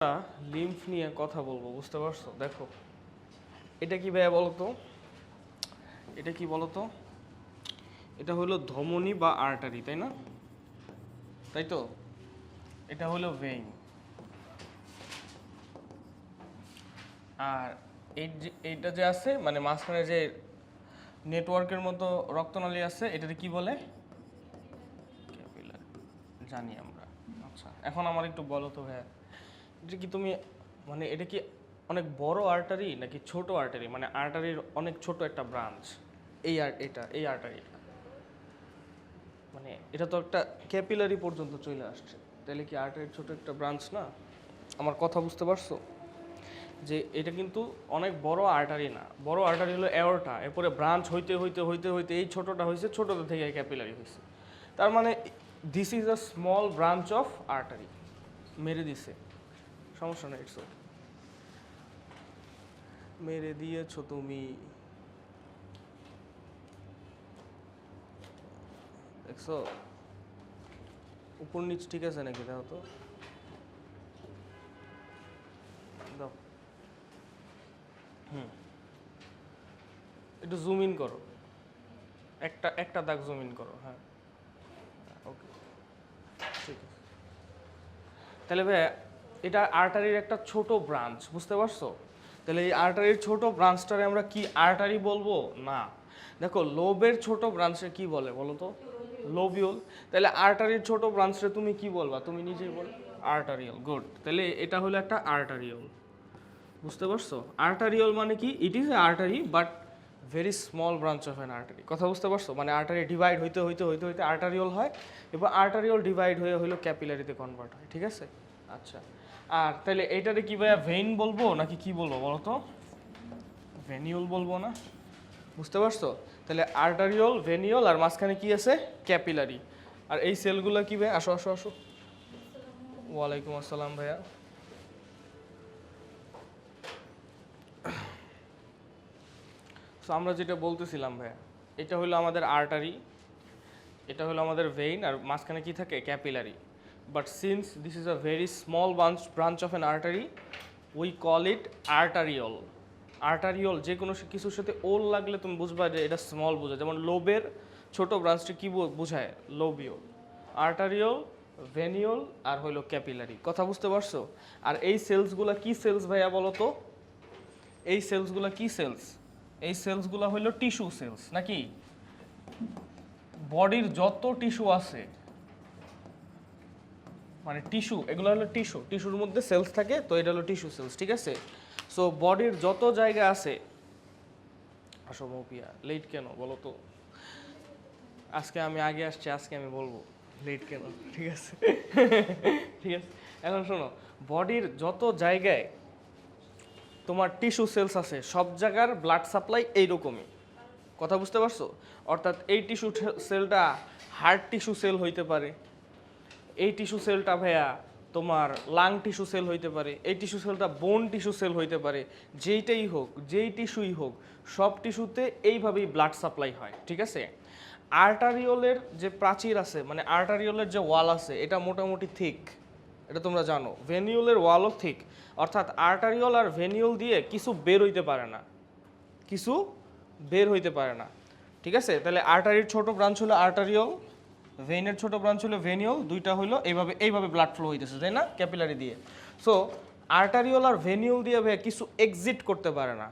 আমরা লিম্ফ নিয়ে কথা বলবো, বুঝতে পারছো? দেখো, এটা কি ভাইয়া বলো তো, এটা কি বলো তো? এটা হলো ধমনী বা আর্টারি, তাই না? তাই তো, এটা হলো ভেইন। আর এইটা যে আছে, মানে মাঝখানে যে নেটওয়ার্কের মতো রক্তনালী আছে, এটাতে কি বলে? ক্যাপিলারি। জানি আমরা। আচ্ছা, এখন আমার একটু বলো তো ভাইয়া, এটা কি তুমি, মানে এটা কি অনেক বড় আর্টারি নাকি ছোট আর্টারি? মানে আর্টারির অনেক ছোট একটা ব্রাঞ্চ এই আর্টারিটা, মানে এটা তো একটা ক্যাপিলারি পর্যন্ত চলে আসছে, তাহলে কি আর্টারির ছোট একটা ব্রাঞ্চ না? আমার কথা বুঝতে পারছো? যে এটা কিন্তু অনেক বড় আর্টারি না, বড় আর্টারি হলো অ্যাওর্টা, এরপরে ব্রাঞ্চ হইতে হইতে হইতে হইতে এই ছোটটা হয়েছে, ছোটটা থেকে ক্যাপিলারি হয়েছে। তার মানে this is a small branch of artery. মেরে দিছে, সমস্যা নেই, ইটস ওকে। মেরে দিয়েছো তুমি, দেখছো? উপর নিচ ঠিক আছে নাকি দাও তো, দাও। একটু জুম ইন করো, একটা একটা দাগ জুম ইন করো, হ্যাঁ, ওকে, ঠিক আছে। তাহলে ভাই এটা আর্টারির একটা ছোট ব্রাঞ্চ, বুঝতে পারছো? তাহলে এই আর্টারির ছোট ব্রাঞ্চটারে আমরা কি আর্টারি বলবো? না। দেখো, লোবের ছোট ব্রাঞ্চে কি বলে বলো তো? লোবিউল। তাহলে আর্টারির ছোট ব্রাঞ্চে তুমি কি বলবা? তুমি নিজেই বলো। Arterial, good. তাহলে এটা হলো একটা আর্টারিয়াল, বুঝতে পারছো? আর্টারিয়াল মানে কি? It is a artery but very small branch of an artery. কথা বুঝতে পারছো? মানে আর্টারি ডিভাইড হইতে হইতে হইতে হইতে আর্টারিয়াল হয়, এবার আর্টারিয়াল ডিভাইড হয়ে হইলো ক্যাপিলারিতে কনভার্ট হয়, ঠিক আছে? আচ্ছা, আর তাহলে এইটারে কি ভাইয়া ভেইন বলবো নাকি কি বলবো বলো তো? ভেনিউল বলবো না? বুঝতে পারছো? তাহলে আর্টারিয়াল, ভেনিউল, আর মাঝখানে কি আছে? ক্যাপিলারি। আর এই সেলগুলো কি ভাই? আসো আসো আসো। ওয়ালাইকুম আসসালাম ভাইয়া। সো আমরা যেটা বলতেছিলাম ভাইয়া, এটা হলো আমাদের আর্টারি, এটা হলো আমাদের ভেইন, আর মাঝখানে কি থাকে? Capillary. But since this is a very small branch of an artery, we call it arteriole. Arteriole, যে কোনো কিছুর সাথে ওল লাগলে তুমি বুঝবা যে এটা স্মল বোঝায়। যেমন লোবের ছোট ব্রাঞ্চটি কি বোঝায়? লোবিওল। আর্টারিওল, ভেনিওল, আর হলো ক্যাপিলারি। কথা বুঝতে পারছো? আর এই সেলসগুলো কি সেলস ভাইয়া বলো তো? এই সেলসগুলো কি সেলস? এই সেলসগুলো হলো টিস্যু সেলস, নাকি? বডির যত টিস্যু আছে, মানে টিস্যু, এগুলো হলো টিস্যু, টিস্যুর মধ্যে সেলস থাকে, তো এটা হলো টিস্যু সেলস, ঠিক আছে? সো বডির যত জায়গা আছে, আসো মৌপিয়া, লেট কেন বলো তো? আজকে আমি আগে আসছি, আজকে আমি বলবো লেট কেন, ঠিক আছে? ঠিক আছে, এখন শোনো, বডির যত জায়গায় তোমার টিস্যু সেলস আছে, সব জায়গার ব্লাড সাপ্লাই এইরকমই। কথা বুঝতে পারছো? অর্থাৎ এই টিস্যু সেলটা হার্ট টিস্যু সেল হইতে পারে, এই টিস্যু সেলটা ভাইয়া তোমার লাং টিস্যু সেল হইতে পারে, এই টিস্যু সেলটা বোন টিস্যু সেল হইতে পারে, যেইটাই হোক, যেই টিস্যুই হোক, সব টিস্যুতে এইভাবেই ব্লাড সাপ্লাই হয়, ঠিক আছে? আর্টারিওলের যে প্রাচীর আছে, মানে আর্টারিওলের যে ওয়াল আছে, এটা মোটামুটি থিক, এটা তোমরা জানো। ভেনিউলের ওয়ালও থিক, অর্থাৎ আর্টারিওল আর ভেনিউল দিয়ে কিছু বের হইতে পারে না, কিছু বের হইতে পারে না, ঠিক আছে? তাহলে আর্টারির ছোট ব্রাঞ্চ হলো আর্টারিওল, ভেইনের ছোট ব্রাঞ্চ হলো ভেনিউল, দুইটা হলো এইভাবে এইভাবে ব্লাড ফ্লো হইতেছে, তাই না? ক্যাপিলারি দিয়ে। সো আর্টারিওল আর ভেনিউল দিয়ে ভাই কিছু এক্সিট করতে পারে না,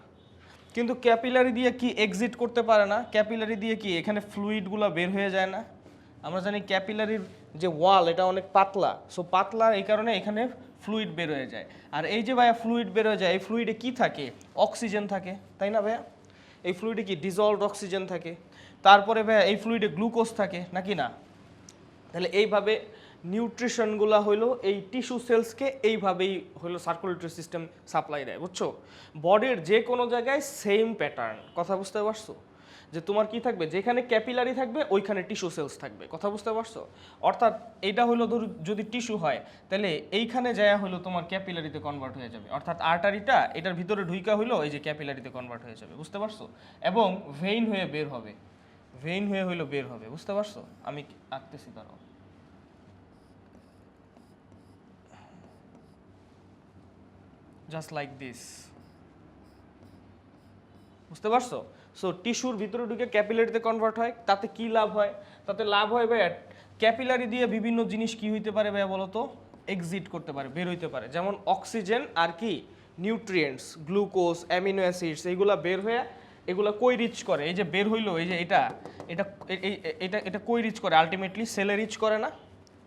কিন্তু ক্যাপিলারি দিয়ে কি এক্সিট করতে পারে না? ক্যাপিলারি দিয়ে কি এখানে ফ্লুইডগুলো বের হয়ে যায় না? আমরা জানি ক্যাপিলারির যে ওয়াল, এটা অনেক পাতলা, সো পাতলা এই কারণে এখানে ফ্লুইড বের হয়ে যায়। আর এই যে ভাইয়া ফ্লুইড বের হয়ে যায়, এই ফ্লুইডে কি থাকে? অক্সিজেন থাকে, তাই না ভাইয়া? এই ফ্লুইডে কি ডিজলভড অক্সিজেন থাকে, তারপরে ভাইয়া এই ফ্লুইডে গ্লুকোজ থাকে, নাকি না? তাহলে এইভাবে নিউট্রিশনগুলো হইলো এই টিস্যু সেলসকে এইভাবেই হইলো সার্কুলেটরি সিস্টেম সাপ্লাই দেয়, বুঝছো? বডির যে কোনো জায়গায় সেম প্যাটার্ন। কথা বুঝতে পারছো? যে তোমার কি থাকবে, যেখানে ক্যাপিলারি থাকবে ওইখানে টিস্যু সেলস থাকবে। কথা বুঝতে পারছো? অর্থাৎ এটা হলো যদি টিস্যু হয়, তাহলে এইখানে যায় হলো তোমার ক্যাপিলারিতে কনভার্ট হয়ে যাবে, অর্থাৎ আর্টারিটা এটার ভিতরে ঢুইকা হইলো এই যে ক্যাপিলারিতে কনভার্ট হয়ে যাবে, বুঝতে পারছো? এবং ভেইন হয়ে বের হবে, ভেইন হয়ে হইলো বের হবে, বুঝতে পারছো? আমি আঁকতেছি, দাঁড়াও। জাস্ট লাইক দিস, বুঝতে পারছো? সো টিস্যুর ভিতরে ঢুকে ক্যাপিলারিতে কনভার্ট হয়, তাতে কি লাভ হয়? তাতে লাভ হয় ভাইয়া ক্যাপিলারি দিয়ে বিভিন্ন জিনিস কি হইতে পারে ভাইয়া বলো তো, এক্সিট করতে পারে, বের হইতে পারে, যেমন অক্সিজেন আর কি নিউট্রিয়েন্টস, গ্লুকোজ, অ্যামিনো অ্যাসিডস, এইগুলা বের হয়ে এগুলা কই রিচ করে, এই যে বের হইলো, এই যে এটা এটা এটা এটা কই রিচ করে, আলটিমেটলি সেলে রিচ করে না?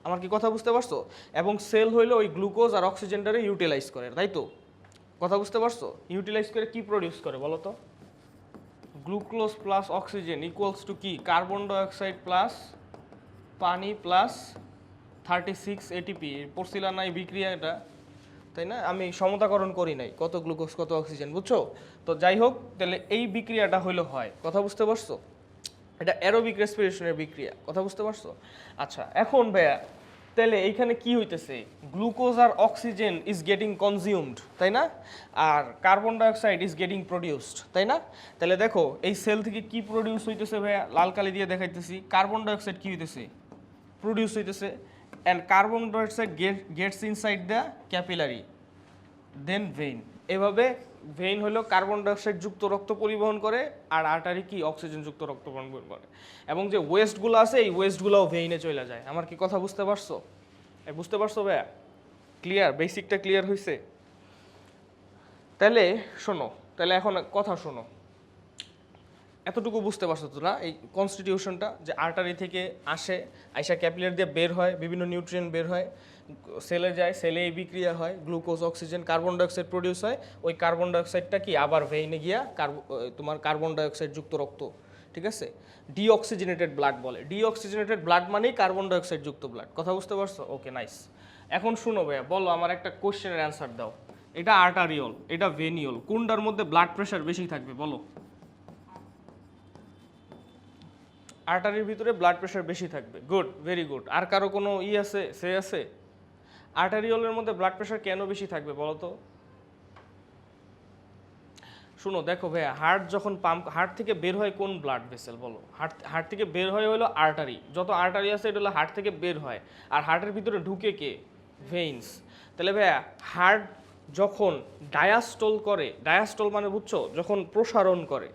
আমার কি কথা বুঝতে পারছো? এবং সেল হইলো ওই গ্লুকোজ আর অক্সিজেনটারে ইউটিলাইজ করে, তাই তো? কথা বুঝতে পারছো? ইউটিলাইজ করে কি প্রডিউস করে বলো তো? Glucose plus oxygen equals to কি? কার্বন ডাইঅক্সাইড প্লাস পানি প্লাস 36 এটিপি। পড়ছিলাম না এই বিক্রিয়াটা, তাই না? আমি সমতাকরণ করি নাই কত গ্লুকোজ কত অক্সিজেন, বুঝছো? তো যাই হোক, তাহলে এই বিক্রিয়াটা হইলো হয়, কথা বুঝতে পারছো? এটা অ্যারোবিক রেসপিরেশনের বিক্রিয়া, কথা বুঝতে পারছো? আচ্ছা এখন ভাইয়া তাহলে এইখানে কি হইতেছে? গ্লুকোজ আর অক্সিজেন ইজ গেটিং কনজিউমড, তাই না? আর carbon dioxide is getting produced, তাই না? তাহলে দেখো এই সেল থেকে কি প্রডিউস হইতেছে ভাইয়া, লাল কালি দিয়ে দেখাইতেছি। কার্বন ডাইঅক্সাইড কি হইতেছে? প্রডিউস হইতেছে, and carbon dioxide gets inside the capillary then vein. এভাবে ভেইন হলো কার্বন ডাইঅক্সাইড যুক্ত রক্ত পরিবহন করে, আর আর্টারি কি অক্সিজেন যুক্ত রক্ত পরিবহন করে। এবং যে ওয়েস্টগুলো আছে এই ওয়েস্টগুলোও ভেইনে চলে যায়। আমার কি কথা বুঝতে পারছো? বুঝতে পারছো ভাইয়া? ক্লিয়ার? বেসিকটা ক্লিয়ার হয়েছে? তাহলে শোনো, তাহলে এখন কথা শোনো, এতটুকু বুঝতে পারছো তো না এই কনস্টিটিউশনটা, যে আর্টারি থেকে আসে, আইসা ক্যাপিলারি দিয়ে বের হয়, বিভিন্ন নিউট্রিয়েন্ট বের হয়, সেলে যায়, সেলে এই বিক্রিয়া হয়, glucose oxygen carbon dioxide produce হয়, ওই কার্বন ডাইঅক্সাইডটা কি আবার ভেইনে গিয়া তোমার কার্বন ডাইঅক্সাইড যুক্ত রক্ত, ঠিক আছে, ডিঅক্সিজেনেটেড ব্লাড বলে। ডিঅক্সিজেনেটেড ব্লাড মানেই কার্বন ডাইঅক্সাইড যুক্ত ব্লাড, কথা বুঝতে পারছো? Okay nice. এখন শুনো ভাইয়া, বলো আমার একটা কোশ্চেনের অ্যান্সার দাও। এটা আর্টারিওল, এটা ভেনিওল, কোনটার মধ্যে ব্লাড প্রেশার বেশি থাকবে বলো? আর্টারির ভিতরে ব্লাড প্রেশার বেশি থাকবে। Good, very good. আর কারো কোনো আছে, সে আছে? আর্টারিওলের মধ্যে ব্লাড প্রেশার কেন বেশি থাকবে বলো তো? শুনো দেখো ভাইয়া, হার্ট যখন পাম্প, হার্ট থেকে বের হয় কোন ব্লাড ভেসেল বলো? হার্ট থেকে বের হয় হলো আর্টারি, যত আর্টারি আছে এটা হলো হার্ট থেকে বের হয়, আর হার্টের ভিতরে ঢুকে কে? ভেইনস। তাহলে ভাইয়া হার্ট যখন ডায়াস্টল করে, ডায়াস্টল মানে বুঝছো, যখন প্রসারণ করে,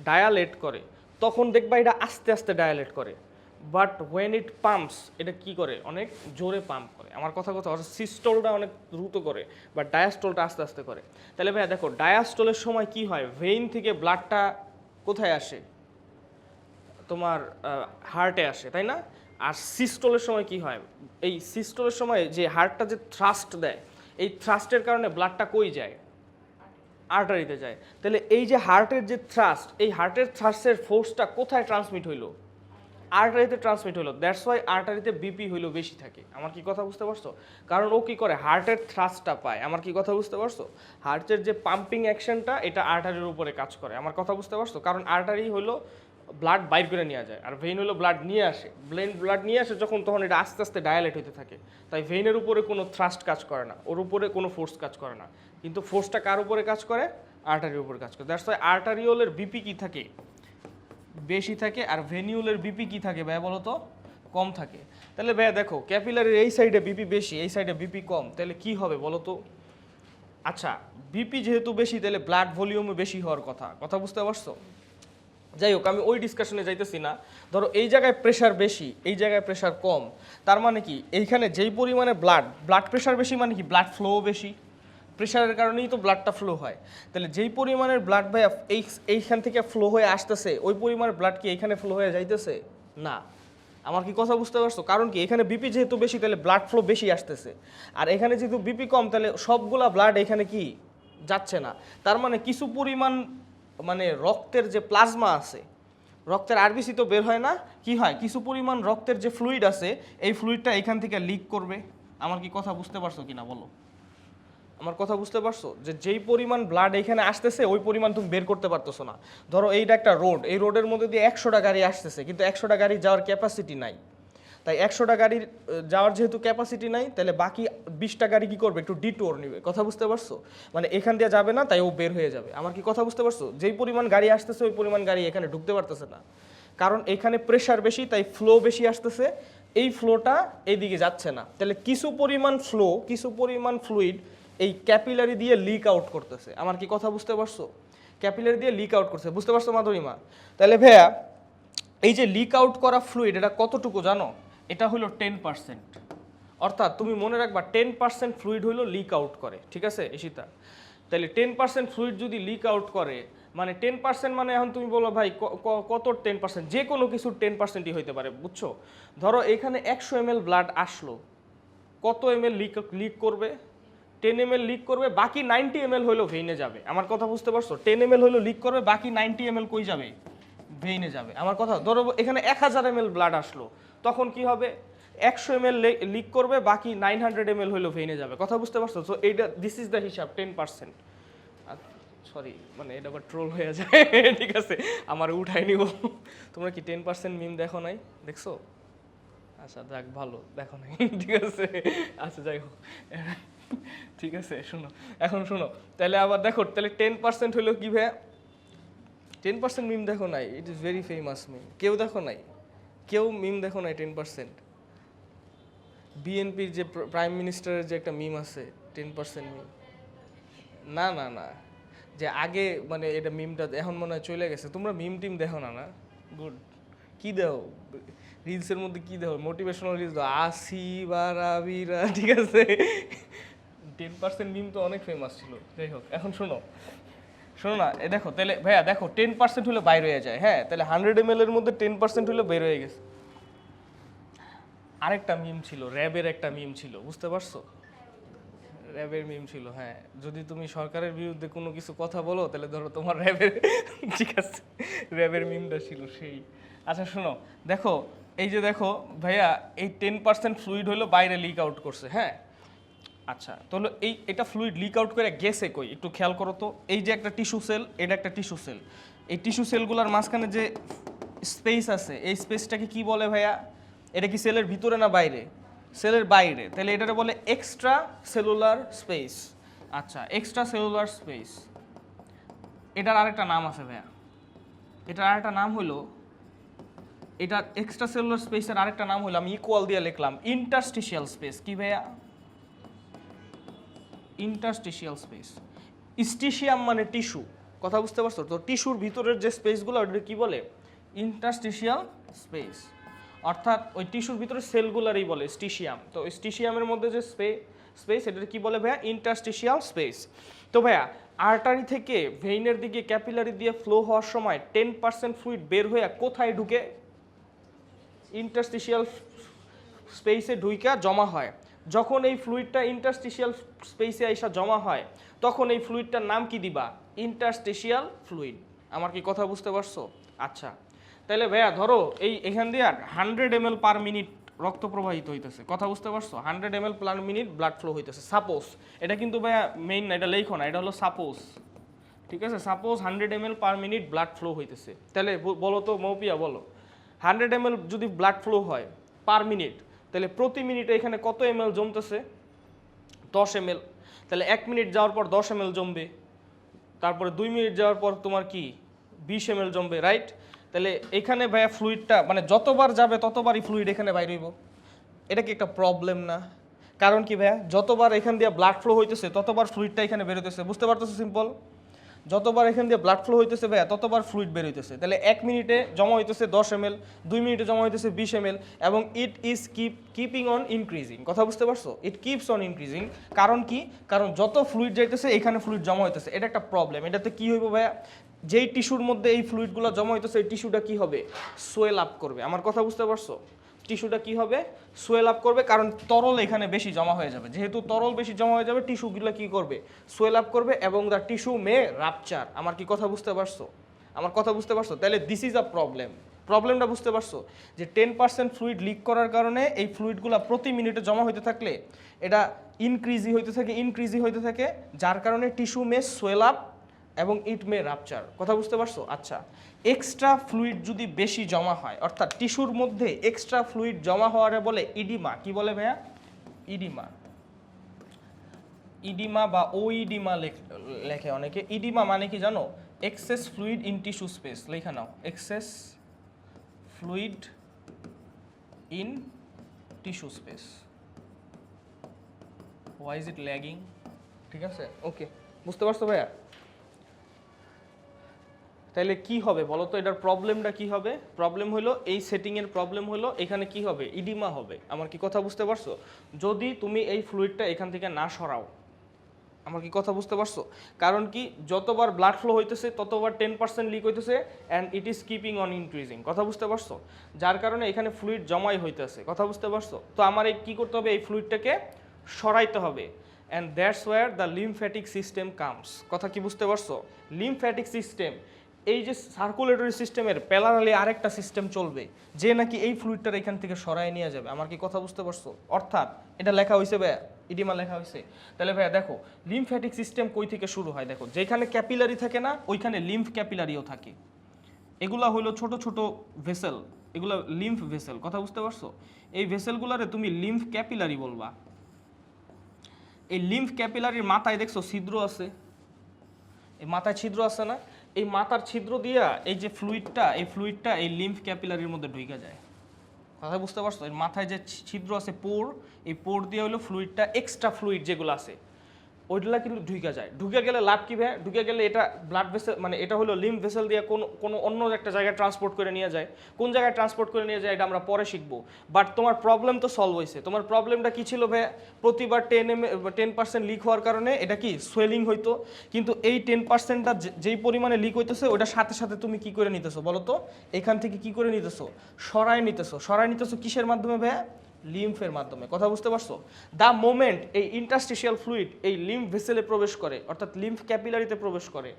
ডায়ালেট করে, তখন দেখবা এটা আস্তে আস্তে ডায়ালেট করে, বাট হোয়েন ইট পাম্পস, এটা কি করে? অনেক জোরে পাম্প করে। আমার কথা সিস্টলটা অনেক দ্রুত করে, বাট ডায়াস্টলটা আস্তে আস্তে করে। তাহলে ভাইয়া দেখো, ডায়াস্টলের সময় কি হয়? ভেইন থেকে ব্লাডটা কোথায় আসে? তোমার হার্টে আসে, তাই না? আর সিস্টলের সময় কি হয়? এই সিস্টলের সময় যে হার্টটা যে থ্রাস্ট দেয়, এই থ্রাস্টের কারণে ব্লাডটা কই যায়? আর্টারিতে যায়। তাহলে এই যে হার্টের যে থ্রাস্ট, এই হার্টের থ্রাস্টের ফোর্সটা কোথায় ট্রান্সমিট হইলো? আর্টারিতে ট্রান্সমিট হলো। দ্যাটস ওয়াই আর্টারিতে বিপি হইলো বেশি থাকে। আমার কি কথা বুঝতে পারছো? কারণ ও কি করে? হার্টের থ্রাস্টটা পায়। আমার কি কথা বুঝতে পারছো? হার্টের যে পাম্পিং অ্যাকশনটা, এটা আর্টারির উপরে কাজ করে। আমার কথা বুঝতে পারছো? কারণ আর্টারি হলো ব্লাড বাইর করে নিয়ে যায়, আর ভেইন হলো ব্লাড নিয়ে আসে। ব্লাড নিয়ে আসে যখন, তখন এটা আস্তে আস্তে ডায়ালেট হতে থাকে। তাই ভেইনের উপরে কোনো থ্রাস্ট কাজ করে না, ওর উপরে কোনো ফোর্স কাজ করে না, কিন্তু ফোর্সটা কার উপরে কাজ করে? আর্টারির উপরে কাজ করে। দ্যাটস ওয়াই আর্টারিওলের বিপি কি থাকে? বেশি থাকে। আর ভেনিউলের বিপি কি থাকে ভাইয়া বলো তো? কম থাকে। তাহলে ভাইয়া দেখো, ক্যাপিলারির এই সাইডে বিপি বেশি, এই সাইডে বিপি কম, তাহলে কি হবে বলো তো? আচ্ছা, বিপি যেহেতু বেশি, তাহলে ব্লাড ভলিউমও বেশি হওয়ার কথা, কথা বুঝতে পারছো? যাই হোক, আমি ওই ডিসকাশনে যাইতেছি না। ধরো এই জায়গায় প্রেশার বেশি, এই জায়গায় প্রেশার কম, তার মানে কি এইখানে যেই পরিমাণে ব্লাড প্রেশার বেশি মানে কি ব্লাড ফ্লো বেশি? প্রেশারের কারণেই তো ব্লাডটা ফ্লো হয়। তাহলে যেই পরিমাণের ব্লাড ভাই এইখান থেকে ফ্লো হয়ে আসতেছে, ওই পরিমাণের ব্লাড কি এইখানে ফ্লো হয়ে যাইতেছে? না। আমার কি কথা বুঝতে পারছো? কারণ কি এখানে বিপি যেহেতু বেশি, তাহলে ব্লাড ফ্লো বেশি আসতেছে, আর এখানে যেহেতু বিপি কম, তাহলে সবগুলা ব্লাড এখানে কি যাচ্ছে না। তার মানে কিছু পরিমাণ, মানে রক্তের যে প্লাজমা আছে, রক্তের আরবিসি তো বের হয় না, কি হয়? কিছু পরিমাণ রক্তের যে ফ্লুইড আছে, এই ফ্লুইডটা এখান থেকে লিক করবে। আমার কি কথা বুঝতে পারছো কিনা বলো? আমার কথা বুঝতে পারছো? যে যেই পরিমাণ ব্লাড এখানে আসতেছে, ওই পরিমাণ তুমি বের করতে পারতেছো না। ধরো এইটা একটা রোড, এই রোডের মধ্যে দিয়ে 100টা গাড়ি আসতেছে, কিন্তু 100টা গাড়ি যাওয়ার ক্যাপাসিটি নাই। তাই 100টা গাড়ির যাওয়ার যেহেতু ক্যাপাসিটি নাই, তাহলে বাকি 20টা গাড়ি কি করবে? একটু ডিটোর নিবে, কথা বুঝতে পারছো? মানে এখান দিয়ে যাবে না, তাই ও বের হয়ে যাবে। আমার কি কথা বুঝতে পারছো? যেই পরিমাণ গাড়ি আসতেছে, ওই পরিমাণ গাড়ি এখানে ঢুকতে পারতেছে না, কারণ এখানে প্রেশার বেশি, তাই ফ্লো বেশি আসতেছে, এই ফ্লোটা এইদিকে যাচ্ছে না। তাহলে কিছু পরিমাণ ফ্লো, কিছু পরিমাণ ফ্লুইড এই ক্যাপিলারি দিয়ে লিক আউট করতেছে। আমার কি কথা বুঝতে পারছো? ক্যাপিলারি দিয়ে লিক আউট করছে, বুঝতে পারছো মাধুরিমা? তাহলে ভাইয়া এই যে লিক আউট করা ফ্লুইড এটা কতটুকু জানো? এটা হলো 10%। অর্থাৎ তুমি মনে রাখবা 10% ফ্লুইড হলো লিক আউট করে, ঠিক আছে ঈশিতা? তাহলে 10% ফ্লুইড যদি লিক আউট করে মানে 10% মানে এখন তুমি বলো ভাই কত 10%? যে কোনো কিছুর 10%ই হইতে পারে, বুঝছো? ধরো এখানে 100 ml ব্লাড আসলো, কত ml লিক করবে? 10 ml লিক করবে, বাকি 90 ml হইলো ভেইনে যাবে। আমার কথা বুঝতে পারছো? 10 ml হইলো লিক করবে, বাকি 90 ml কই যাবে? ভেইনে যাবে। আমার কথা ধরো এখানে 1000 ml ব্লাড আসলো, তখন কি হবে? 100 ml লিক করবে, বাকি 900 ml হইলো ভেইনে যাবে। কথা বুঝতে পারছো? সো এইটা দিস ইজ দ্য হিসাব 10%। সরি মানে এটা আবার ট্রোল হয়ে যায় ঠিক আছে, আমার উঠাই নিব। তোমরা কি 10% মিম দেখো নাই? দেখছো? আচ্ছা যাক, ভালো দেখো নাই ঠিক আছে। আচ্ছা যাই হোক, ঠিক আছে শোনো, এখন শোনো তাহলে আবার দেখো, তাহলে 10% হলো কি ভাইয়া? 10% মিম দেখো নাই? ইট ইজ ভেরি ফেমাস মিম। কেউ দেখো নাই? কেউ মিম দেখো নাই 10%? বিএনপির যে প্রাইম মিনিস্টারের যে একটা মিম আছে 10% মিম, না না না, যে আগে মানে এটা মিমটা এখন মনে হয় চলে গেছে। তোমরা মিম টিম দেখো না? না গুড। কি দেও রিলসের মধ্যে? কি দেও? মোটিভেশনাল রিলস দাও, আসি বারাবিরা, ঠিক আছে? 10% মিম তো অনেক ফেমাস ছিল। যাই হোক, এখন শোনো শোনো না, এ দেখো তাহলে ভাইয়া দেখো 10% হলে বাইর হয়ে যায়, হ্যাঁ? তাহলে 100 ml এর মধ্যে 10% হলে বের হয়ে গেছে। আরেকটা মিম ছিল, র্যাবের একটা মিম ছিল, বুঝতে পারছো? র্যাবের মিম ছিল, হ্যাঁ। যদি তুমি সরকারের বিরুদ্ধে কোনো কিছু কথা বলো তাহলে ধরো তোমার র্যাবের ঠিক আছে, র্যাবের মিমটা ছিল সেই। আচ্ছা শোনো, দেখো এই যে দেখো ভাইয়া, এই 10% ফ্লুইড হলো বাইরে লিক আউট করছে, হ্যাঁ? আচ্ছা তাহলে এটা ফ্লুইড লিক আউট করে গেছে কই? একটু খেয়াল করো তো। এই যে একটা টিস্যু সেল, এটা একটা টিস্যু সেল, এই টিস্যু সেলগুলোর মাঝখানে যে স্পেস আছে, এই স্পেসটাকে কি বলে ভাইয়া? এটা কি সেলের ভিতরে না বাইরে? সেলের বাইরে। তাহলে এটাকে বলে এক্সট্রা সেলুলার স্পেস। আচ্ছা এক্সট্রা সেলুলার স্পেস, এটার আরেকটা নাম আছে ভাইয়া। এটার আরেকটা নাম হলো, এটা এক্সট্রা সেলুলার স্পেসের আরেকটা নাম হলো, আমি ইকুয়াল দিয়ে লিখলাম ইন্টারস্টিশিয়াল স্পেস। কি ভাইয়া? Interstitial space. স্টিশিয়াম মানে টিস্যু, কথা বুঝতে পারছো তো? টিস্যুর ভিতরের যে স্পেসগুলো ওটা কি বলে? Interstitial space. অর্থাৎ ওই টিস্যুর ভিতরে সেলগুলারই বলে স্টিশিয়াম। তো স্টিশিয়ামের মধ্যে যে স্পেস এটা কি বলে ভাইয়া? Interstitial space. তো ভাইয়া আর্টারি থেকে ভেইনের দিকে ক্যাপিলারি দিয়ে ফ্লো হওয়ার সময় 10% ফ্লুইড বের হয়ে কোথায় ঢুকে? ইন্টারস্টিশিয়াল স্পেসে ঢুইকা জমা হয়। যখন এই ফ্লুইডটা ইন্টারস্টিশিয়াল স্পেসে এসে জমা হয়, তখন এই ফ্লুইডটার নাম কি দিবা? Interstitial fluid. আমার কি কথা বুঝতে পারছো? আচ্ছা তাহলে ভাইয়া ধরো এখান দিয়ে 100 ml পার মিনিট রক্ত প্রবাহিত হইতেছে, কথা বুঝতে পারছো? 100 ml per minute blood flow হইতেছে, সাপোজ। এটা কিন্তু ভাইয়া মেইন না, এটা লেখো না, এটা হলো সাপোজ, ঠিক আছে? Suppose 100 ml per minute blood flow হইতেছে। তাহলে বলো তো মৌপিয়া, বলো 100 ml যদি ব্লাড ফ্লো হয় পার মিনিট, তাহলে প্রতি মিনিটে এখানে কত ml জমতেছে? 10 ml। তাহলে 1 মিনিট যাওয়ার পর 10 ml জমবে, তারপরে 2 মিনিট যাওয়ার পর তোমার কি 20 ml জমবে, রাইট? তাহলে এখানে ভাইয়া ফ্লুইডটা মানে যতবার যাবে ততবারই ফ্লুইড এখানে বাইরে হইব। এটা কি একটা প্রবলেম না? কারণ কি ভাইয়া, যতবার এখান দিয়ে ব্লাড ফ্লো হইতেছে ততবার ফ্লুইডটা এখানে বেরোতেছে, বুঝতে পারতেছো? সিম্পল। যতবার এখান দিয়ে ব্লাড ফ্লো হইতেছে ভাইয়া ততবার ফ্লুইড বের হইতেছে। তাহলে 1 মিনিটে জমা হইতেছে 10 ml, 2 মিনিটে জমা হইতেছে 20 ml, এবং it is keeping on increasing. কথা বুঝতে পারছো? It keeps on increasing. কারণ কি? কারণ যত ফ্লুইড যাইতেছে এখানে ফ্লুইড জমা হইতেছে। এটা একটা প্রবলেম। এটাতে কি হইব ভাইয়া? যেই টিস্যুর মধ্যে এই ফ্লুইডগুলো জমা হইতেছে এই টিস্যুটা কি হবে? সোয়েল আপ করবে। আমার কথা বুঝতে পারছো? টিস্যুটা কি হবে? সোয়েল আপ করবে, কারণ তরল এখানে বেশি জমা হয়ে যাবে। যেহেতু তরল বেশি জমা হয়ে যাবে, টিস্যুগুলো কি করবে? সোয়েল আপ করবে, এবং দ্য টিস্যু মে রাপচার। আমার কি কথা বুঝতে পারছো? আমার কথা বুঝতে পারছো? তাহলে দিস ইজ আ প্রবলেম। প্রবলেমটা বুঝতে পারছো? যে 10% ফ্লুইড লিক করার কারণে এই ফ্লুইডগুলো প্রতি মিনিটে জমা হইতে থাকলে এটা ইনক্রিজি হইতে থাকে, যার কারণে টিস্যু মে সোয়েল আপ এবং ইট মে রাপচার। কথা বুঝতে পারছো? আচ্ছা এক্সট্রা ফ্লুইড যদি বেশি জমা হয়, অর্থাৎ টিস্যুর মধ্যে এক্সট্রা ফ্লুইড জমা হওয়ারে বলে ইডিমা। কি বলে ভাইয়া? ইডিমা। ইডিমা বা ওইডিমা লেখে অনেকে। ইডিমা মানে কি জানো? Excess fluid in tissue space. লেখা নাও, excess fluid in tissue space. Why is it lagging? ঠিক আছে, ওকে, বুঝতে পারছো ভাইয়া? তাহলে কি হবে বলো তো, এটার প্রবলেমটা কি হবে? প্রবলেম হলো এই সেটিংয়ের প্রবলেম হলো এখানে কি হবে, ইডিমা হবে। আমার কি কথা বুঝতে পারছো? যদি তুমি এই ফ্লুইডটা এখান থেকে না সরাও, আমার কি কথা বুঝতে পারছো? কারণ কি, যতবার ব্লাড ফ্লো হইতেছে ততবার 10% লিক হইতেছে and it is keeping on increasing. কথা বুঝতে পারছো? যার কারণে এখানে ফ্লুইড জমাই হইতেছে। কথা বুঝতে পারছো? তো আমার এই কী করতে হবে, এই ফ্লুইডটাকে সরাইতে হবে। And that's where the lymphatic system comes. কথা কি বুঝতে পারছো? লিমফ্যাটিক সিস্টেম, এই যে সার্কুলেটরি সিস্টেমের প্যারালালি আরেকটা সিস্টেম চলবে যে নাকি এই ফ্লুইডটার এখান থেকে সরায় নিয়ে যাবে। আমার কি কথা বুঝতে পারছো? অর্থাৎ এটা লেখা হয়েছে ভাইয়া, ইডিমা লেখা হয়েছে। তাহলে ভাইয়া দেখো, লিমফ্যাটিক সিস্টেম কই থেকে শুরু হয়? দেখো, যেখানে ক্যাপিলারি থাকে না ওইখানে লিম্ফ ক্যাপিলারিও থাকে। এগুলা হলো ছোট ছোট ভেসেল, এগুলো লিম্ফ ভেসেল। কথা বুঝতে পারছো? এই ভেসেলগুলারে তুমি লিম্ফ ক্যাপিলারি বলবা। এই লিম্ফ ক্যাপিলারির মাথায় দেখছো ছিদ্র আছে, এই মাথায় ছিদ্র আছে না? এই মাথার ছিদ্র দিয়া এই যে ফ্লুইডটা, এই ফ্লুইডটা এই লিম্ফ ক্যাপিলারির মধ্যে ঢুকে যায়। কথা বুঝতে পারছো? এর মাথায় যে ছিদ্র আছে পোর, এই পোর দিয়ে হলো ফ্লুইডটা, এক্সট্রা ফ্লুইড যেগুলো আছে ওইগুলা কিন্তু ঢুকে যায়। ঢুকে গেলে লাভ কি ভাই? ঢুকে গেলে এটা ব্লাড ভেসেল, মানে এটা হলো লিম্ফ ভেসেল দিয়ে কোনো অন্য একটা জায়গায় ট্রান্সপোর্ট করে নিয়ে যায়। কোন জায়গায় ট্রান্সপোর্ট করে নিয়ে যায় এটা আমরা পরে শিখবো। বাট তোমার প্রবলেম তো সলভ হয়েছে। তোমার প্রবলেমটা কি ছিল ভাই? প্রতিবার 10% লিক হওয়ার কারণে এটা কি সোয়েলিং হইতো, কিন্তু এই 10%টা যেই পরিমাণে লিক হইতেছে ওটার সাথে সাথে তুমি কি করে নিতেছো বলো তো? এখান থেকে কি করে নিতেছো? সরায় নিতেছো। সরায় নিতেছো কিসের মাধ্যমে ভাই? লিম্ফের মাধ্যমে। কথা বুঝতে পারছো? দ্য মোমেন্ট এই ইন্টারস্টিশিয়াল ফ্লুইড এই লিম্ফ ভেসেলে প্রবেশ করে, অর্থাৎ লিম্ফ ক্যাপিলারিতে প্রবেশ করে,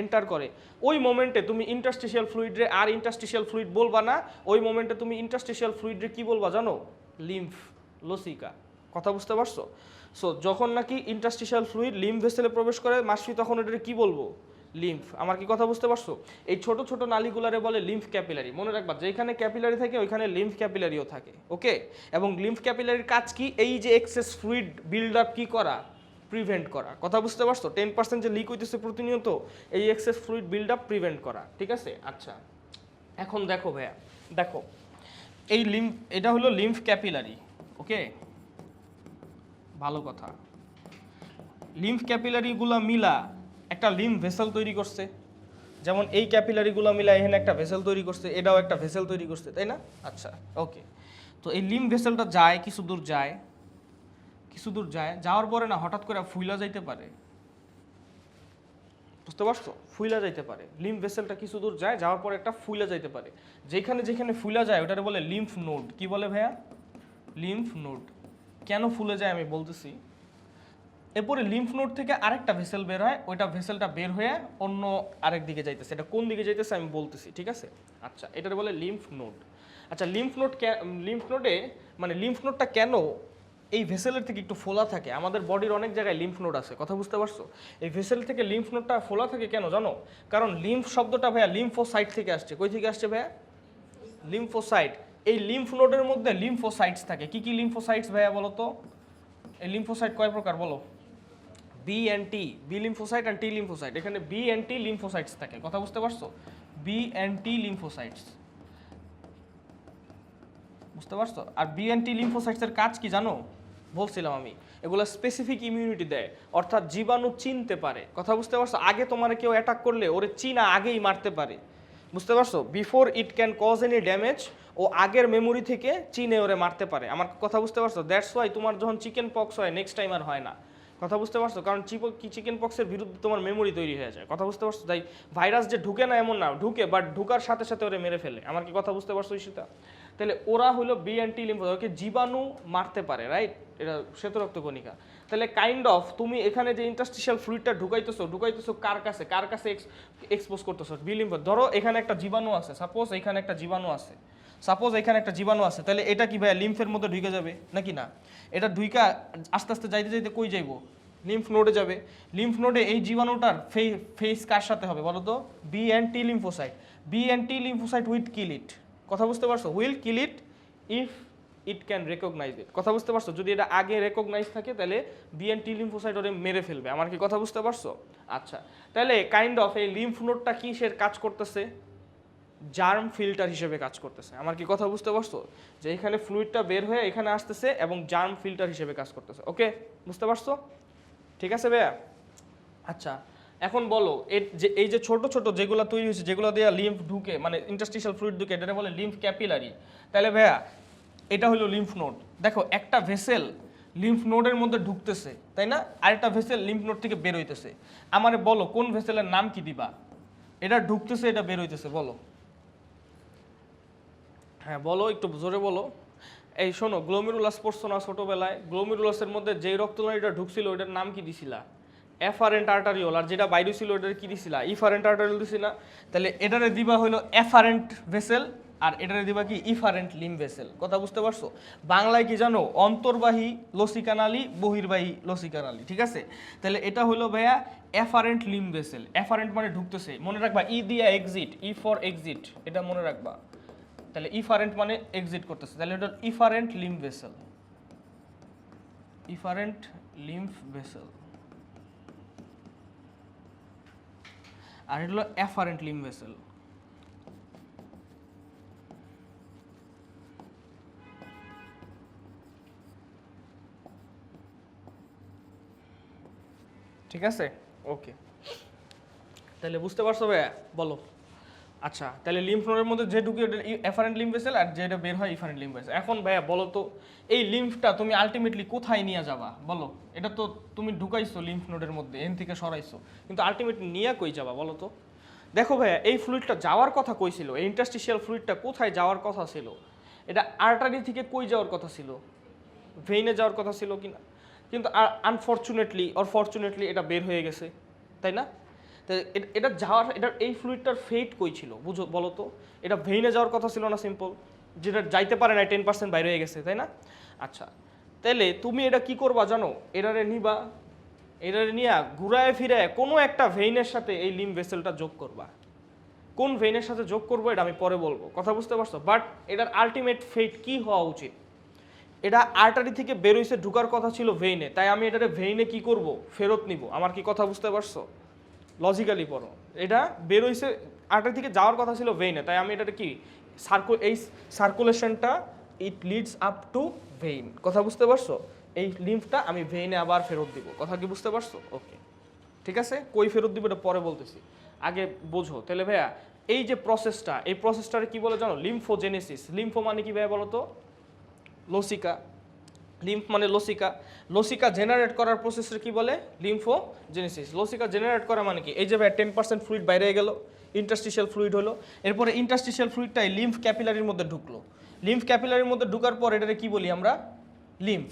এন্টার করে, ওই মোমেন্টে তুমি ইন্টারস্টিশিয়াল ফ্লুইডরে আর ইন্টারস্টিশিয়াল ফ্লুইড বলবা না। ওই মোমেন্টে তুমি ইন্টারস্টিশিয়াল ফ্লুইডরে কি বলবা জানো? লিম্ফ লসিকা। কথা বুঝতে পারছো? সো যখন নাকি ইন্টারস্টিশিয়াল ফ্লুইড লিম্ফ ভেসেলে প্রবেশ করে মাসফি, তখন এটাকে কি বলবো? লিম্ফ। আমার কি কথা বুঝতে পারছো? এই ছোট ছোট নালীগুলারে বলে লিম্ফ ক্যাপিলারি। মনে রাখবা, যেখানে ক্যাপিলারি থাকে ওইখানে লিম্ফ ক্যাপিলারিও থাকে। ওকে? এবং লিম্ফ ক্যাপিলারির কাজ কি? এই যে এক্সেস ফ্লুইড বিল্ড আপ কি করা? প্রিভেন্ট করা। কথা বুঝতে পারছো? 10% যে লিক হইতেছে প্রতিনিয়ত, এই excess fluid build up prevent করা। ঠিক আছে? আচ্ছা, এখন দেখো ভাইয়া, দেখো এই লিম্ফ, এটা হলো লিম্ফ ক্যাপিলারি। ওকে, ভালো কথা। লিম্ফ ক্যাপিলারিগুলো মিলা একটা লিম্ফ ভেসেল তৈরি করছে। যেমন এই ক্যাপিলারিগুলো মিলা এখানে একটা ভেসেল তৈরি করছে, এটাও একটা ভেসেল তৈরি করছে, তাই না? আচ্ছা, ওকে। তো এই লিম্ফ ভেসেলটা যায়, কিছু দূর যায়, কিছু দূর যায়, যাওয়ার পরে না হঠাৎ করে ফুইলা যাইতে পারে। বুঝতে পারছো? ফুইলা যাইতে পারে। লিম্ফ ভেসেলটা কিছু দূর যায়, যাওয়ার পরে একটা ফুইলা যাইতে পারে। যেখানে যেখানে ফুইলা যায় ওটারে বলে লিম্ফ নোড। কি বলে ভাইয়া? Lymph node. কেন ফুলে যায় আমি বলতেছি। এরপরে লিম্ফ নোড থেকে আরেকটা ভেসেল বের হয়, ওইটা ভেসেলটা বের হয়ে অন্য আরেক দিকে যাইতেছে। এটা কোন দিকে যাইতেছে আমি বলতেছি, ঠিক আছে? আচ্ছা, এটার বলে লিম্ফ নোড। আচ্ছা, লিম্ফ নোডে মানে লিম্ফ নোডটা কেন এই ভেসেলের থেকে একটু ফোলা থাকে? আমাদের বডির অনেক জায়গায় লিম্ফ নোড আছে। কথা বুঝতে পারছো? এই ভেসেল থেকে লিম্ফ নোডটা ফোলা থাকে কেন জানো? কারণ লিম্ফ শব্দটা ভাইয়া লিম্ফোসাইট থেকে আসছে। কই থেকে আসছে ভাইয়া? লিম্ফোসাইট। এই লিম্ফ নোডের মধ্যে লিম্ফোসাইটস থাকে। কি কি লিম্ফোসাইটস ভাইয়া বলো তো? এই লিম্ফোসাইট কয় প্রকার বলো? B and T, B lymphocyte and T lymphocyte. এখানে বি অ্যান্ড টি লিম্ফোসাইটস থাকে। কথা বুঝতে পারছো? বি অ্যান্ড টি লিম্ফোসাইটস, বুঝতে পারছো? আর বি অ্যান্ড টি লিম্ফোসাইটসের কাজ কি জানো? বলছিলাম আমি, এগুলো স্পেসিফিক ইমিউনিটি দেয়, অর্থাৎ জীবাণু চিনতে পারে। কথা বুঝতে পারছো? আগে তোমার কেউ অ্যাটাক করলে ওরে চিনা আগেই মারতে পারে। বুঝতে পারছো? Before it can cause any damage, ও আগের মেমোরি থেকে চিনে ওরে মারতে পারে। আমার কথা বুঝতে পারছো? দ্যাটস ওয়াই তোমার যখন চিকেন পক্স হয় নেক্সট টাইম আর হয় না। কথা বুঝতে পারছো? কারণ চিকেন পক্সের বিরুদ্ধে তোমার মেমোরি তৈরি হয়ে যায়। কথা বুঝতে পারছো? তাই ভাইরাস যে ঢুকে না এমন না, ঢুকে, বাট ঢুকার সাথে সাথে ওরে মেরে ফেলে। আমার কি কথা বুঝতে পারছো ঈশিতা? তাহলে ওরা হলো বি অ্যান্ড টি লিম্ফোসাইট, ওকে জীবাণু মারতে পারে, রাইট? এটা শ্বেতরক্ত কণিকা। তাহলে কাইন্ড অফ তুমি এখানে যে ইন্টারস্টিশিয়াল ফ্লুইডটা ঢুকাইতেছো কার কাছে? কার কাছে এক্সপোজ করতেছো? B lymph. ধরো এখানে একটা জীবাণু আছে, সাপোজ এখানে একটা জীবাণু আছে, তাহলে এটা কি ভাইয়া লিম্ফের মধ্যে ঢুকে যাবে নাকি না? এটা ঢুইকা আস্তে আস্তে যাইতে যাইতে কই যাইবো? লিম্ফ নোডে যাবে। লিম্ফ নোডে এই জীবাণুটার ফেস কার সাথে হবে বলো তো? B and T lymphocyte. B and T lymphocyte will kill it. কথা বুঝতে পারছো? Will kill it if it can recognise it. কথা বুঝতে পারছো? যদি এটা আগে রেকগনাইজ থাকে তাহলে বি অ্যান্ড টি লিম্ফোসাইট ওরে মেরে ফেলবে। আমার কি কথা বুঝতে পারছো? আচ্ছা, তাহলে কাইন্ড অফ এই লিম্ফ নোডটা কিসের কাজ করতেছে? জার্ম ফিল্টার হিসেবে কাজ করতেছে। আমার কি কথা বুঝতে পারছো? যে এখানে ফ্লুইডটা বের হয়ে এখানে আসতেছে এবং জার্ম ফিল্টার হিসেবে কাজ করতেছে। ওকে, বুঝতে পারছো? ঠিক আছে ভাইয়া? আচ্ছা এখন বলো এই যে ছোট ছোট যেগুলো তৈরি হয়েছে, যেগুলো দিয়ে লিম্ফ ঢুকে, মানে ইন্টারস্টিশিয়াল ফ্লুইড ঢুকে, এটা বলে লিম্ফ ক্যাপিলারি। তাহলে ভাইয়া এটা হলো লিম্ফ নোড। দেখো একটা ভেসেল লিম্ফ নোডের মধ্যে ঢুকতেছে, তাই না? আরেকটা ভেসেল লিম্ফ নোড থেকে বের হইতেছে। আমারে বলো কোন ভেসেলের নাম কি দিবা? এটা ঢুকতেছে, এটা বের হইতেছে, বলো। হ্যাঁ বলো, একটু জোরে বলো। এই শোনো, গ্লোমেরুলাস পড়ছো না ছোটবেলায়? গ্লোমেরুলাসের মধ্যে যেই রক্তনালীটা ঢুকছিল ওইটার নাম কি দিছিলা? Efferent arteriole. আর যেটা বাইরে ছিল ওটার কি দিছিলা? ইফারেন্ট আর্টারিওল দিছিলা। তাহলে এটারে দিবা হলো এফারেন্ট ভেসেল, আর এটারে দিবা কি? Efferent lymph vessel. কথা বুঝতে পারছো? বাংলায় কি জানো? অন্তর্বাহী লসিকা নালী, বহির্বাহী লসিকা নালী। ঠিক আছে? তাহলে এটা হলো ভাইয়া এফারেন্ট লিম ভেসেল। এফারেন্ট মানে ঢুকতেছে, মনে রাখবা ই দিয়া এক্সিট, ই ফর এক্সিট, এটা মনে রাখবা। তাহলে ইফারেন্ট মানে এক্সিট করতেছে, তাহলে এটা efferent lymph vessel, efferent lymph vessel. আর এটা হলো এফারেন্ট লিম ভেসেল। ঠিক আছে? ওকে, তাহলে বুঝতে পারছো ভাইয়া? বলো। আচ্ছা তাহলে লিম্ফ নোডের মধ্যে যে ঢুকে ওটা এফারেন্ট লিম্ফ ভেসেল, আর যেটা বের হয় ইফারেন্ট লিম্ফ ভেসেল। এখন ভাইয়া বলো তো, এই লিম্ফটা তুমি আলটিমেটলি কোথায় নিয়ে যাবা? বলো। এটা তো তুমি ঢুকাইছো লিম্ফ নোডের মধ্যে, এন থেকে সরাইছো, কিন্তু আলটিমেটলি নিয়ে কই যাবা বলো তো? দেখো ভাইয়া, এই ফ্লুইডটা যাওয়ার কথা কই ছিল? এই ইন্টারস্টিশিয়াল ফ্লুইডটা কোথায় যাওয়ার কথা ছিল? এটা আর্টারি থেকে কই যাওয়ার কথা ছিল? ভেইনে যাওয়ার কথা ছিল কিনা? কিন্তু আনফরচুনেটলি অর ফরচুনেটলি এটা বের হয়ে গেছে, তাই না? তো এটা যাওয়ার, এটা এই ফ্লুইডটার ফেট কই ছিল বুঝো বলো তো? এটা ভেইনে যাওয়ার কথা ছিল না? সিম্পল, যেটা যাইতে পারে না, 10% বাইরে হয়ে গেছে, তাই না? আচ্ছা তাহলে তুমি এটা কি করবা জানো? এটারে নিবা, এটারে নিয়ে ঘুরায় ফিরায় কোনো একটা ভেইনের সাথে এই লিম ভেসেলটা যোগ করবা। কোন ভেইনের সাথে যোগ করবো এটা আমি পরে বলবো, কথা বুঝতে পারছো? বাট এটার আলটিমেট ফেট কি হওয়া উচিত? এটা আর্টারি থেকে বেরোইছে, ঢুকার কথা ছিল ভেইনে, তাই আমি এটারে ভেইনে কি করব? ফেরত নিব। আমার কি কথা বুঝতে পারছো? লজিক্যালি পড়ো। এটা বেরোইছে আর্টারি থেকে, যাওয়ার কথা ছিল ভেইনে, তাই আমি এটারে কি এই সার্কুলেশনটা it leads up to vein. কথা বুঝতে পারছো? এই লিম্ফটা আমি ভেইনে আবার ফেরত দিব। কথা কি বুঝতে পারছো? ওকে ঠিক আছে, কই ফেরত দিব এটা পরে বলতেছি, আগে বোঝো। তাহলে ভাইয়া এই যে প্রসেসটা, এই প্রসেসটারে কি বলে জানো? লিম্ফোজেনেসিস। লিম্ফো মানে কি ভাইয়া বলো তো? লসিকা। লিম্ফ মানে লসিকা। লসিকা জেনারেট করার প্রসেসের কি বলে? লিম্ফোজেনেসিস। লসিকা জেনারেট করা মানে কি? এই যে ভাই 10% ফ্লুইড বাইরে গেল, ইন্টারস্টিশিয়াল ফ্লুইড হলো, এরপরে ইন্টারস্টিশিয়াল ফ্লুইডটাই লিম্ফ ক্যাপিলারির মধ্যে ঢুকলো। লিম্ফ ক্যাপিলারির মধ্যে ঢুকার পর এটাকে কি বলি আমরা? লিম্ফ।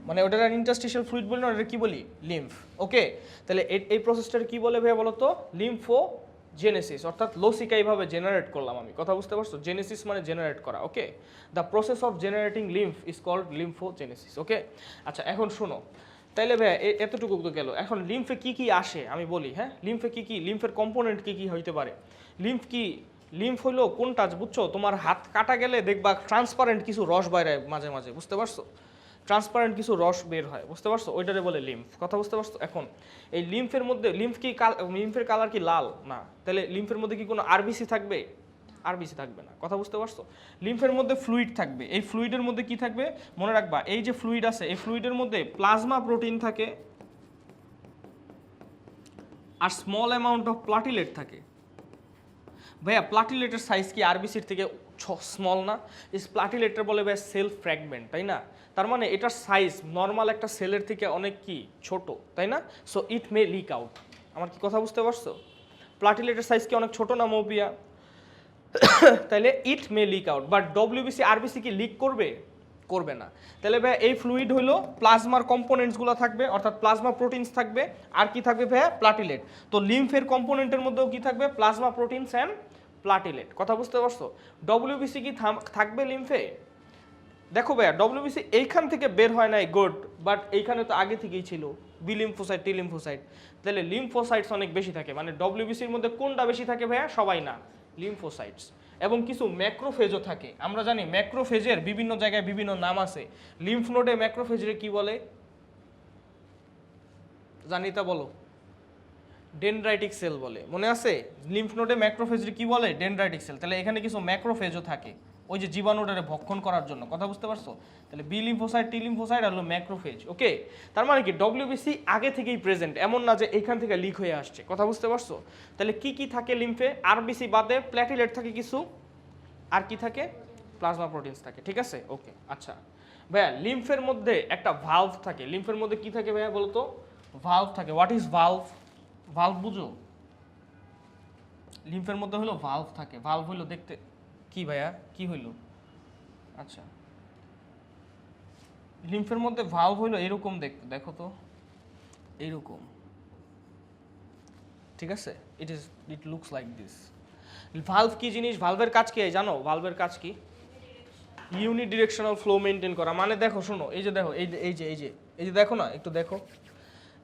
মানে ওটার ইন্টারস্টিশিয়াল ফ্লুইড বলি না, ওটা কি বলি? লিম্ফ। ওকে, তাহলে এই প্রসেসটার কি বলে ভাইয়া বলো তো? লিম্ফোজেনেসিস। অর্থাৎ লসিকা এইভাবে জেনারেট করলাম আমি। কথা বুঝতে পারছো? জেনেসিস মানে জেনারেট করা। Okay, the process of generating lymph is called lymphogenesis. Okay, আচ্ছা এখন শোনো, তাইলে ভাইয়া এতটুকু তো গেল। এখন লিম্ফে কি কি আসে আমি বলি। হ্যাঁ, লিম্ফে কি কি, লিম্ফের কম্পোনেন্ট কি কি হইতে পারে? লিম্ফ কি? লিম্ফ হইলো কোনটা বুঝছো? তোমার হাত কাটা গেলে দেখবা ট্রান্সপারেন্ট কিছু রস বাইরে মাঝে মাঝে, বুঝতে পারছো? ট্রান্সপারেন্ট কিছু রস বের হয়, বুঝতে পারছো? ওইটারে বলে লিম্ফ। কথা বুঝতে পারছো? এখন এই লিম্ফের মধ্যে, লিম্ফ কি লিম্ফের কালার কি লাল? না। তাহলে লিম্ফের মধ্যে কি কোনো আরবিসি থাকবে? আরবিসি থাকবে না। কথা বুঝতে পারছো? লিম্ফের মধ্যে ফ্লুইড থাকবে। এই ফ্লুইডের মধ্যে কি থাকবে মনে রাখবা? এই যে ফ্লুইড আছে, এই ফ্লুইডের মধ্যে প্লাজমা প্রোটিন থাকে আর স্মল অ্যামাউন্ট অফ প্লাটিলেট থাকে। ভাইয়া প্লাটিলেটের সাইজ কি আরবিসির থেকে স্মল না? এই প্লাটিলেটটা বলে ভাই সেল ফ্র্যাগমেন্ট, তাই না? তার মানে এটার সাইজ নর্মাল একটা সেলের থেকে অনেক কি ছোট, তাই না? So it may leak out. আমার কি কথা বুঝতে পারছো? প্লাটিলেটের সাইজ কি অনেক ছোট না মৌপিয়া? তাহলে it may leak out, but WBC RBC কি লিক করবে? করবে না। তাহলে ভাইয়া এই ফ্লুইড হলো প্লাজমার কম্পোনেন্টসগুলো থাকবে, অর্থাৎ প্লাজমা প্রোটিনস থাকবে। আর কি থাকবে ভাইয়া? প্লাটিলেট। তো লিম্ফের কম্পোনেন্টের মধ্যেও কি থাকবে? Plasma proteins and platelet. কথা বুঝতে পারছো? ডব্লিউবিসি কি থাকবে লিম্ফে? দেখো ভাইয়া, ডব্লিউবিসি এইখান থেকে বের হয় নাই, গুড, বাট এইখানে তো আগে থেকেই ছিল, বি লিম্ফোসাইট, টি লিম্ফোসাইট। তাহলে লিম্ফোসাইটস অনেক বেশি থাকে। মানে ডব্লিউবিসির মধ্যে কোনটা বেশি থাকে ভাইয়া? সবাই না, লিম্ফোসাইটস। এবং কিছু ম্যাক্রোফেজও থাকে। আমরা জানি ম্যাক্রোফেজের বিভিন্ন জায়গায় বিভিন্ন নাম আছে। লিম্ফ নোডে ম্যাক্রোফেজের কি বলে জানি তা বলো? ডেনড্রাইটিক সেল বলে, মনে আছে? লিম্ফ নোডে ম্যাক্রোফেজের কি বলে? Dendritic cell. তাহলে এখানে কিছু ম্যাক্রোফেজও থাকে, ওই যে জীবাণুটারে ভক্ষণ করার জন্য, কথা বুঝতে পারছো? তাহলে বি লিম্ফোসাইট, টি লিম্ফোসাইট আর হলো ম্যাক্রোফেজ। ওকে, তার মানে কি ডব্লিউবিসি আগে থেকেই প্রেজেন্ট, এমন না যে এখান থেকে লিক হয়ে আসছে, কথা বুঝতে পারছো? তাহলে কি কি থাকে লিম্ফে? আরবিসি বাদে প্ল্যাটিলেট থাকে কিছু, আর কি থাকে? প্লাজমা প্রোটিনস থাকে, ঠিক আছে? ওকে, আচ্ছা ভাইয়া লিম্ফের মধ্যে একটা ভালভ থাকে, লিম্ফের মধ্যে কি থাকে ভাইয়া বলো তো? ভালভ থাকে। What is valve? ভালভ বুঝো? লিম্ফের মধ্যে হলো ভালভ থাকে। ভালভ হলো দেখতে কি ভাইয়া, কি হইল? আচ্ছা, লিম্ফের মধ্যে ভালভ হইলো এরকম দেখতে, দেখো তো এইরকম, ঠিক আছে? ইট লুকস লাইক দিস। ভালভ কি জিনিস? ভালভের কাজ কি জানো? ভালভের কাজ কি? ইউনি ডিরেকশনাল ফ্লো মেনটেন করা। মানে দেখো শোনো, এই যে দেখো, এই যে দেখো না, একটু দেখো,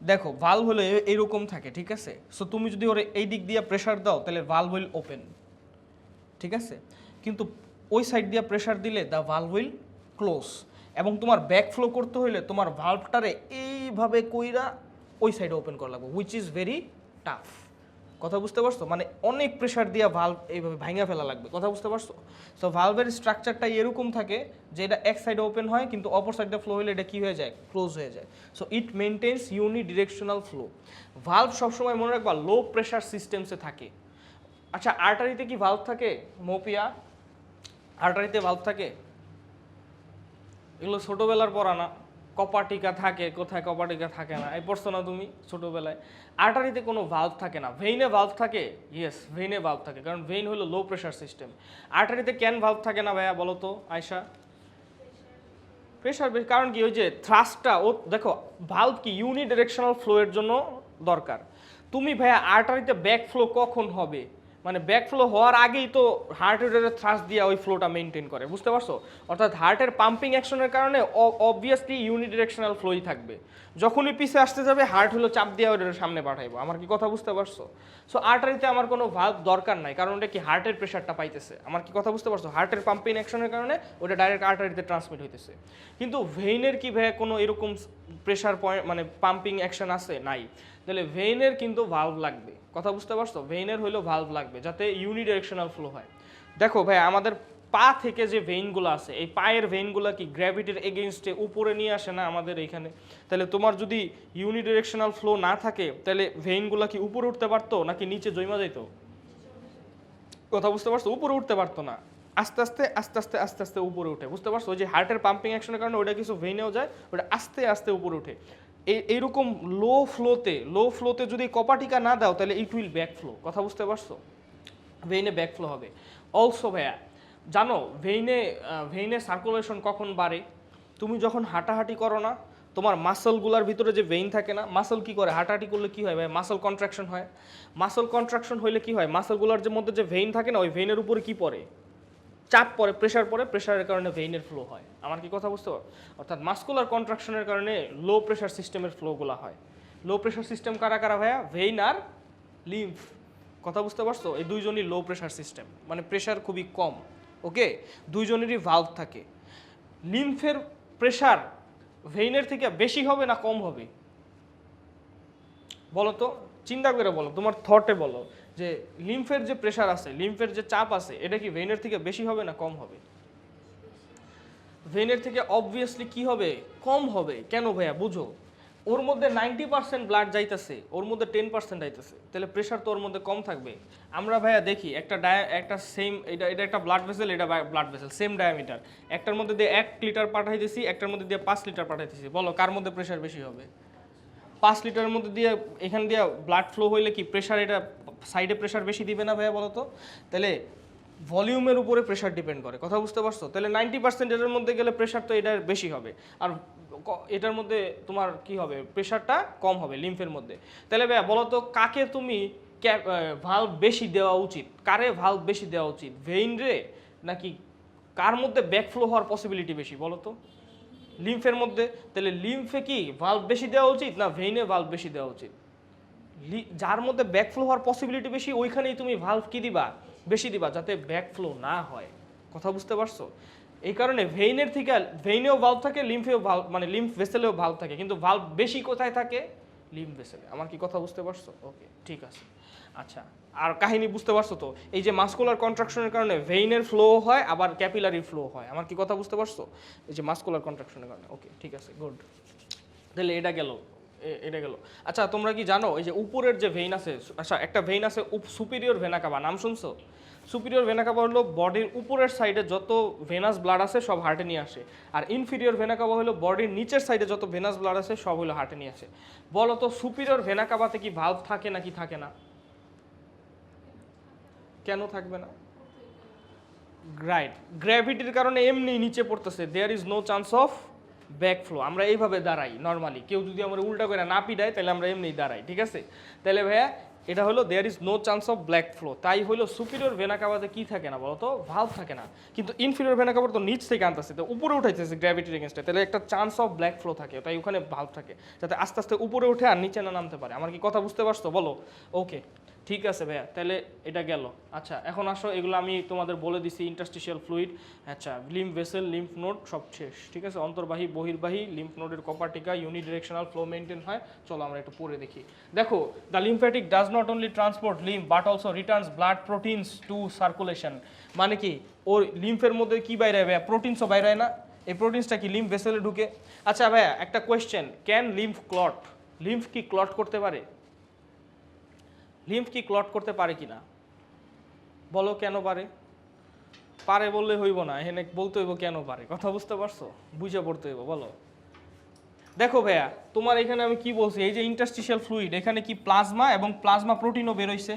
দেখো ভালভ হলো এইরকম থাকে, ঠিক আছে? সো তুমি যদি ওরে এই দিক দিয়ে প্রেসার দাও তাহলে ভালভ উইল ওপেন, ঠিক আছে? কিন্তু ওই সাইড দিয়ে প্রেসার দিলে দ্য ভালভ উইল ক্লোজ। এবং তোমার ব্যাক ফ্লো করতে হইলে তোমার ভালভটারে এইভাবে কইরা ওই সাইডে ওপেন করা লাগবে, হুইচ ইজ ভেরি টাফ। কথা বুঝতে পারছো? মানে অনেক প্রেসার দিয়ে ভালভ এইভাবে ভাঙা ফেলা লাগবে, কথা বুঝতে পারছো? সো ভালভের স্ট্রাকচারটা এরকম থাকে যে এটা এক সাইডে ওপেন হয়, কিন্তু অপর সাইডে ফ্লো হলে এটা কি হয়ে যায়? ক্লোজ হয়ে যায়। So it maintains unidirectional flow. Valve সবসময় মনে রাখবা লো প্রেসার সিস্টেমসে থাকে। আচ্ছা, আর্টারিতে কি ভালভ থাকে মৌপিয়া? আর্টারিতে ভালভ থাকে? এগুলো ছোটোবেলার পড়া না? কপাটিকা থাকে, কোথায় কপাটিকা থাকে না, এই পড়ছো না তুমি ছোটোবেলায়? আর্টারিতে কোনো ভালভ থাকে না। ভেইনে ভালভ থাকে? ইয়েস, ভেইনে ভালভ থাকে, কারণ ভেইন হলো লো প্রেশার সিস্টেম। আর্টারিতে কেন ভালভ থাকে না ভাইয়া বলো তো আয়শা? প্রেশার বেশি, কারণ কি ওই যে থ্রাস্টটা, ও দেখো ভালভ কি ইউনি ডিরেকশনাল ফ্লো এর জন্য দরকার। তুমি ভাইয়া আর্টারিতে ব্যাক ফ্লো কখন হবে? মানে ব্যাক ফ্লো হওয়ার আগেই তো হার্টের থ্রাস্ট দিয়ে ওই ফ্লোটা মেনটেন করে, বুঝতে পারছো? অর্থাৎ হার্টের পাম্পিং অ্যাকশনের কারণে অবভিয়াসলি ইউনি ডিরেকশনাল ফ্লোই থাকবে। যখনই পিছে আসতে যাবে হার্ট হলো চাপ দিয়ে ওটার সামনে পাঠাইবো। আমার কি কথা বুঝতে পারছো? সো আর্টারিতে আমার কোনো ভালভ দরকার নাই, কারণ ওটা কি হার্টের প্রেশারটা পাইতেছে। আমার কি কথা বুঝতে পারছো? হার্টের পাম্পিং অ্যাকশনের কারণে ওটা ডাইরেক্ট আর্টারিতে ট্রান্সমিট হইতেছে। কিন্তু ভেইনের কি ভাইয়া কোনো এরকম প্রেশার পয়েন্ট মানে পাম্পিং অ্যাকশন আছে? নাই। তাহলে ভেইনের কিন্তু ভালভ লাগবে, কথা বুঝতে পারছো? ভেইনের হইলো ভালভ লাগবে যাতে ইউনিডিরেকশনাল ফ্লো হয়। দেখো ভাই আমাদের পা থেকে যে ভেইনগুলো আছে, এই পায়ের ভেইনগুলো কি গ্র্যাভিটির এগেইনস্টে উপরে নিয়ে আসে না আমাদের এইখানে? তাহলে তোমার যদি ইউনিডিরেকশনাল ফ্লো না থাকে তাহলে ভেইনগুলো কি উপরে উঠতে পারতো নাকি নিচে জমা যাইতো? কথা বুঝতে পারছো? উপরে উঠতে পারতো না, আস্তে আস্তে আস্তে আস্তে আস্তে আস্তে উপরে উঠে, বুঝতে পারছো? ওই যে হার্টের পাম্পিং অ্যাকশনের কারণে ওটা কিছু ভেইনেও যায়, ওটা আস্তে আস্তে উপরে উঠে। এইরকম লো ফ্লোতে যদি কপাটিকা না দাও তাহলে ইট উইল ব্যাক ফ্লো, কথা বুঝতে পারছো? ভেইনে ব্যাক ফ্লো হবে। অলসো ভাইয়া জানো ভেইনে সার্কুলেশন কখন বাড়ে? তুমি যখন হাঁটাহাঁটি করো না, তোমার মাসলগুলোর ভিতরে যে ভেইন থাকে না, মাসল কি করে? হাঁটাহাঁটি করলে কি হয় ভাই? মাসল কন্ট্রাকশন হয়। মাসল কন্ট্রাকশন হইলে কি হয়? মাসলগুলোর যে মধ্যে যে ভেইন থাকে না, ওই ভেইনের উপরে কি পড়ে? চাপ পড়ে, প্রেশার পড়ে, প্রেশারের কারণে ভেইনের ফ্লো হয়। আমার কি কথা বুঝতে পারো? অর্থাৎ মাস্কুলার কন্ট্রাকশনের কারণে লো প্রেশার সিস্টেমের ফ্লোগুলো হয়। লো প্রেশার সিস্টেম কারা কারা ভাইয়া? ভেইন আর লিম্ফ, কথা বুঝতে পারছো? এই দুইজনই লো প্রেশার সিস্টেম, মানে প্রেশার খুবই কম। ওকে, দুইজনেরই ভালভ থাকে। লিম্ফের প্রেশার ভেইনের থেকে বেশি হবে না কম হবে বলো তো? চিন্তা করে বলো, তোমার থটে বলো যে লিম্ফের যে প্রেশার আছে, লিম্ফের যে চাপ আছে, এটা কি ভেইনের থেকে বেশি হবে না কম হবে? ভেইনের থেকে অবভিয়াসলি কি হবে? কম হবে। কেন ভাইয়া বুঝো? ওর মধ্যে 90% ব্লাড যাইতেছে, ওর মধ্যে 10% যাইতেছে, তাহলে প্রেশার তো ওর মধ্যে কম থাকবে। আমরা ভাইয়া দেখি একটা সেম, এটা একটা ব্লাড ভেসেল, এটা ব্লাড ভেসেল সেম ডায়ামিটার, একটার মধ্যে দিয়ে 1 লিটার পাঠাইতেছি, একটার মধ্যে দিয়ে 5 লিটার পাঠাইতেছি, বলো কার মধ্যে প্রেশার বেশি হবে? 5 লিটারের মধ্যে দিয়ে এখান দিয়ে ব্লাড ফ্লো হইলে কি প্রেশার, এটা সাইডে প্রেশার বেশি দিবে না ভাইয়া বলো তো? তাহলে ভলিউমের উপরে প্রেশার ডিপেন্ড করে, কথা বুঝতে পারছো? তাহলে 90% এটার মধ্যে গেলে প্রেশার তো এটার বেশি হবে, আর এটার মধ্যে তোমার কি হবে? প্রেশারটা কম হবে লিম্ফের মধ্যে। তাহলে ভাইয়া বলো তো কাকে তুমি ভালভ বেশি দেওয়া উচিত? কারে ভালভ বেশি দেওয়া উচিত? ভেইন রে নাকি কার মধ্যে ব্যাকফ্লো হওয়ার পসিবিলিটি বেশি বলো তো? লিম্ফের মধ্যে। তাহলে লিম্ফে কি ভালভ বেশি দেওয়া উচিত না ভেইনে ভালভ বেশি দেওয়া উচিত? যার মধ্যে ব্যাকফ্লো হওয়ার পসিবিলিটি বেশি ওইখানেই তুমি ভালভ কি দিবা? বেশি দিবা, যাতে ব্যাকফ্লো না হয়, কথা বুঝতে পারছো? এই কারণে ভেইনেও ভালভ থাকে, লিম্ফেও ভালভ, মানে লিম্ফ ভেসেলেও ভালভ থাকে, কিন্তু ভালভ বেশি কোথায় থাকে? লিম্ফ ভেসেলে। আমার কি কথা বুঝতে পারছো? ওকে, ঠিক আছে। আচ্ছা, আর কাহিনী বুঝতে পারছো তো? এই যে মাসকুলার কন্ট্রাকশনের কারণে ভেইনের ফ্লো হয়, আবার ক্যাপিলারি ফ্লো হয়। আমার কি কথা বুঝতে পারছো? এই যে মাসকুলার কন্ট্রাকশনের কারণে। ওকে, ঠিক আছে, গুড। তাহলে এটা গেল, এটা গেল। আচ্ছা, তোমরা কি জানো এই যে উপরের যে ভেইন আছে, আচ্ছা একটা ভেইন আছে সুপিরিয়র ভেনা কাভা, নাম শুনছো? সুপিরিয়র ভেনা কাভা হলো বডির উপরের সাইডে যত ভেনাস ব্লাড আছে সব হার্টে নিয়ে আসে, আর ইনফিরিয়র ভেনা কাভা হলো বডির নিচের সাইডে যত ভেনাস ব্লাড আছে সব হলো হার্টে নিয়ে আসে। বলো তো সুপিরিয়র ভেনা কাভাতে কি ভালভ থাকে নাকি থাকে না? কেন থাকবে না? রাইট, গ্র্যাভিটির কারণে এমনি নিচে পড়তেছে, there is no chance of back flow. আমরা এইভাবে দাঁড়াই নর্মালি, কেউ যদি আমরা উল্টা করে না পিটায় তাহলে আমরা এমনি দাঁড়াই, ঠিক আছে? তাহলে ভাইয়া এটা হলো there is no chance of black flow. তাই হলো সুপিরিয়র ভেনা কাভাতে কি থাকে না বলো তো? ভালভ থাকে না। কিন্তু ইনফিরিয়র ভেনা কাভা তো নিচ থেকে আনতেছে, তো উপরে উঠাইতেছে গ্র্যাভিটির এগেনস্টে, তাহলে একটা চান্স অফ ব্ল্যাক ফ্লো থাকে, তাই ওখানে ভালভ থাকে, যাতে আস্তে আস্তে উপরে উঠে আর নিচে না নামতে পারে। আমার কি কথা বুঝতে পারছো বলো? ওকে, ঠিক আছে ভাইয়া, তাহলে এটা গেল। আচ্ছা, এখন আসো, এগুলো আমি তোমাদের বলে দিছি, ইন্টারস্টিশিয়াল ফ্লুইড, আচ্ছা লিম্ফ ভেসেল, লিম্ফ নোড সব শেষ, ঠিক আছে? অন্তর্বাহী বহির্বাহী লিম্ফ নোডের কপার্টিকা ইউনিডিরেকশনাল ফ্লো মেইনটেইন হয়। চলো আমরা একটু পরে দেখি। দেখো, the lymphatic does not only transport lymph but also returns blood proteins to circulation. মানে কি, ওর লিম্ফের মধ্যে কি বাইরে হয় ভাইয়া? প্রোটিনসও বাইরে হয় না? এই প্রোটিনসটা কি লিম্ফ ভেসেলে ঢুকে? আচ্ছা ভাইয়া, একটা question, can lymph clot? Lymph কি ক্লট করতে পারে? লিম্ফ কি ক্লট করতে পারে কিনা বলো? কেন পারে? পারে বললে হইব না, এখানে বলতে হইব কেন পারে। কথা বুঝতে পারছো? বুঝে পড়তে হইব, বলো। দেখো ভাইয়া, তোমার এখানে আমি কি বলছি, এই যে ইন্টারস্টিশিয়াল ফ্লুইড, এখানে কি প্লাজমা এবং প্লাজমা প্রোটিনও বেরোইছে।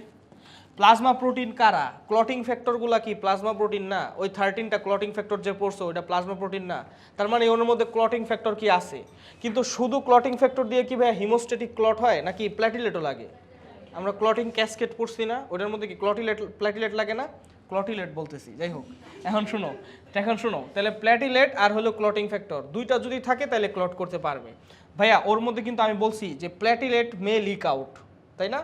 প্লাজমা প্রোটিন কারা? ক্লটিং ফ্যাক্টরগুলা কি প্লাজমা প্রোটিন না? ওই 13টা ক্লটিং ফ্যাক্টর যে পড়ছো ওটা প্লাজমা প্রোটিন না? তার মানে ওর মধ্যে ক্লটিং ফ্যাক্টর কি আছে। কিন্তু শুধু ক্লটিং ফ্যাক্টর দিয়ে কি ভাইয়া হিমোস্ট্যাটিক ক্লট হয় নাকি প্ল্যাটিলেটও লাগে? আমরা ক্লটিং ক্যাসকেট পড়ছি না, ওটার মধ্যে কি প্ল্যাটিলেট লাগে না? ক্লটিলেট বলতেছি, যাই হোক। এখন শুনো, তাহলে প্ল্যাটিলেট আর হলো ক্লটিং ফ্যাক্টর, দুইটা যদি থাকে তাহলে ক্লট করতে পারবে। ভাইয়া ওর মধ্যে কিন্তু আমি বলছি যে প্ল্যাটিলেট মে লিক আউট, তাই না?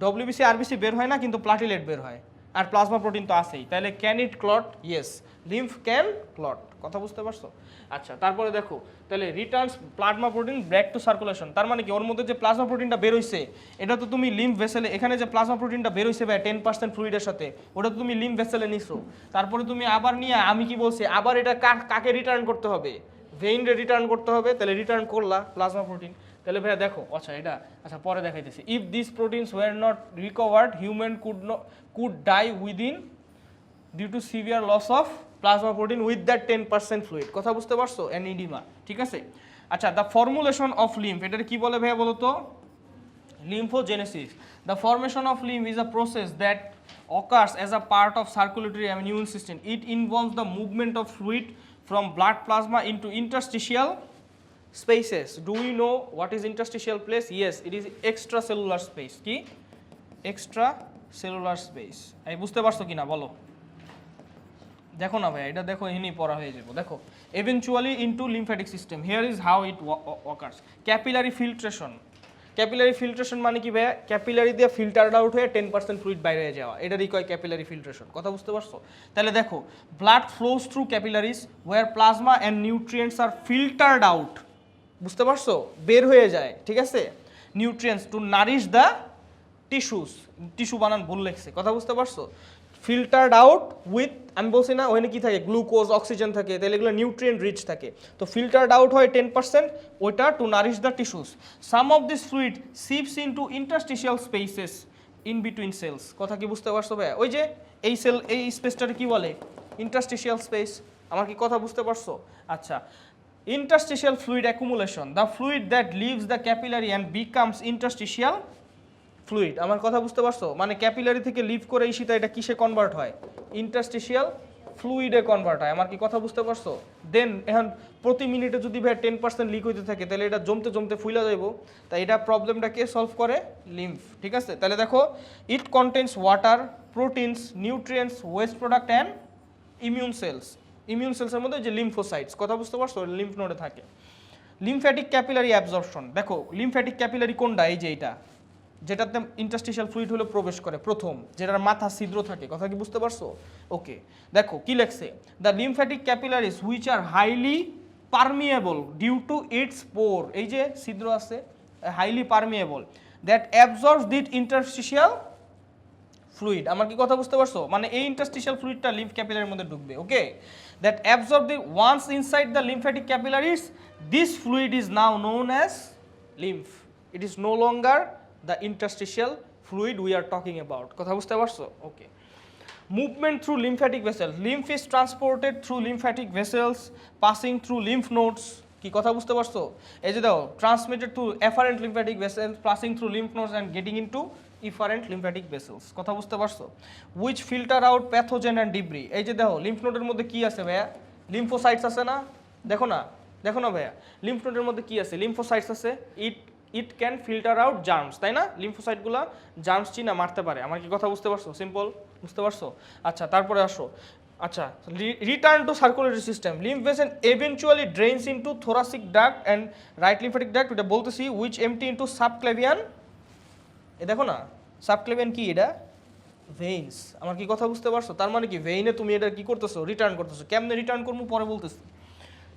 ডব্লিউবিসি আরবিসি বের হয় না, কিন্তু প্ল্যাটিলেট বের হয়, আর প্লাজমা প্রোটিন তো আছেই। তাহলে can it clot? Yes, lymph can clot. কথা বুঝতে পারছো? আচ্ছা, তারপরে দেখো, তাহলে returns plasma protein back to circulation. তার মানে কি, ওর মধ্যে যে প্লাজমা প্রোটিনটা বের হইছে এটা তো তুমি লিম্ফ ভেসেলে, এখানে যে প্লাজমা প্রোটিনটা বের হইছে ভাই 10% ফ্লুইডের সাথে, ওটা তো তুমি লিম্ফ ভেসেলে নিছো। তারপরে তুমি আবার নিয়ে, আমি কি বলছি, আবার এটা কাকে রিটার্ন করতে হবে? ভেইনরে রিটার্ন করতে হবে। তাহলে রিটার্ন করলা প্লাজমা প্রোটিন। তাহলে ভাইয়া দেখো, আচ্ছা এটা, আচ্ছা পরে দেখাইতেছি। If this proteins were not recovered human could die within due to severe loss of plasma protein with that 10% fluid. কথা বুঝতে পারছো? অ্যানিডিমা, ঠিক আছে? আচ্ছা, দ্য ফর্মুলেশন অফ লিম্ফ, এটার কি বলে ভাইয়া বলো তো? Lymphogenesis. The formation of lymph is a process that occurs as a part of circulatory immune system. It involves the movement of fluid from blood plasma into interstitial spaces. Do we know what is interstitial place? Yes, it is extracellular space. কি? extracellular space. এই বুঝতে পারছো কিনা বলো? দেখো না ভাই, এটা দেখো, এখানেই পড়া হয়ে যাবে। দেখো, eventually into lymphatic system. Here is how it occurs. Capillary filtration. Capillary filtration মানে কি ভাইয়া? ক্যাপিলারি দিয়ে ফিল্টারড আউট হয়ে 10% ফ্লুইড বাইরে যাওয়া, এটারই কয় ক্যাপিলারি ফিল্ট্রেশন। কথা বুঝতে পারছো? তাহলে দেখো, blood flows through capillaries where plasma and nutrients are filtered out. বুঝতে পারছো? বের হয়ে যায়, ঠিক আছে? Nutrients to nourish the tissues. Tissue বানান ভুল লেখছে। কথা বুঝতে পারছো? ফিল্টারড আউট উইথ, আমি বলছি না ওখানে কি থাকে? গ্লুকোজ, অক্সিজেন থাকে, তাহলে এগুলো নিউট্রিয়েন্ট রিচ থাকে। তো ফিল্টারড আউট হয় 10%, ওইটা to nourish the tissues. Some of this fluid seeps into interstitial spaces in between cells. কথা কি বুঝতে পারছো ভাইয়া? ওই যে এই সেল, এই স্পেসটাকে কি বলে? Interstitial space. আমার কি কথা বুঝতে পারছো? আচ্ছা, interstitial fluid accumulation, the fluid that lives the capillary and becomes interstitial fluid. আমার কথা বুঝতে পারছো? মানে ক্যাপিলারি থেকে লিভ করে ইসিতা এটা কিসে কনভার্ট হয়? ইন্টারস্টিশিয়াল ফ্লুইডে কনভার্ট হয়। আমার কি কথা বুঝতে পারছো? দেন এখন প্রতি মিনিটে যদি ভাই 10% লিক হইতে থাকে তাহলে এটা জমতে জমতে ফুইলা যাইব। তাই এটা প্রবলেমটা কে সলভ করে? লিম্ফ, ঠিক আছে? তাহলে দেখো, it contains water, proteins, nutrients, waste product and immune cells. Immune সেলসের মধ্যে যে লিম্ফোসাইটস, কথা বুঝতে পারছো? লিম্ফ নোডে থাকে। লিম্ফ্যাটিক ক্যাপিলারি অ্যাবজর্পশন, দেখো লিম্ফ্যাটিক ক্যাপিলারি কোনটা? এই যে এইটা, যেটাতে ইন্টারস্টিশিয়াল ফ্লুইড হলো প্রবেশ করে প্রথম, যেটার মাথা ছিদ্র থাকে। কথা কি বুঝতে পারছো? ওকে, দেখো কি লেখছে, the lymphatic capillaries which are highly permeable due to its pore. এই যে ছিদ্র আছে, highly permeable that absorbs the interstitial fluid. আমার কি কথা বুঝতে পারছো? মানে এই ইন্টারস্টিশিয়াল ফ্লুইডটা লিম্ফ ক্যাপিলারির মধ্যে ঢুকবে, okay. That absorb the once inside the lymphatic capillaries, this fluid is now known as lymph. It is no longer the interstitial fluid we are talking about. কথা বুঝতে পারছো? ওকে। Movement through lymphatic vessels. Lymph is transported through lymphatic vessels, passing through lymph nodes. কি কথা বুঝতে পারছো? এই যে দাও, transmitted to efferent lymphatic vessels, passing through lymph nodes and getting into efferent lymphatic vessels. কথা বুঝতে পারছো? Which filter out pathogen and debris. এই যে দেখো, lymph node এর মধ্যে কি আছে ভাইয়া? lymphocytes আছে না? দেখো না? দেখো না ভাইয়া? lymph node এর মধ্যে কি আছে? lymphocytes আছে। It can filter out germs, তাই না? লিম্ফোসাইটগুলো জার্মস চিনা মারতে পারে। আমার কি কথা বুঝতে পারছো? সিম্পল, বুঝতে পারছো? আচ্ছা, তারপরে আসো। আচ্ছা, return to circulatory system. Lymph vessel eventually drains into thoracic duct and right lymphatic duct, এটা বলতেছি, উইচ এমটি ইনটু সাবক্লেভিয়ান। এ দেখো না, সাবক্লেভিয়ান কি এটা? ভেইনস। আমার কি কথা বুঝতে পারছো? তার মানে কি ভেইনে তুমি এটা কি করতেছো? রিটার্ন করতেছো। কেমনে রিটার্ন করবো পরে বলতেছি।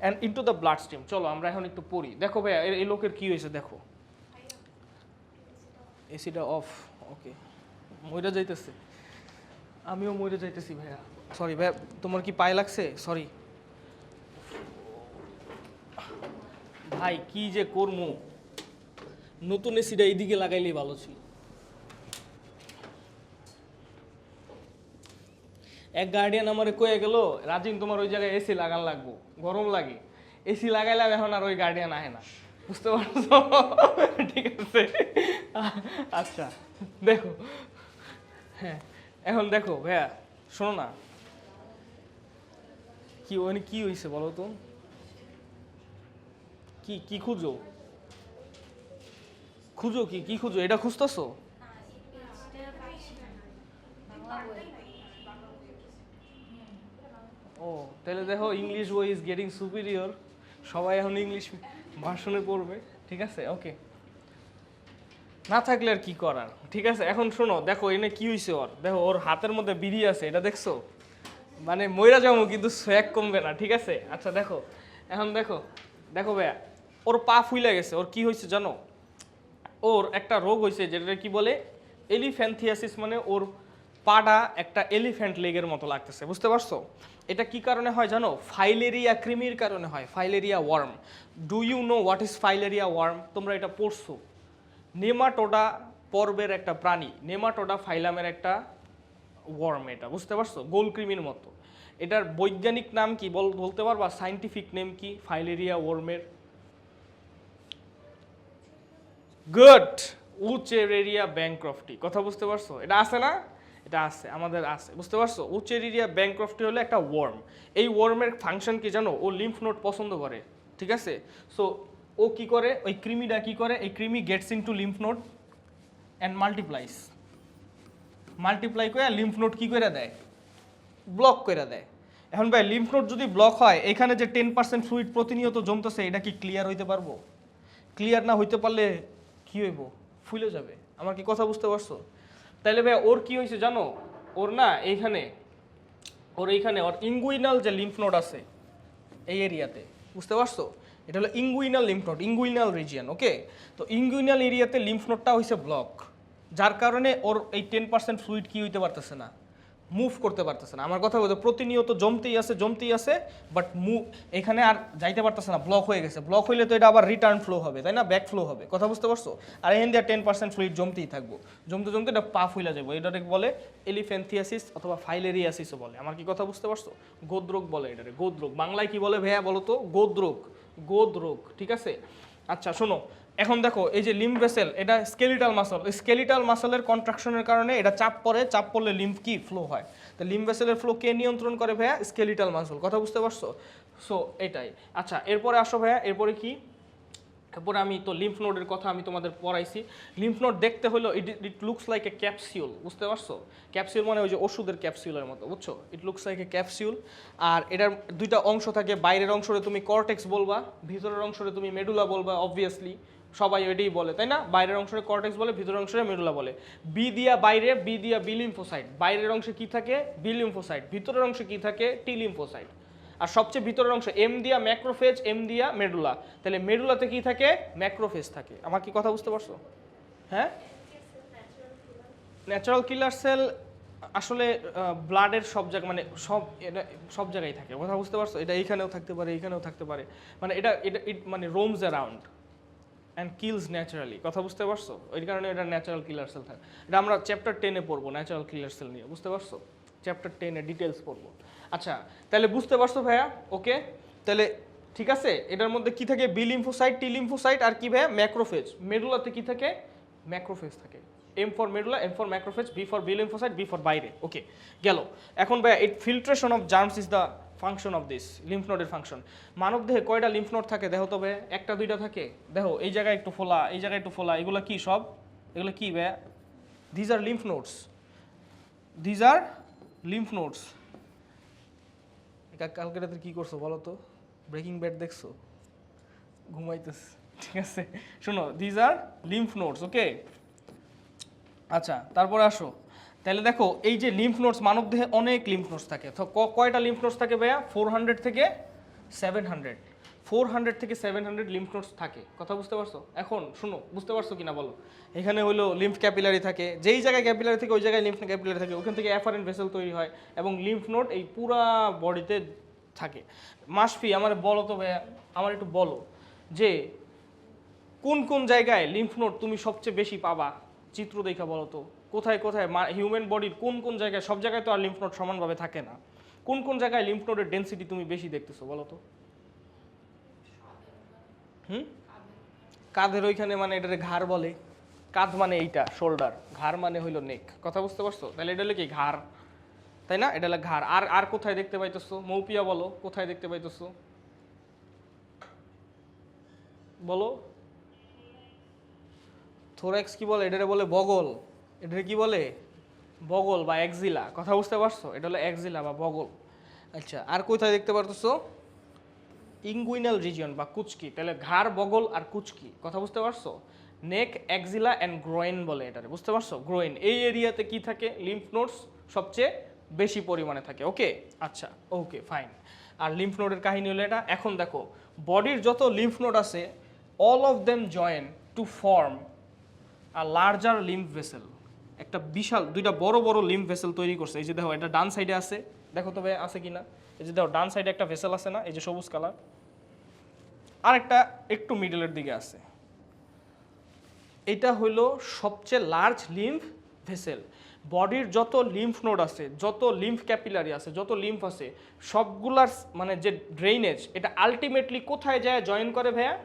And into the blood stream. চলো আমরা এখন একটু পড়ি। দেখো ভাইয়া, এই লোকের কি হয়েছে দেখো। এসিটা অফ, ওকে। মইরা যাইতেছে, আমিও মইরা যাইতেছি ভাইয়া। সরি ভাইয়া, তোমার কি পায়ে লাগছে? সরি ভাই, কি যে করমু। নতুন এসিটা এইদিকে লাগাইলেই ভালো ছিল। এক গার্ডিয়ান আমারে কয়ে গেল, রাজিন তোমার ওই জায়গায় এসি লাগান লাগবো, গরম লাগে। এসি লাগাইলাম, এখন আর ওই গার্ডিয়ান আহে না, বুঝতে পারছো? ঠিক আছে, আচ্ছা দেখো। হ্যাঁ, এখন দেখো ভাইয়া, শোনো না, কি ওখানে কি হয়েছে বলো তো? কি কি খুঁজো? খুঁজো কি কি খুঁজো? এটা খুঁজতেছো? ও তাহলে দেখো, ইংলিশ বই ইজ গেটিং সুপিরিয়র। সবাই এখন ইংলিশ ভার্সনে পড়বে, ঠিক আছে? ওকে, না থাকলে আর কি করার, ঠিক আছে? এখন শোনো, দেখো এনে কি হয়েছে ওর। দেখো ওর হাতের মধ্যে বিড়ি আছে, এটা দেখছো? মানে মইরা যাবো কিন্তু সোয়াগ কমবে না, ঠিক আছে? আচ্ছা দেখো, এখন দেখো, দেখো ভাইয়া, ওর পা ফুইলে গেছে। ওর কি হয়েছে জানো? ওর একটা রোগ হয়েছে যেটা কি বলে এলিফ্যান্থিয়াসিস, মানে ওর পাটা একটা এলিফ্যান্ট লেগের মতো লাগতেছে, বুঝতে পারছো? এটা কি কারণে হয় জানো? ফাইলেরিয়া কৃমির কারণে হয়, filaria worm. Do you know what is filaria worm? তোমরা এটা পড়ছো। নেমাটোডা পর্বের একটা প্রাণী, নেমাটোডা ফাইলামের একটা ওয়ার্ম, এটা বুঝতে পারছো? গোল কৃমির মতো। এটার বৈজ্ঞানিক নাম কি বলতে পারবা? সাইন্টিফিক নেম কি ফাইলেরিয়া ওয়ার্মের? গুড, উচেরেরিয়া ব্যাংক্রফটি। কথা বুঝতে পারছো? এটা আছে না? এটা আছে, আমাদের আছে, বুঝতে পারছো? উচেরেরিয়া ব্যাংক্রফটি হলো একটা ওয়ার্ম। এই ওয়ার্মের ফাংশন কি জানো? ও লিম্ফ নোড পছন্দ করে, ঠিক আছে? সো ও কি করে, ওই কৃমিটা কি করে, এই কৃমি gets into lymph node and multiplies. Multiply করে লিম্ফ নোড কি করে দেয়? ব্লক করে দেয়। এখন ভাই, লিম্ফ নোড যদি ব্লক হয়, এখানে যে 10% ফ্লুইড প্রতিনিয়ত জমতেছে, এটা কি ক্লিয়ার হইতে পারবো? ক্লিয়ার না হইতে পারলে কি হইব? ফুলে যাবে। আমার কি কথা বুঝতে পারছো? তাইলে ভাই ওর কি হয়েছে জানো? ওর না এইখানে, ওর এইখানে ওর ইঙ্গুইনাল যে লিম্ফ নোড আছে এই এরিয়াতে, বুঝতে পারছো? এটা হলো inguinal lymph node, inguinal region, okay? তো ইঙ্গুইনাল এরিয়াতে লিম্ফ নোডটা হয়েছে ব্লক, যার কারণে ওর এই 10% ফ্লুইড কি হইতে পারতেছে না, মুভ করতে পারতেছে না। আমার কথা বলতে, প্রতিনিয়ত জমতেই আছে, বাট এখানে আর যাইতে পারতেছে না, ব্লক হয়ে গেছে। ব্লক হইলে তো এটা আবার রিটার্ন ফ্লো হবে, তাই না? ব্যাক ফ্লো হবে। কথা বুঝতে পারছো? আর এখান দিয়ে 10% ফ্লুইড জমতেই থাকবো, জমতে জমতে এটা পা ফুলে যাবো। এটাকে বলে এলিফ্যান্থিয়াসিস অথবা ফাইলেরিয়াসিসও বলে। আমার কি কথা বুঝতে পারছো? গোদরোগ বলে এটারে, গোদরোগ। বাংলায় কি বলে ভাইয়া বলো তো? গোদরোগ, গোদরোগ, ঠিক আছে? আচ্ছা শোনো, এখন দেখো এই যে লিম্ফ ভেসেল, এটা স্কেলিটাল মাসল। স্কেলিটাল মাসলের কন্ট্রাকশনের কারণে এটা চাপ পড়লে লিম্ফ কি ফ্লো হয়। তো লিম্ফ ভেসেলের ফ্লো কে নিয়ন্ত্রণ করে ভাইয়া? Skeletal muscle. কথা বুঝতে পারছো? সো এটাই। আচ্ছা এরপরে আসো ভাইয়া, এরপরে কি? এরপরে আমি তো লিম্ফ নোডের কথা আমি তোমাদের পড়াইছি। লিম্ফ নোড দেখতে হলো ইট লুকস লাইক এ ক্যাপসিউল, বুঝতে পারছো? ক্যাপসিউল মানে ওই যে ওষুধের ক্যাপসিউলের মতো, বুঝছো? It looks like a capsule. আর এটার দুইটা অংশ থাকে, বাইরের অংশরে তুমি কর্টেক্স বলবা, ভিতরের অংশরে তুমি মেডুলা বলবা, অবভিয়াসলি সবাই এটাই বলে, তাই না? বাইরের অংশে কর্টেক্স বলে, ভিতরের অংশে মেডুলা বলে। বি দিয়া বাইরে, বি দিয়া বি লিম্ফোসাইট। বাইরের অংশে কি থাকে? B lymphocyte. ভিতরের অংশে কি থাকে? টি লিম্ফোসাইট। আর সবচেয়ে ভিতরের অংশ এম দিয়া ম্যাক্রোফেজ, এম দিয়া মেডুলা। তাহলে মেডুলাতে কি থাকে? ম্যাক্রোফেজ থাকে। আমার কি কথা বুঝতে পারছো? হ্যাঁ, ন্যাচারাল কিলার সেল আসলে ব্লাডের সব জায়গায় মানে সব জায়গায় থাকে। কথা বুঝতে পারছো? এটা এইখানেও থাকতে পারে, এইখানেও থাকতে পারে, মানে এটা এটা মানে রোমস অ্যারাউন্ড অ্যান্ড কিলস ন্যাচারালি। কথা বুঝতে পারছো? ওই কারণে এটা ন্যাচারাল কিলার সেল থাকে। এটা আমরা চ্যাপ্টার 10-এ পড়বো ন্যাচারাল কিলার সেল নিয়ে, বুঝতে পারছো? চ্যাপ্টার 10-এ ডিটেলস পড়বো। আচ্ছা, তাহলে বুঝতে পারছো ভাইয়া? ওকে, তাহলে ঠিক আছে। এটার মধ্যে কি থাকে? বি লিম্ফোসাইট, টি লিম্ফোসাইট আর কি ভাইয়া? ম্যাক্রোফেজ। মেডুলাতে কি থাকে? ম্যাক্রোফেজ থাকে। M for medulla, M for macrophage, B for B lymphocyte, B for বাইরে। ওকে, গেল। এখন ভাইয়া it filtration of germs is the function of this lymph নোডের ফাংশন। মানব দেহে কয়টা লিম্ফ নোড থাকে দেখো তবে? একটা দুইটা থাকে? দেখো এই জায়গায় একটু ফোলা, এই জায়গায় একটু ফোলা, এগুলো কি সব? এগুলো কি ভাইয়া? These are lymph nodes, these are lymph nodes. কালকে রাতে কি করছো বলো তো? ব্রেকিং ব্যাড দেখছো? ঘুমাইতেছ, ঠিক আছে। শোনো, দিজ আর লিম্ফ নোডস। ওকে, আচ্ছা তারপরে আসো। তাহলে দেখো এই যে লিম্ফ নোডস, মানব দেহে অনেক লিম্ফ নোডস থাকে। তো কয়টা লিম্ফ নোডস থাকে ভাইয়া? 400 থেকে 700, 400 থেকে 700 লিম্ফ নোডস থাকে। কথা বুঝতে পারছো? এখন শুনো, বুঝতে পারছো কিনা বলো? এখানে হলো লিম্ফ ক্যাপিলারি থাকে, যেই জায়গায় ক্যাপিলারি থাকে ওই জায়গায় লিম্ফ ক্যাপিলারি থাকে, ওখান থেকে অ্যাফারেন্ট ভেসেল তৈরি হয় এবং লিম্ফ নোড এই পুরা বডিতে থাকে। মাসফি আমার বলো তো ভাইয়া, আমার একটু বলো যে কোন কোন জায়গায় লিম্ফ নোড তুমি সবচেয়ে বেশি পাবা? চিত্র দেখা বলো তো, কোথায় কোথায় হিউম্যান বডির কোন কোন জায়গায়? সব জায়গায় তো আর লিম্ফ নোড সমানভাবে থাকে না। কোন কোন জায়গায় লিম্ফ নোডের ডেনসিটি তুমি বেশি দেখতেছো বলো তো? কাঁধের ওইখানে, মানে এটারে ঘাড় বলে। কাঁধ মানে এইটা শোল্ডার, ঘাড় মানে হইলো নেক। কথা বুঝতে পারছো? তাহলে এটা হলো কি? ঘাড়, তাই না? এটা হলো ঘাড়। আর আর কোথায় দেখতে পাইতেছো? মৌপিয়া বলো, কোথায় দেখতে পাইতেছো বলো? থোরাক্স কি বলে? এটারে বলে বগল। এটারে কি বলে? বগল বা এক্সিলা। কথা বুঝতে পারছো? এটা হলো এক্সিলা বা বগল। আচ্ছা, আর কোথায় দেখতে পারতেছো? ইঙ্গুইনাল রিজিয়ন বা কুচকি। তাহলে ঘাড়, বগল আর কুচকি। কথা বুঝতে পারছো? নেক, এক্সিলা অ্যান্ড গ্রোয়েন বলে এটারে, বুঝতে পারছো? গ্রোয়েন, এই এরিয়াতে কি থাকে? লিম্ফ নোডস সবচেয়ে বেশি পরিমাণে থাকে। ওকে, আচ্ছা, ওকে ফাইন। আর লিম্ফ নোডের কাহিনী হলো এটা। এখন দেখো বডির যত লিম্ফ নোড আছে, all of them join to form a larger lymph vessel. একটা বিশাল দুইটা বড় বড় লিম্ফ ভেসেল তৈরি করছে। এই যে দেখো, এটা ডান সাইডে আছে, দেখো তবে আছে কিনা? এই যে দেখো ডান সাইডে একটা ভেসেল আছে না, এই যে সবুজ কালার। আর একটা একটু মিডলের দিকে আছে। এটা হইলো সবচেয়ে লার্জ লিম্ফ ভেসেল। বডির যত লিম্ফ নোড আছে, যত লিম্ফ ক্যাপিলারি আছে, যত লিম্ফ আছে, সবগুলার মানে যে ড্রেইনেজ, এটা আলটিমেটলি কোথায় যায় জয়েন করে ভাইয়া?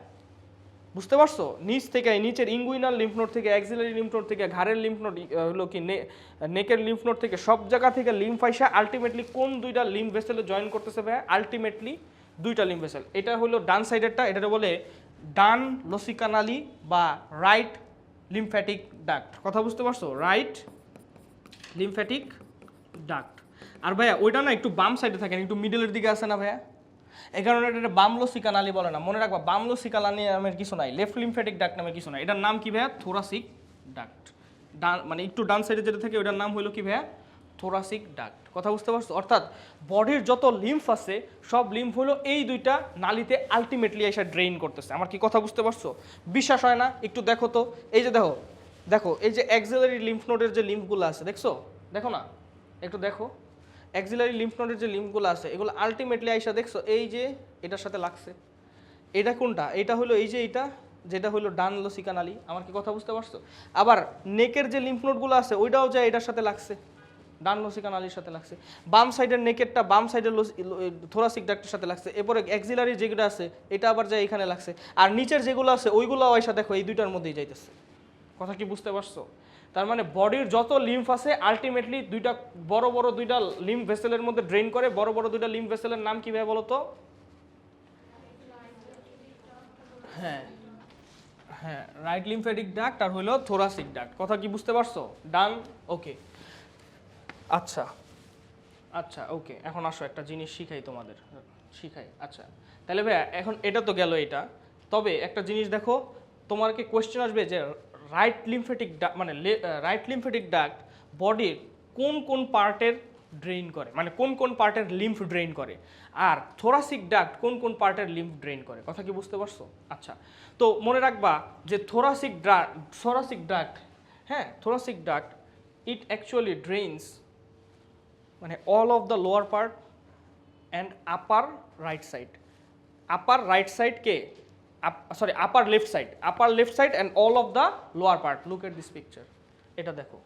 বুঝতে পারছো? নিচ থেকে, নিচের ইঙ্গুইনাল লিম্ফ নোড থেকে, অ্যাক্সিলারি লিম্ফ নোড থেকে, ঘাড়ের লিম্ফ নোড হলো কি নেকের লিম্ফ নোড থেকে, সব জায়গা থেকে লিম্ফ আইসা আলটিমেটলি কোন দুইটা লিম্ফ ভেসেলে জয়েন করতেছে ভাইয়া? আলটিমেটলি দুইটা লিম্ফ ভেসেল। এটা হলো ডান সাইডেরটা, এটা বলে ডান লসিকানালি বা রাইট লিম্ফ্যাটিক ডাক্ট। কথা বুঝতে পারছো? Right lymphatic duct. আর ভাইয়া ওইটা না একটু বাম সাইডে থাকে, একটু মিডলের দিকে আছে না ভাইয়া? এই কারণে এটা বামলসিকা নালী বলে না, মনে রাখবা। বামলসিকা নালী নামের কিছু নাই, লেফট লিম্ফ্যাটিক ডাক্ট নামের কিছু নাই। এটার নাম কি ভাইয়া? Thoracic duct. ডান মানে একটু ডান সাইডে যেটা থাকে ওইটার নাম হলো কি ভাইয়া? Thoracic duct. কথা বুঝতে পারছো? অর্থাৎ বডির যত লিম্ফ আছে সব লিম্ফ হলো এই দুইটা নালীতে আলটিমেটলি এসে ড্রেইন করতেছে। আমার কি কথা বুঝতে পারছো? বিশ্বাস হয় না? একটু দেখো তো, এই যে দেখো, দেখো এই যে অ্যাক্সিলারি লিম্ফ নোডের যে লিম্ফগুলো আছে, দেখছো? দেখো না, একটু দেখো অ্যাক্সিলারি লিম্ফ নোডের যে লিম্ফগুলো আছে, এগুলো আলটিমেটলি আইসা দেখছো এই যে এটার সাথে লাগছে। এটা কোনটা? এটা হলো এই যে এটা, যেটা হলো ডান লসিকা নালী। আমার কি কথা বুঝতে পারছো? আবার নেকের যে লিম্ফ নোডগুলো আছে ওইটাও যায় এটার সাথে লাগছে, ডান লসিকা নালীর সাথে লাগছে। বাম সাইডের নেকেরটা বাম সাইডের থোরাসিক ডাক্টের সাথে লাগছে। এরপরে অ্যাক্সিলারি যেগুলো আছে এটা আবার যায় এখানে লাগছে। আর নিচের যেগুলো আছে ওইগুলো আইসা দেখো এই দুইটার মধ্যেই যাইতেছে। কথা কি বুঝতে পারছো? তার মানে বডির যত লিম্ফ আছে আলটিমেটলি দুইটা বড় বড় দুইটা লিম্ফ ভেসেলের মধ্যে ড্রেন করে। বড় বড় দুইটা লিম্ফ ভেসেলের নাম কি ভাই বলো তো? হ্যাঁ হ্যাঁ, রাইট লিম্ফ্যাটিক ডাক্ট আর হলো থোরাসিক ডাক্ট। কথা কি বুঝতে পারছো? ডান, ওকে। আচ্ছা আচ্ছা, ওকে। এখন আসো একটা জিনিস শিখাই তোমাদের, শিখাই। আচ্ছা তাহলে ভাইয়া এখন এটা তো গেল এটা, তবে একটা জিনিস দেখো, তোমাকে কোয়েশ্চেন আসবে যে রাইট লিম্ফ্যাটিক ডাক্ট মানে রাইট লিম্ফ্যাটিক ডাক্ট বডির কোন কোন পার্টের ড্রেইন করে, মানে কোন কোন পার্টের লিম্ফ ড্রেইন করে, আর থোরাসিক ডাক্ট কোন কোন পার্টের লিম্ফ ড্রেইন করে। কথা কি বুঝতে পারছো? আচ্ছা, তো মনে রাখবা যে থোরাসিক ডাক্ট, হ্যাঁ, থোরাসিক ডাক্ট ইট অ্যাকচুয়ালি ড্রেইনস মানে all of the lower part and upper right side. Upper right side K, sorry upper left side and all of the lower part. Look at this picture, এটা দেখো,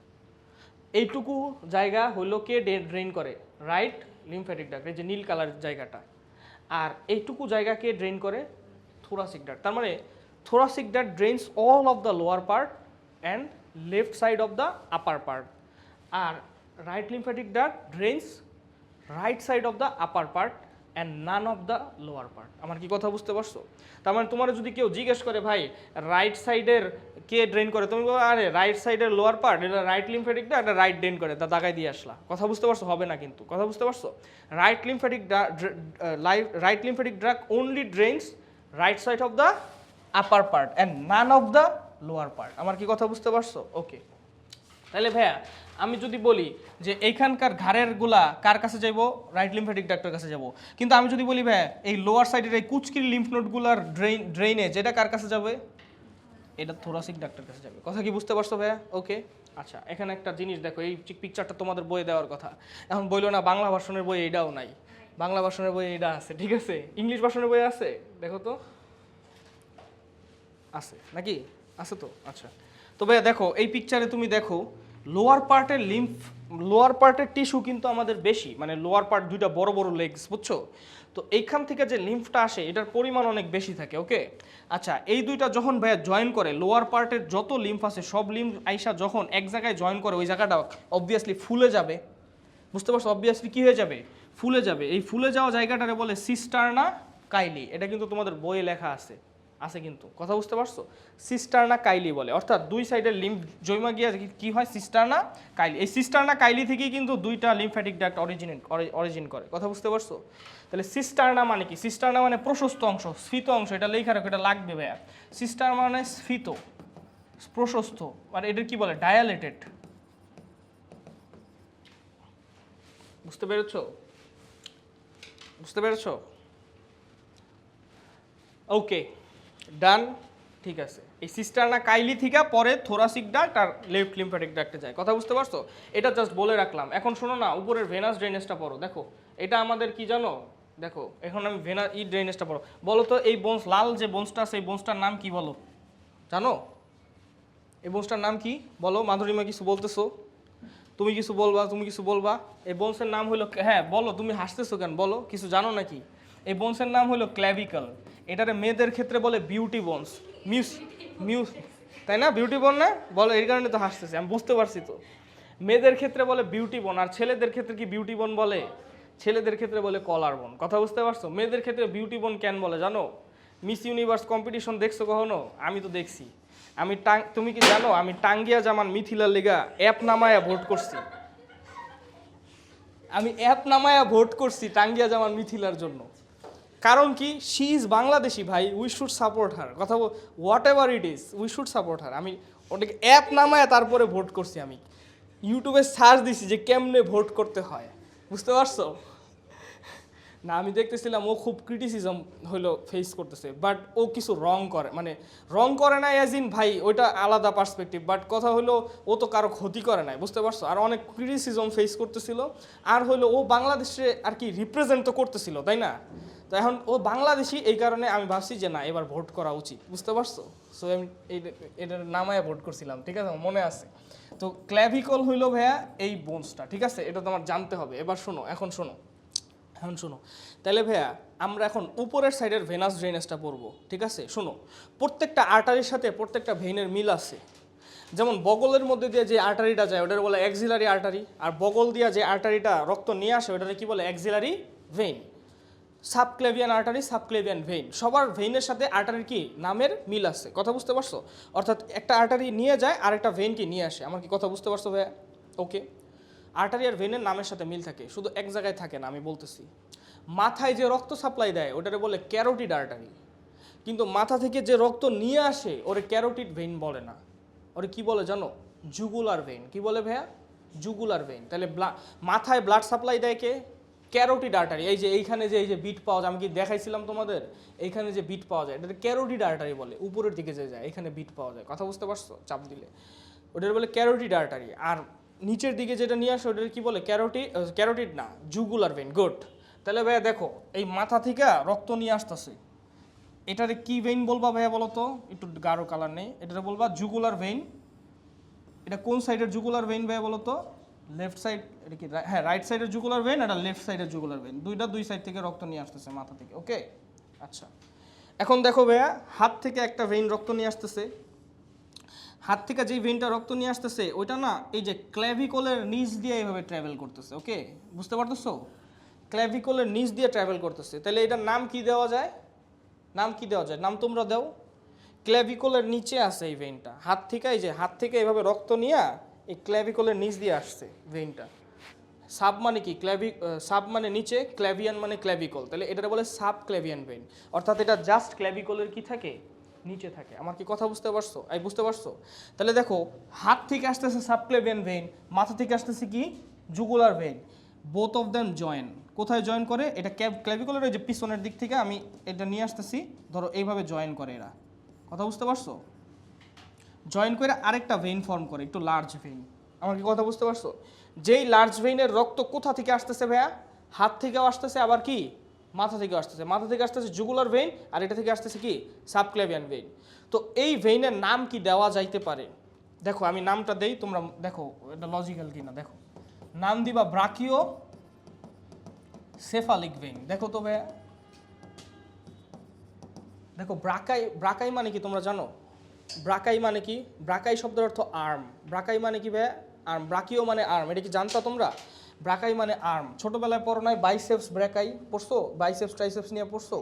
এইটুকু জায়গা হলো কে drain করে, right lymphatic duct, এই যে নীল colour জায়গাটা, আর এইটুকু জায়গা কে ড্রেন করে, থোরাসিক ডাক্ট। তার মানে thoracic duct drains all of the lower part and left side of the upper part, আর right lymphatic duct drains right side of the upper part and none of the lower part. আমার কি কথা বুঝতে পারছো? তার মানে তোমার যদি কেউ জিজ্ঞেস করে ভাই রাইট সাইডের কে ড্রেন করে, তুমি বলো আরে রাইট সাইডের লোয়ার পার্ট, এটা রাইট লিম্ফ্যাটিক ডাক্ট, এটা রাইট ড্রেন করে, তা দাগাই দিয়ে আসলা। কথা বুঝতে পারছো? হবে না কিন্তু। কথা বুঝতে পারছো? Right lymphatic duct only drains right side of the upper part and none of the lower part. আমার কি কথা বুঝতে পারছো? ওকে, তাহলে ভাইয়া আমি যদি বলি যে এইখানকার ঘাড়ের গুলা কার কাছে যাবো, রাইট লিম্ফ্যাটিক ডাক্টের কাছে যাব, কিন্তু আমি যদি বলি ভাইয়া এই লোয়ার সাইডের এই কুচকির লিম্ফ নোডগুলার ড্রেনেজ এটা কার কাছে যাবে, এটা থোরাসিক ডাক্টের কাছে যাবে। কথা কি বুঝতে পারছো ভাইয়া? ওকে, আচ্ছা, এখানে একটা জিনিস দেখো, এই পিকচারটা তোমাদের বইয়ে দেওয়ার কথা, এখন বললো না বাংলা ভার্সনের বই এইটাও নাই, বাংলা ভার্সনের বই এইটা আছে, ঠিক আছে, ইংলিশ ভার্সনের বই আছে, দেখো তো আছে নাকি, আছে তো? আচ্ছা, তো ভাইয়া দেখো এই পিকচারে তুমি দেখো লোয়ার পার্টের টিস্যু কিন্তু আমাদের বেশি, মানে লোয়ার পার্ট দুইটা বড় বড় লেগস, বুঝছো? তো এইখান থেকে যে লিম্ফটা আসে এটার পরিমাণ অনেক বেশি থাকে। ওকে, আচ্ছা, এই দুইটা যখন ভাইয়া জয়েন করে, লোয়ার পার্টের যত লিম্ফ আছে সব লিম্ফ আইসা যখন এক জায়গায় জয়েন করে, ওই জায়গাটা অবভিয়াসলি ফুলে যাবে। বুঝতে পারছো? অবভিয়াসলি কি হয়ে যাবে? ফুলে যাবে। এই ফুলে যাওয়া জায়গাটারে বলে সিস্টারনা কাইলি। এটা কিন্তু তোমাদের বইয়ে লেখা আছে কিন্তু। কথা বুঝতে পারছো? সিস্টারনা কাইলি বলে, অর্থাৎ দুই সাইডের লিম্ফ জমা গিয়ে কি হয়, সিস্টারনা কাইলি। এই সিস্টারনা কাইলি থেকেই কিন্তু দুইটা লিম্ফ্যাটিক ডাক্ট অরিজিন করে। কথা বুঝতে পারছো? তাহলে সিস্টারনা মানে কি? সিস্টারনা মানে প্রশস্ত অংশ, স্ফীত অংশ, এটা লেখা রাখো, এটা লাগবে ভাইয়া। সিস্টার মানে স্ফীত, প্রশস্ত, মানে এটা কি বলে, ডায়ালেটেড। বুঝতে পেরেছো? ওকে, ডান, ঠিক আছে। এই সিস্টারনা কাইলি থেকে পরে থোরাসিক ডাক্ট আর লেফট লিম্ফ্যাটিক ডাক্টে যায়। কথা বুঝতে পারছো? এটা জাস্ট বলে রাখলাম। এখন শোনো না, উপরের ভেনাস ড্রেনেজটা পড়ো। দেখো এটা আমাদের কি জানো, দেখো এখন আমি ড্রেনেজটা পড়ো। বলো তো এই বোনস, লাল যে বোনসটা আছে এই বোনসটার নাম কি বলো, জানো? এই বোনসটার নাম কি বলো? মাধুরিমা কিছু বলতেছো, তুমি কিছু বলবা। এই বোনসের নাম হলো, হ্যাঁ বলো, তুমি হাসতেছো কেন, বলো কিছু জানো নাকি? এই বোনসের নাম হলো ক্ল্যাভিকল। এটারে মেয়েদের ক্ষেত্রে বলে বিউটি বোনস, তাই না? বিউটি বোন না বলো, এই কারণে তো হাসতেছে, আমি বুঝতে পারছি তো। মেয়েদের ক্ষেত্রে বলে বিউটি বোন, আর ছেলেদের ক্ষেত্রে কি বিউটি বোন বলে? ছেলেদের ক্ষেত্রে বলে কলার বোন। কথা বুঝতে পারছো? মেয়েদের ক্ষেত্রে বিউটি বোন কেন বলে জানো? মিস ইউনিভার্স কম্পিটিশন দেখছো কখনো? আমি তো দেখছি। তুমি কি জানো আমি টাঙ্গিয়া জামান মিথিলার লিগা অ্যাপ নামায়া ভোট করছি, টাঙ্গিয়া জামান মিথিলার জন্য। কারণ কি? শি ইজ বাংলাদেশি ভাই, উই শুড সাপোর্ট হার। কথা whatever it is, we should support her. আমি ওটাকে অ্যাপ নামায়া তারপরে ভোট করছি। আমি ইউটিউবে সার্চ দিছি যে কেমনে ভোট করতে হয়, বুঝতে পারছো না? আমি দেখতেছিলাম ও খুব ক্রিটিসিজম হইলো ফেস করতেছে, বাট ও কিছু রং করে না অ্যাজ ইন ভাই ওইটা আলাদা পার্সপেক্টিভ, বাট কথা হলো ও তো কারো ক্ষতি করে নাই, বুঝতে পারছো? আর অনেক ক্রিটিসিজম ফেস করতেছিল, আর হইলো ও বাংলাদেশে আর কি রিপ্রেজেন্ট তো করতেছিল, তাই না? তো এখন ও বাংলাদেশি, এই কারণে আমি ভাবছি যে না এবার ভোট করা উচিত, বুঝতে পারছো? সো আমি এটার নামায় ভোট করছিলাম, ঠিক আছে, মনে আছে। তো ক্ল্যাভিকল হইলো ভাইয়া এই বোনসটা, ঠিক আছে, এটা তোমার জানতে হবে। এবার এখন শোনো, তাহলে ভাইয়া আমরা এখন উপরের সাইডের ভেনাস ড্রেনেজটা পড়বো, ঠিক আছে? শোনো, প্রত্যেকটা আর্টারির সাথে প্রত্যেকটা ভেইনের মিল আছে। যেমন বগলের মধ্যে দিয়ে যে আর্টারিটা যায় ওটার বলে অ্যাক্সিলারি আর্টারি, আর বগল দিয়ে যে আর্টারিটা রক্ত নিয়ে আসে ওটাকে কি বলে, axillary vein. Subclavian artery, subclavian vein, সবার ভেইনের সাথে আর্টারির কি নামের মিল আছে। কথা বুঝতে পারছো? অর্থাৎ একটা আর্টারি নিয়ে যায় আর একটা ভেইনকে নিয়ে আসে। আমার কি কথা বুঝতে পারছো ভাইয়া? ওকে, আর্টারি আর ভেইনের নামের সাথে মিল থাকে, শুধু এক জায়গায় থাকে না। আমি বলতেছি, মাথায় যে রক্ত সাপ্লাই দেয় ওটারে বলে ক্যারোটিড আর্টারি, কিন্তু মাথা থেকে যে রক্ত নিয়ে আসে ওরে ক্যারোটিড ভেইন বলে না, ওরে কি বলে জানো? Jugular vein. কি বলে ভাইয়া? Jugular vein. তাহলে মাথায় ব্লাড সাপ্লাই দেয় কে? Carotid artery. এই যে এইখানে যে এই যে বিট পাওয়া যায়, আমি কি দেখাইছিলাম তোমাদের, এইখানে যে বিট পাওয়া যায় এটাকে ক্যারোটিড আর্টারি বলে, উপরের দিকে যে যায় এখানে বিট পাওয়া যায়, কথা বুঝতে পারছো? চাপ দিলে ওটার বলে ক্যারোটিড আর্টারি। আর নিচের দিকে যেটা নিয়ে আসে ওটার কি বলে? ক্যারোটিড না, জুগুলার ভেইন। গুড। তাহলে ভাইয়া দেখো এই মাথা থেকে রক্ত নিয়ে আসতেছে, এটারে কি ভেইন বলবা ভাইয়া বলো তো? একটু গাঢ় কালার নেই, এটারে বলবা জুগুলার ভেইন। এটা কোন সাইডের জুগুলার ভেইন ভাইয়া বলো তো? Left side. এটা কি? হ্যাঁ, রাইট সাইডের জুগুলার ভেইন, এটা লেফট সাইডের জুগুলার ভেইন। দুই সাইড থেকে রক্ত নিয়ে আসতেছে মাথা থেকে। ওকে, আচ্ছা। এখন দেখো ভাইয়া, হাত থেকে একটা ভেইন রক্ত নিয়ে আসতেছে। হাত থেকে যেই ভেইনটা রক্ত নিয়ে আসতেছে ওইটা না এই যে ক্ল্যাভিকলের নিচ দিয়ে এইভাবে ট্রাভেল করতেছে। ওকে, বুঝতে পারতেছো? ক্ল্যাভিকলের নিচ দিয়ে ট্রাভেল করতেছে। তাহলে এটার নাম কি দেওয়া যায়? নাম কি দেওয়া যায়? নাম তোমরা দাও। ক্ল্যাভিকলের নিচে আছে এই ভেইনটা, হাত থেকে, এই যে হাত থেকে এইভাবে রক্ত নিয়ে এই ক্ল্যাভিকলের নিচ দিয়ে আসছে ভেইনটা। সাব মানে কি? সাব মানে নিচে, ক্ল্যাভিয়ান মানে ক্ল্যাভিকল। তাহলে এটা বলে সাব ক্ল্যাভিয়ান ভেইন, অর্থাৎ এটা জাস্ট ক্ল্যাভিকলের কি থাকে? নিচে থাকে। আমার কি কথা বুঝতে পারছো? বুঝতে পারছো? তাহলে দেখো, হাত থেকে আসতেছে সাব ক্ল্যাভিয়ান ভেইন, মাথা থেকে আসতেছে কি? Jugular vein. Both of them join. কোথায় জয়েন করে? এটা ক্ল্যাভিকলের ওই যে পিছনের দিক থেকে আমি এটা নিয়ে আসতেছি, ধরো এইভাবে জয়েন করে এরা, কথা বুঝতে পারছো? জয়েন করে আরেকটা ভেইন ফর্ম করে, একটু লার্জ ভেইন। আমার কি কথা বুঝতে পারছো? যেই লার্জ ভেইনের রক্ত কোথা থেকে আসতেছে ভাইয়া? হাত থেকেও আসতেছে, আবার কি মাথা থেকেও আসতেছে। মাথা থেকে আসতেছে জুগুলার ভেইন, আর এটা থেকে আসতেছে কি? Subclavian vein. তো এই ভেইনের নাম কি দেওয়া যাইতে পারে? দেখো আমি নামটা দেই, তোমরা দেখো এটা লজিক্যাল কিনা। দেখো, নাম দিবা ব্রাকিও সেফালিক ভেইন। দেখো তো ভাইয়া, দেখো ব্রাকাই মানে কি তোমরা জানো? ব্রাকাই মানে কি? ব্রাকাই শব্দের অর্থ আর্ম। ব্রাকাই মানে কি ভাইয়া? আর্ম। ব্রাকিও মানে আর্ম। এটা কি জানতা তোমরা? ব্রাকাই মানে আর্ম। ছোটবেলায় পড়ো নাই বাইসেপস ব্র্যাকাই পড়ছো? বাইসেপস ট্রাইসেপস নিয়ে পড়ছো?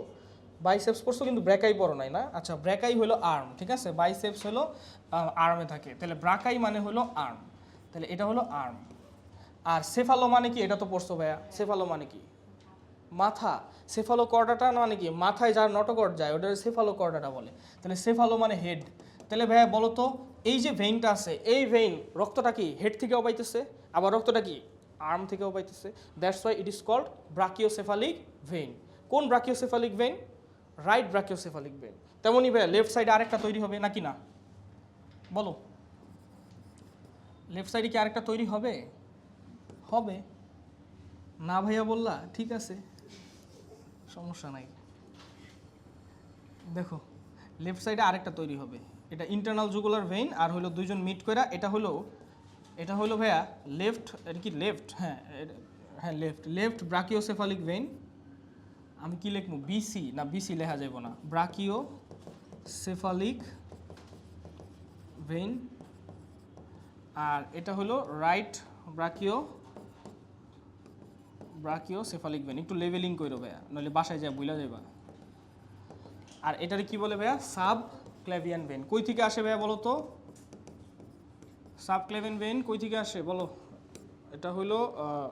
বাইসেপস পড়ছো কিন্তু ব্র্যাকাই পড়ো নাই না? আচ্ছা, ব্র্যাকাই হলো আর্ম, ঠিক আছে? বাইসেপস হলো আর্মে থাকে। তাহলে ব্রাকাই মানে হলো আর্ম, তাহলে এটা হলো আর্ম। আর সেফালো মানে কি? এটা তো পড়ছো ভাইয়া। সেফালো মানে কি? মাথা। সেফালো কর্ডাটা মানে কি? মাথায় যার নটকর্ড যায় ওটা সেফালো কর্ডাটা বলে। তাহলে সেফালো মানে হেড। তাহলে ভাইয়া বলো তো, এই যে ভেইনটা আছে, এই ভেইন রক্তটা কি হেড থেকেও পাইতেছে, আবার রক্তটা কি আর্ম থেকেও পাইতেছে। That's why it is called brachiocephalic vein. কোন brachiocephalic vein? Right brachiocephalic vein. তেমনই ভাইয়া লেফট সাইডে আরেকটা তৈরি হবে নাকি না? বলো, লেফট সাইডে কি আরেকটা তৈরি হবে? হবে না ভাইয়া বললা? ঠিক আছে, সমস্যা নাই। দেখো, লেফট সাইডে আরেকটা তৈরি হবে। এটা ইন্টারনাল জুগুলার ভেইন, আর হলো দুইজন মিট কইরা এটা হলো ভাইয়া লেফট। এটা কি লেফট? হ্যাঁ হ্যাঁ, লেফট ব্রাকিওসেফালিক ভেইন। আমি কি লিখবো? বিসি না, বিসি লেখা যাবে না, ব্রাকিওসেফালিক ভেইন। আর এটা হলো রাইট ব্রাকিওসেফালিক ভেইন। একটু লেভেলিং কইরো ভাইয়া, নইলে বাসায় যায় বুইলা যাইবা। আর এটারে কি বলে ভাইয়া? Subclavian vein. কই থেকে আসে ভাইয়া বলো তো? সাব ক্ল্যাভিয়ান ভেইন কই থেকে আসে বলো? এটা হলো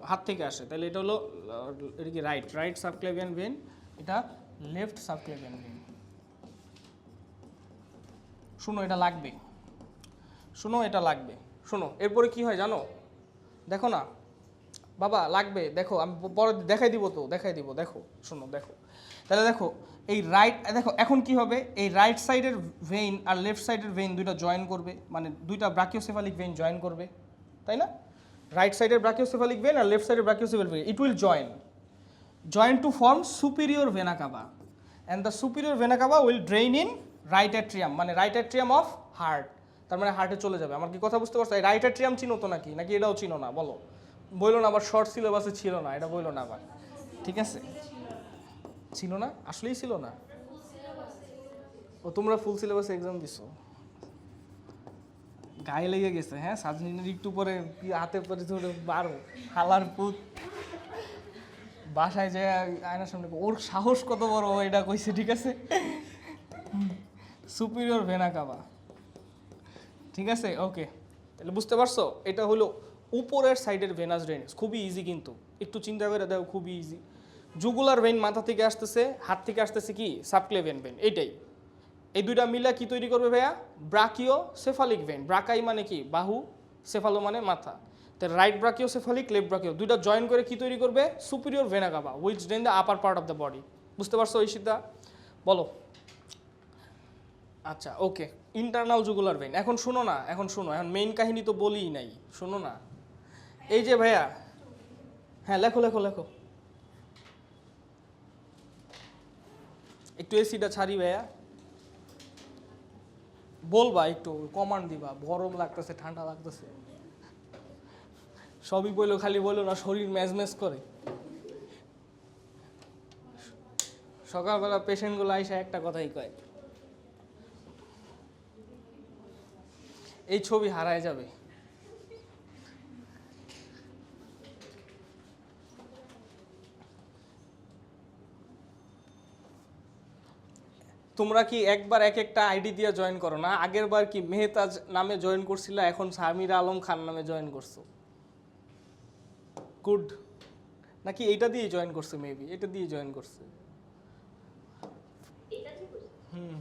হাত থেকে আসে, তাহলে এটা হলো এটা কি রাইট সাব ক্ল্যাভিয়ান ভেইন, এটা লেফট সাব ক্ল্যাভিয়ান ভেইন। শুনো, এটা লাগবে, শুনো এটা লাগবে, শুনো। এরপরে কি হয় জানো? দেখো না বাবা, লাগবে, দেখো আমি পরে দেখাই দিব, দেখো, শোনো, দেখো। তাহলে দেখো এই দেখো এখন কি হবে? এই রাইট সাইডের ভেইন আর লেফট সাইডের ভেইন দুইটা জয়েন করবে, মানে দুইটা ব্রাকিওসেফালিক ভেইন জয়েন করবে, তাই না? রাইট সাইডের ব্রাকিওসেফালিক ভেইন আর লেফট সাইডের brachiocephalic vein, it will join to form superior vena cava, and the superior vena cava will drain in right atrium, মানে রাইট অ্যাট্রিয়াম অফ হার্ট। তার মানে হার্টে চলে যাবে। আমার কি কথা বুঝতে পারছো? এই রাইট অ্যাট্রিয়াম চিনো তো নাকি এটাও চিনো না? বলো, বইলো না আবার শর্ট সিলেবাসে ছিল না, এটা বইলো না আবার, ঠিক আছে? ছিল না, আসলেই ছিল না। ও তোমরা ফুল সিলেবাসে এক্সাম দিছো, গায়ে লেগে গেছে। হ্যাঁ, সাজনিনের একটু পরে হাতে পরে ধরে বারো হালার পুত, বাসায় যায় আয়নার সামনে ওর সাহস কত বড়, এটা কইছে, ঠিক আছে? সুপিরিয়র ভেনা কাভা, ঠিক আছে? ওকে, তাহলে বুঝতে পারছো? এটা হলো উপরের সাইডের ভেনাস ড্রেনেজ। খুবই ইজি, কিন্তু একটু চিন্তা করে দেখো, খুবই ইজি। জুগুলার ভেইন মাথা থেকে আসতেছে, হাত থেকে আসতেছে কি? Subclavian vein. এইটাই, এই দুইটা মিলা কি তৈরি করবে ভাইয়া? Brachiocephalic vein. ব্রাকাই মানে কি? বাহু, সেফালো মানে মাথা। তো রাইট ব্রাকিওসেফালিক, লেফট ব্রাকিও, দুইটা জয়েন করে কি তৈরি করবে? Superior vena CAVA which drain the upper part of the body. বুঝতে পারছো ঈশিতা? বলো। আচ্ছা ওকে, ইন্টারনাল জুগুলার ভেইন। এখন শোনো না, এখন মেইন কাহিনী তো বলিই নাই, শোনো না। এই যে ভাইয়া, হ্যাঁ লেখো লেখো লেখো, একটু এসিটা ছাড়ি ভাইয়া, বলবা একটু কমান্ড দিবা, গরম লাগতেছে ঠান্ডা লাগতেছে সবই বললো, খালি বললো না শরীর ম্যাজম্যাজ করে। সকালবেলা পেশেন্টগুলো আইসা একটা কথাই কয়, এই ছবি হারায় যাবে। তোমরা কি একবার এক একটা আইডি দিয়ে জয়েন করো না? আগের বার কি মেহতাজ নামে জয়েন করছিল, এখন সামির আলম খান নামে জয়েন করছো। গুড, নাকি এইটা দিয়ে জয়েন করছে? মেবি এটা দিয়ে জয়েন করছে। হুম,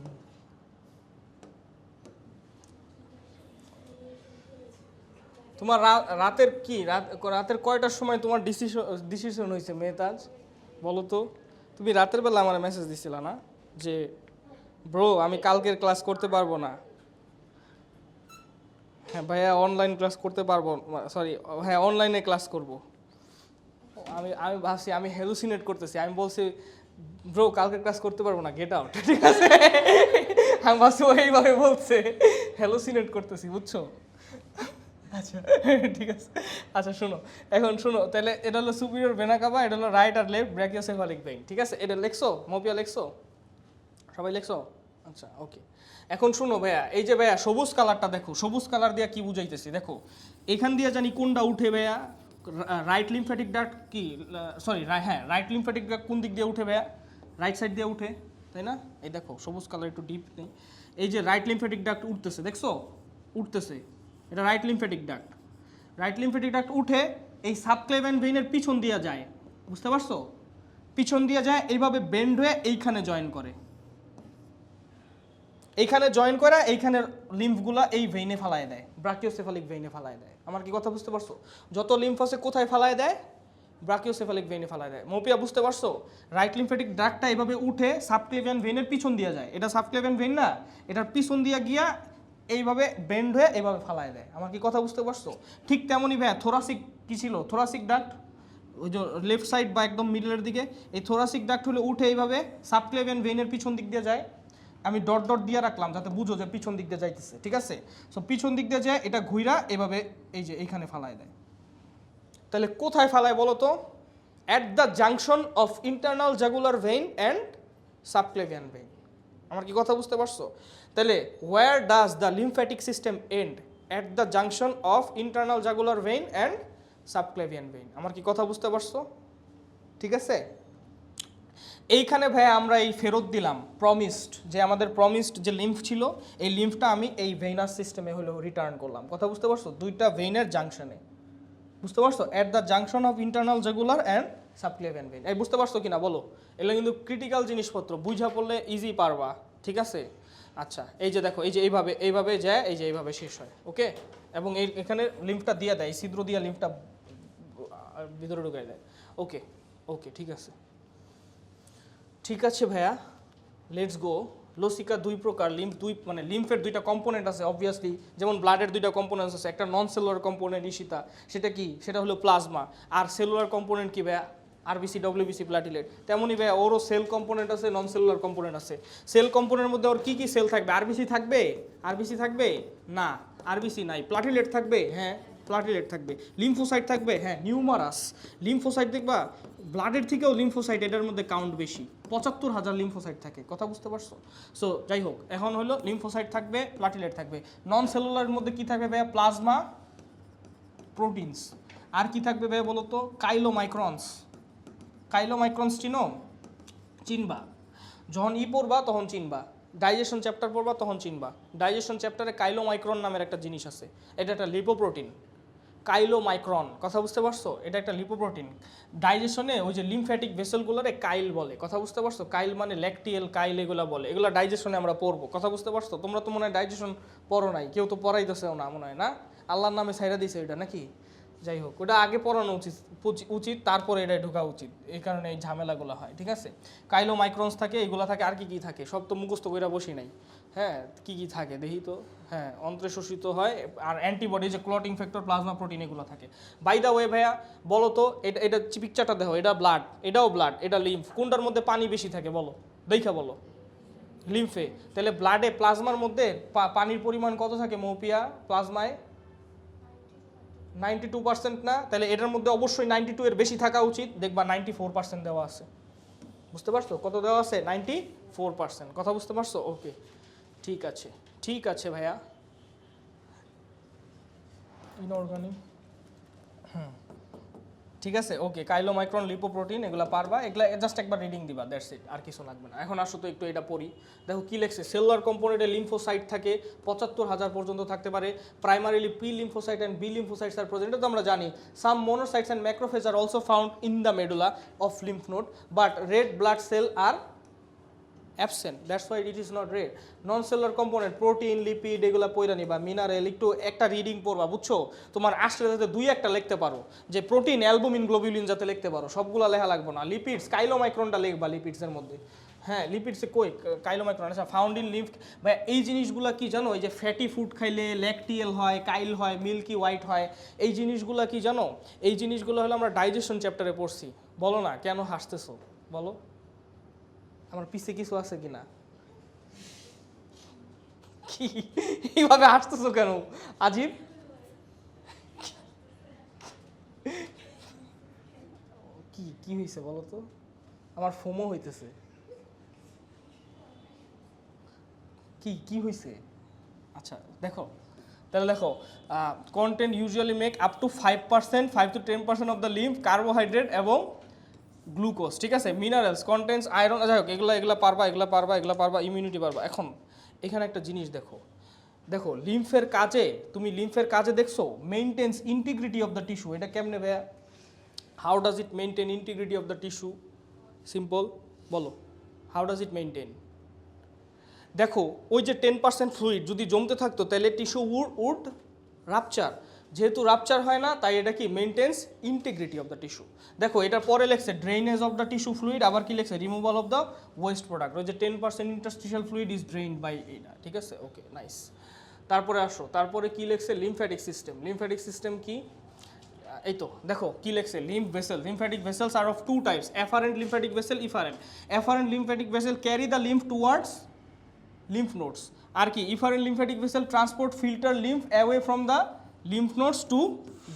তোমার রাতের কি রাতের কয়টার সময় তোমার ডিসিশন হয়েছে মেহতাজ, বলো তো? তুমি রাতের বেলা আমার মেসেজ দিছিলা না যে ব্রো আমি কালকের ক্লাস করতে পারবো না। হ্যাঁ ভাইয়া অনলাইন ক্লাস করতে পারবো, সরি হ্যাঁ অনলাইনে ক্লাস করব। আমি আমি ভাবছি আমি হ্যালুসিনেট করতেছি, আমি বলছি ব্রো কালকে ক্লাস করতে পারবো না, গেট আউট। ঠিক আছে, আমি ভাবছি ওইভাবে বলছে, হ্যালুসিনেট করতেছি, বুঝছো? আচ্ছা ঠিক আছে। আচ্ছা শোনো, এখন শোনো তাহলে, এটা হলো সুপিরিয়র ভেনা কাভা, এটা হলো রাইট আর লেফট ব্র্যাকিওসেফালিক ভেইন। ঠিক আছে, এটা লেখছো? মপিয়া লেখছো? সবাই লেখছো? আচ্ছা ওকে। এখন শুনো ভাইয়া, এই যে ভাইয়া সবুজ কালারটা দেখো, সবুজ কালার দিয়ে কি বুঝাইতেছি দেখো। এখান দিয়ে জানি কোনটা উঠে ভাইয়া? রাইট লিম্ফ্যাটিক ডাক্ট কি, সরি হ্যাঁ রাইট লিম্ফ্যাটিক ডাক্ট কোন দিক দিয়ে উঠে ভাইয়া? রাইট সাইড দিয়ে উঠে, তাই না? এই দেখো সবুজ কালার একটু ডিপ নেই, এই যে রাইট লিম্ফ্যাটিক ডাক্ট উঠতেছে, দেখছো? উঠতেছে, এটা right lymphatic duct. Right lymphatic duct উঠে এই সাবক্লেভিয়ান ভেইনের পিছন দিয়ে যায়, বুঝতে পারছো? পিছন দিয়ে যায়, এইভাবে বেন্ড হয়ে এইখানে জয়েন করে, এইখানে জয়েন করে এইখানের লিম্ফগুলা এই ভেইনে ফালায় দেয়, ব্রাকিওসেফালিক ভেইনে ফালায় দেয়। আমার কি কথা বুঝতে পারছো? যত লিম্ফ আছে কোথায় ফালায় দেয়? ব্রাকিওসেফালিক ভেইনে ফালায় দেয়। মৌপিয়া বুঝতে পারছো? রাইট লিম্ফ্যাটিক ডাক্টটা এইভাবে উঠে সাবক্লেভিয়ান ভেইনের পিছন দিয়ে যায়, এটা সাবক্লেভিয়ান ভেইন না, এটার পিছন দিয়ে গিয়া এইভাবে বেন্ড হয়ে এইভাবে ফালায় দেয়। আমার কি কথা বুঝতে পারছো? ঠিক তেমনই ভাইয়া থোরাসিক কি ছিল? থোরাসিক ডাক্ট, ওই যে লেফট সাইড বা একদম মিডলের দিকে, এই থোরাসিক ডাক্ট হলে উঠে এইভাবে সাবক্লেভিয়ান ভেইনের পিছন দিক দিয়ে যায়। আমি ডট ডট দিয়ে রাখলাম যাতে বুঝো যে পিছন দিক দিয়ে যাইতেছে, ঠিক আছে? সো পিছন দিক দিয়ে যায়, এটা ঘুইরা এভাবে এই যে এইখানে ফালায় দেয়। তাহলে কোথায় ফালায় বলো তো? At the junction of internal jugular vein and subclavian vein. আমার কি কথা বুঝতে পারছো? তাহলে where does the lymphatic system end? At the junction of internal jugular vein and subclavian vein. আমার কি কথা বুঝতে পারছো? ঠিক আছে, এইখানে ভাই আমরা এই ফেরত দিলাম প্রমিসড, যে আমাদের প্রমিসড যে লিম্ফ ছিল, এই লিম্ফটা আমি এই ভেইনাস সিস্টেমে হলো রিটার্ন করলাম। কথা বুঝতে পারছো? দুইটা ভেইনের জাংশনে, বুঝতে পারছো? At the junction of internal jugular and subclavian vein. এই বুঝতে পারছো কিনা বলো? এগুলো কিন্তু ক্রিটিক্যাল জিনিসপত্র, বুঝা পড়লে ইজি পারবা, ঠিক আছে? আচ্ছা এই যে দেখো, এই যে এইভাবে এইভাবে যায়, এই যে এইভাবে শেষ হয়, ওকে? এবং এই এখানে লিম্ফটা দিয়ে দেয়, ছিদ্র দিয়ে লিম্ফটা ভিতরে ঢুকাই দেয়, ওকে ওকে ঠিক আছে। ঠিক আছে ভাইয়া, লেটস গো। লসিকা দুই প্রকার, লিম্ফ দুই মানে লিম্ফের দুইটা কম্পোনেন্ট আছে অবভিয়াসলি, যেমন ব্লাডের দুইটা কম্পোনেন্টস আছে, একটা নন সেলুলার কম্পোনেন্ট ঈশিতা, সেটা কি? সেটা হলো প্লাজমা। আর সেলুলার কম্পোনেন্ট কি ভাইয়া? RBC, WBC, platelet. তেমনই ভাইয়া ওরও সেল কম্পোনেন্ট আছে, নন সেলুলার কম্পোনেন্ট আছে। সেল কম্পোনেন্টের মধ্যে ওর কি কি সেল থাকবে? আরবিসি থাকবে? আরবিসি থাকবে না, আরবিসি নাই। প্লাটিলেট থাকবে? হ্যাঁ প্লাটিলেট থাকবে। লিম্ফোসাইট থাকবে? হ্যাঁ নিউমারাস। লিম্ফোসাইট দেখবা ব্লাডের থেকেও লিম্ফোসাইট এটার মধ্যে কাউন্ট বেশি, ৭৫,০০০ লিম্ফোসাইট থাকে। কথা বুঝতে পারছো? সো যাই হোক, এখন হলো লিম্ফোসাইট থাকবে, প্লাটিলেট থাকবে। নন সেলুলারের মধ্যে কি থাকবে ভাইয়া? Plasma, proteins. আর কি থাকবে ভাইয়া বলো তো? কাইলোমাইক্রনস। কাইলোমাইক্রনস চিনো? চিনবা, যখন পড়বা তখন চিনবা, ডাইজেশন চ্যাপ্টার পড়বা তখন চিনবা। ডাইজেশন চ্যাপ্টারে কাইলোমাইক্রন নামের একটা জিনিস আছে, এটা একটা লিপোপ্রোটিন। কাইলোমাইক্রন, কথা বুঝতে পারছো? এটা একটা লিপোপ্রোটিন। ডাইজেশনে ওই যে লিম্ফ্যাটিক ভেসেলগুলোরে কাইল বলে, কথা বুঝতে পারছো? কাইল মানে ল্যাকটিয়েল কাইল, এগুলো বলে, এগুলো ডাইজেশনে আমরা পড়বো। কথা বুঝতে পারছো? তোমরা তো মনে হয় ডাইজেশন পড়ো নাই, কেউ তো পড়াইতেছেও না মনে হয়, না? আল্লাহর নামে ছাইরা দিছে এটা নাকি? যাই হোক ওটা আগে পড়ানো উচিত উচিত তারপরে এটা ঢোকা উচিত, এই কারণে এই ঝামেলাগুলো হয়। ঠিক আছে, কাইলো মাইক্রনস থাকে, এগুলো থাকে, আর কি কি থাকে সব তো মুখস্থ কইরা বসি নাই। হ্যাঁ, কি কি থাকে দেখি তো। হ্যাঁ, অন্ত্রে শোষিত হয়, আর অ্যান্টিবডি যে ক্লটিং ফ্যাক্টর, প্লাজমা প্রোটিন, এগুলো থাকে। বাই দা ওয়ে ভাইয়া বলো তো, এটা এটা পিকচারটা দেখো, এটা ব্লাড, এটাও ব্লাড, এটা লিম্ফ, কোনটার মধ্যে পানি বেশি থাকে বলো, দেখা বলো। লিম্ফে। তাহলে ব্লাডে, প্লাজমার মধ্যে পানির পরিমাণ কত থাকে মৌপিয়া প্লাজমায়? 92% না? তাহলে এটার মধ্যে অবশ্যই 92 এর বেশি থাকা উচিত, দেখবা 94% দেওয়া আছে। বুঝতে পারছো কত দেওয়া আছে? 94%। কথা বুঝতে পারছো? ওকে, ঠিক আছে, ঠিক আছে ভাইয়া। ইনঅর্গানিক, ঠিক আছে, ওকে। কাইলোমাইক্রন, লিপোপ্রোটিন, এগুলো পারবা, এগুলা জাস্ট একবার রিডিং দিবা, দ্যাটস ইট, আর কিছু লাগবে না। এখন আসো তো একটু এটা পড়ি। দেখো কি লেখছে, সেলুলার কম্পোনেন্টে লিম্ফোসাইট থাকে ৭৫,০০০ পর্যন্ত থাকতে পারে। Primarily P lymphocyte and B lymphocytes are present, এটা তো আমরা জানি। Some monocytes and macrophage are also found in the medulla of lymph node, but red blood cell are absent, that's why it is not red. Non-cellular component, protein, lipid, এগুলা পড়া নিবা, mineral, একটু একটা reading পড়বা, বুঝছো? তোমার আসলে যাতে দুই একটা লিখতে পারো, যে প্রোটিন, অ্যালবুমিন, গ্লোবিউলিন যাতে লিখতে পারো, সবগুলা লেখা লাগবে না। লিপিডস, কাইলোমাইক্রনটা লিখবা লিপিডসের মধ্যে। হ্যাঁ, লিপিডসে কই কাইলোমাইক্রন, আচ্ছা ফাউন্ড ইন লিম্ফ। ভাই এই জিনিসগুলা কি জানো? এই যে ফ্যাটি ফুড খাইলে ল্যাকটিয়েল হয়, কাইল হয়, মিল্কি হোয়াইট হয়, এই জিনিসগুলা কি জানো? এই জিনিসগুলো হলো আমরা ডাইজেশন চ্যাপ্টারে পড়ছি। বলো না, কেন হাসতেছো বলো? আমার পিছে কিছু আছে কিনা? কি এইভাবে হাসতেছো কেন আজিব? কি কি হয়েছে বলো তো? আমার ফোমো হইতেছে। কি কি হয়েছে? আচ্ছা দেখো, তাহলে দেখো, content usually make up to 5%, 5 to 10% of the lymph, carbohydrate এবং গ্লুকোজ। ঠিক আছে, মিনারেলস কন্টেন্টস আয়রন, যাই হোক এগুলো এগুলো পারবা, এগুলো পারবা, এগুলো পারবা, ইমিউনিটি পারবা। এখন এখানে একটা জিনিস দেখো, দেখো লিম্ফের কাজে, তুমি লিম্ফের কাজে দেখছো maintenance integrity of the tissue. এটা কেমনে ভাইয়া? How does it maintain integrity of the tissue? Simple, বলো, হাউ ডাজ ইট মেইনটেন? দেখো ওই যে 10% ফ্লুইড যদি জমতে থাকতো তাহলে টিস্যু উড রাপচার, যেহেতু রাপচার হয় না তাই এটা কি maintenance integrity of the tissue. দেখো এটার পরে লেখছে drainage of the tissue fluid, আবার কি লেখছে removal of the waste product. ওই যে 10% interstitial fluid is drained by এটা। ঠিক আছে, ওকে নাইস। তারপরে আসো, তারপরে কি লেখছে লিম্ফ্যাটিক সিস্টেম। লিম্ফ্যাটিক সিস্টেম কি? এই তো দেখো কি লেখছে, lymph vessel, lymphatic vessels are of two types, afferent lymphatic vessel, efferent. Afferent lymphatic vessel carry the lymph towards lymph nodes, আর কি efferent lymphatic vessel transport filter lymph away from the lymph nodes to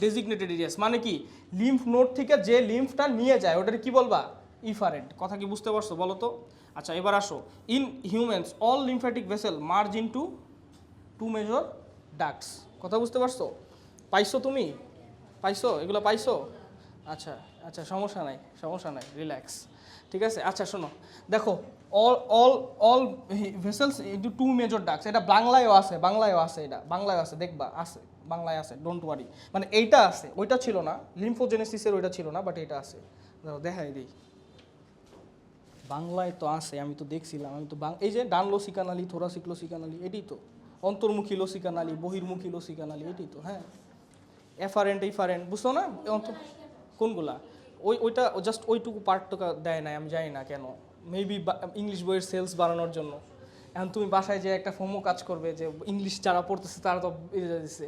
designated areas, মানে কি lymph node থেকে যে লিম্ফটা নিয়ে যায় ওটাকে কি বলবা? ইফারেন্ট। কথা কি বুঝতে পারছো বলো তো? আচ্ছা এবার আসো, in humans all lymphatic vessel merge into two major ducts. কথা বুঝতে পারছো? পাইছো তুমি? পাইছো এগুলো পাইছো? আচ্ছা আচ্ছা, সমস্যা নাই, সমস্যা নাই, রিল্যাক্স। ঠিক আছে, আচ্ছা শোনো, দেখো all all all vessels into two major ducts. এটা বাংলায়ও আছে, বাংলায়ও আছে, এটা বাংলায়ও আছে, দেখবা আছে, বাংলায় আছে, ডোন্ট ওয়ারি। মানে এইটা আছে, ওইটা ছিল না, লিম্ফোজেনেসিসের ওইটা ছিল না, বাট এটা আছে। দেখাই দিই, বাংলায় তো আছে, আমি তো দেখছিলাম, আমি তো এই যে ডান লসিকা নালী, থোরাসিক লসিকা নালী, এটাই তো। অন্তর্মুখী লসিকা নালী, বহির্মুখী লসিকা নালী, এটাই তো। হ্যাঁ, এফারেন্ট ইফারেন্ট, বুঝছো না? কোনগুলা? ওইটা জাস্ট ওইটুকু পার্টটা দেয় নাই, আমি জানি না কেন, মেবি ইংলিশ বইয়ের সেলস বাড়ানোর জন্য। এখন তুমি বাসায় যে একটা ফোমো কাজ করবে যে ইংলিশ যারা পড়তেছে তারা তো দিচ্ছে,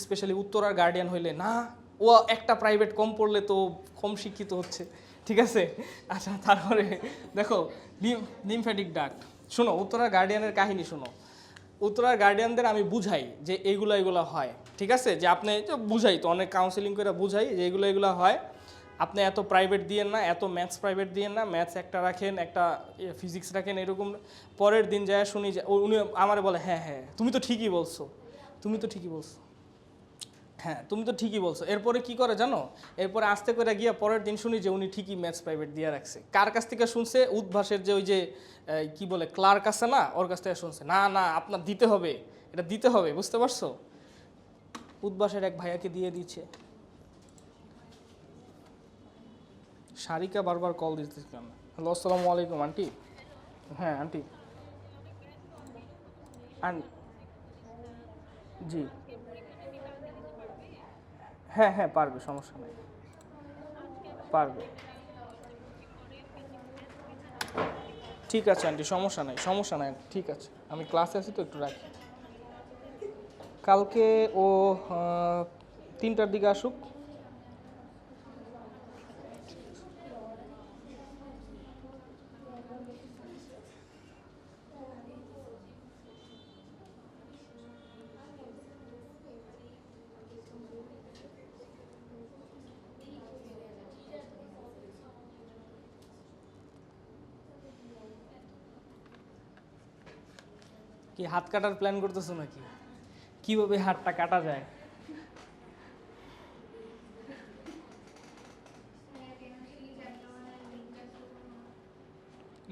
স্পেশালি উত্তরার গার্ডিয়ান হইলে না, ও একটা প্রাইভেট কম পড়লে তো কম শিক্ষিত হচ্ছে। ঠিক আছে, আচ্ছা তারপরে দেখো লিম্ফ্যাটিক ডাক্ট। শোনো উত্তরার গার্ডিয়ানের কাহিনী শোনো। উত্তরার গার্ডিয়ানদের আমি বুঝাই যে এইগুলো এগুলো হয়। ঠিক আছে, যে আপনি বুঝাই তো, অনেক কাউন্সিলিং করে বুঝাই যে এগুলো এগুলো হয়, আপনি এত প্রাইভেট দিয়েন না, এত ম্যাথস প্রাইভেট দিয়েন না, ম্যাথস একটা রাখেন, একটা ফিজিক্স রাখেন, এরকম। পরের দিন যায় শুনি যে উনি আমার বলে হ্যাঁ হ্যাঁ তুমি তো ঠিকই বলছো, তুমি তো ঠিকই বলছো, হ্যাঁ তুমি তো ঠিকই বলছো। এরপরে কি করে জানো? এরপরে আস্তে করে গিয়ে পরের দিন শুনি যে উনি ঠিকই ম্যাথস প্রাইভেট দিয়ে রাখছে। কার কাছ থেকে শুনছে? উদ্ভাসের যে ওই যে কি বলে ক্লার্ক আছে না, ওর কাছ থেকে শুনছে। না না আপনার দিতে হবে, এটা দিতে হবে, বুঝতে পারছো? উদ্ভাসের এক ভাইয়াকে দিয়ে দিচ্ছে। সারিকা বারবার কল দিতে কেন? হ্যালো আসসালামু আলাইকুম আন্টি। হ্যাঁ আন্টি, জি হ্যাঁ হ্যাঁ পারবে, সমস্যা নেই, পারবে। ঠিক আছে আন্টি, সমস্যা নাই, সমস্যা নাই, ঠিক আছে, আমি ক্লাসে আছি তো, একটু রাখি। কালকে ও 3টার দিকে আসুক। কি হাত কাটার প্ল্যান করতেছো নাকি? কিভাবে হাতটা কাটা যায়?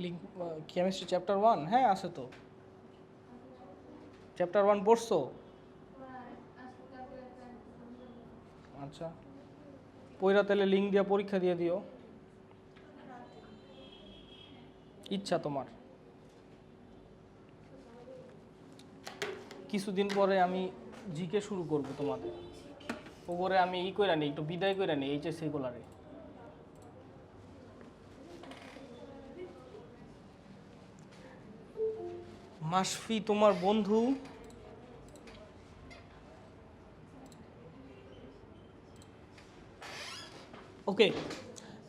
লিঙ্ক, কেমিস্ট্রি চ্যাপ্টার 1, হ্যাঁ আছে তো। চ্যাপ্টার 1 পড়ছো? আচ্ছা, পইরা তাহলে লিঙ্ক দিয়ে পরীক্ষা দিয়ে দিও, ইচ্ছা তোমার। কিছুদিন পরে আমি জিকে শুরু করব তোমাদের ওপরে, আমি ই কইরা নিই, একটু বিদায় কইরা নিই এইচএস এগুলারে। মাসফি তোমার বন্ধু? ওকে,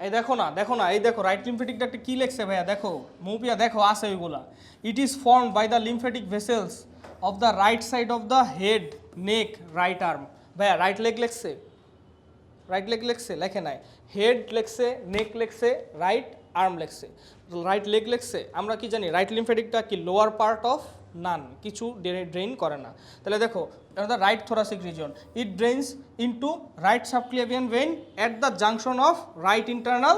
এই দেখো না, দেখো না, এই দেখো রাইট লিম্ফেটিকটা একটা কী লেখছে ভাইয়া, দেখো মৌপিয়া, দেখো আছে ওইগুলা। It is formed by the lymphatic vessels of the right side of the head, neck, right arm. ভাইয়া রাইট লেগ লেখছে, রাইট লেগ লেখছে, লেখে নাই। হেড লেখছে, নেক লেখছে, রাইট আর্ম লেখছে, রাইট লেগ লেখছে। আমরা কি জানি রাইট লিম্ফেটিকটা কি লোয়ার পার্ট অফ নান, কিছু ড্রেইন করে না। তাহলে দেখো the right thoracic region, it drains into right subclavian vein at the junction of right internal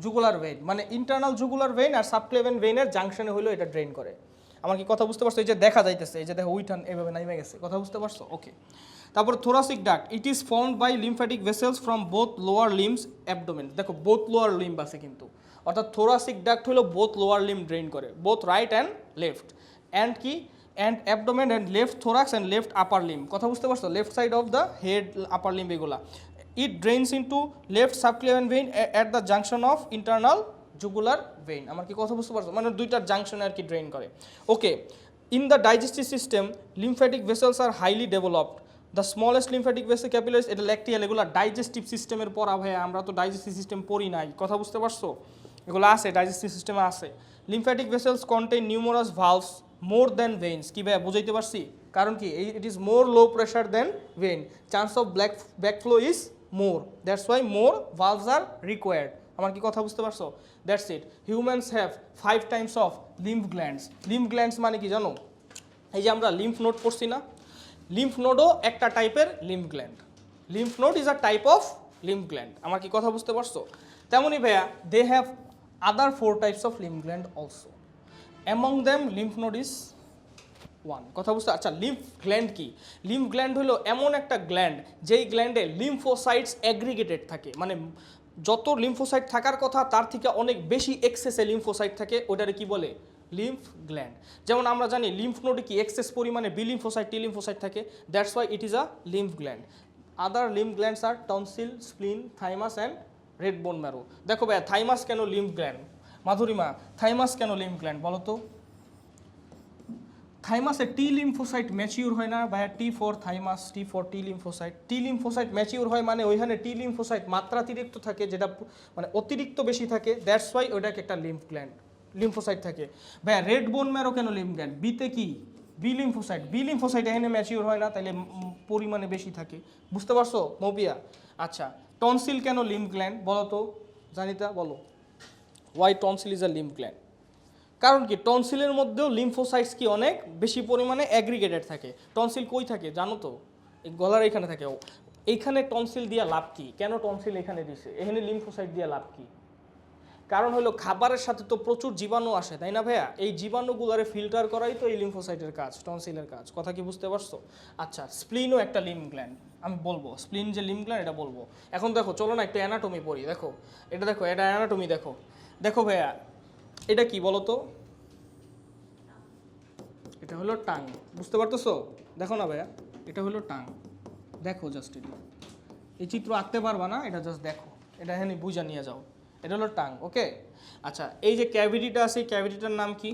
jugular vein, মানে ইন্টারনাল জুগুলার ভেইন আর সাবক্লেভিয়ান ভেইনের জাংশনে হলো এটা ড্রেইন করে। আমার কি কথা বুঝতে পারছো? এই যে দেখা যাইতেছে, এই যে দেখো উইঠান এইভাবে নাইমে গেছে, কথা বুঝতে পারছো? ওকে। তারপর thoracic duct, it is formed by lymphatic vessels from both lower limbs abdomen. দেখো বোথ লোয়ার লিম্ব আছে কিন্তু, অর্থাৎ থোরাসিক ডাক্ট হলো বোথ লোয়ার লিম্ব ড্রেইন করে, both right and left, and কি and abdomen and left thorax and left upper limb. কথা বুঝতে পারছো? Left side of the head, upper limb এগুলা। It drains into left subclavian vein at the junction of internal jugular vein. আমার কি কথা বুঝতে পারছো? মানে দুইটার জাংশনে আর কি ড্রেইন করে। Okay, in the digestive system lymphatic vessels are highly developed. The smallest lymphatic vessel capillaries, এটা ল্যাকটিয়াল, এগুলো ডাইজেস্টিভ সিস্টেমের পড়া ভাই, আমরা তো ডাইজেস্টিভ সিস্টেম পড়ি নাই, কথা বুঝতে পারছো? এগুলো আছে ডাইজেস্টিভ সিস্টেমে আছে। Lymphatic vessels contain numerous valves more than veins. কি ভাই বুঝাইতে পারছি? কারণ কি it is more low pressure than vein, chance of backflow is more, that's why more valves are required. আমার কি কথা বুঝতে পারছো? That's it. Humans have 5 times of lymph glands. Lymph glands মানে কি জানো? এই যে আমরা লিম্ফ নোড পড়ছি না, লিম্ফ নোডও একটা টাইপের lymph gland. Lymph node is a type of lymph gland. আমার কি কথা বুঝতে পারছো? তেমনই ভাইয়া they have other 4 types of lymph gland also, among them lymph node is one. কথা বুঝতে? আচ্ছা, লিম্ফ গ্ল্যান্ড কি? লিম্ফ গ্ল্যান্ড হলো এমন একটা গ্ল্যান্ড যেই গ্ল্যান্ডে লিম্ফোসাইটস অ্যাগ্রিগেটেড থাকে, মানে যত লিম্ফোসাইট থাকার কথা তার থেকে অনেক বেশি এক্সেসে লিম্ফোসাইট থাকে, ওটারে কি বলে? Lymph gland. যেমন আমরা জানি লিম্ফ নোডে কি এক্সেস পরিমাণে বি লিম্ফোসাইট, টি লিম্ফোসাইট থাকে, that's why it is a lymph gland. Other lymph glands are tonsil, spleen, thymus and red bone marrow. দেখো ভাইয়া থাইমাস কেন লিম্ফ গ্ল্যান্ড? মাধুরিমা, থাইমাস কেন লিম্ফ গ্ল্যান্ড বলো তো? থাইমাসে টি লিম্ফোসাইট ম্যাচিউর হয় না ভাইয়া, T for thymus, T for T lymphocyte. T lymphocyte mature হয় মানে ওইখানে টি লিম্ফোসাইট মাত্রাতিরিক্ত থাকে, যেটা মানে অতিরিক্ত বেশি থাকে, দ্যাটস ওয়াই ওইটাকে একটা লিম্ফ গ্ল্যান্ড, লিম্ফোসাইট থাকে। ভাইয়া রেড বোন ম্যারো কেন লিম্ফ গ্ল্যান্ড? বিতে কি? B lymphocyte. বি লিম্ফোসাইট এখানে ম্যাচিউর হয় না, তাইলে পরিমাণে বেশি থাকে, বুঝতে পারছো মৌপিয়া? আচ্ছা, টনসিল কেন লিম্ফ গ্ল্যান্ড বলো তো? জানিতা বলো, why tonsil is a lymph gland? কারণ কি টনসিলের মধ্যেও লিম্ফোসাইটস কি অনেক বেশি পরিমাণে অ্যাগ্রিগেটেড থাকে। টনসিল কই থাকে জানো তো? এই গলার এখানে থাকে। এইখানে টনসিল দিয়া লাভ কি? কেন টনসিল এখানে দিছে? এখানে লিম্ফোসাইট দিয়া লাভ কি? কারণ হলো খাবারের সাথে তো প্রচুর জীবাণু আসে, তাই না ভাইয়া? এই জীবাণুগুলারে ফিল্টার করাই তো এই লিম্ফোসাইটের কাজ, টনসিলের কাজ। কথা কি বুঝতে পারছো? আচ্ছা, স্প্লিনও একটা লিম্ফ গ্ল্যান্ড, আমি বলবো স্প্লিন যে লিম্ফ গ্ল্যান্ড এটা বলবো। এখন দেখো চলো না একটু অ্যানাটমি পড়ি। দেখো এটা, দেখো এটা অ্যানাটমি। দেখো দেখো ভাইয়া এটা কি বলো তো? এটা হলো টাং, বুঝতে পারতেছো? দেখো না ভাইয়া, এটা হলো টাং, দেখো জাস্ট এটা, এই চিত্র আঁকতে পারবা না, এটা জাস্ট দেখো, এটা এখানে বুঝা নিয়ে যাও। এটা হলো টাং, ওকে। আচ্ছা, এই যে ক্যাভিটিটা আছে, এই ক্যাভিটিটার নাম কি?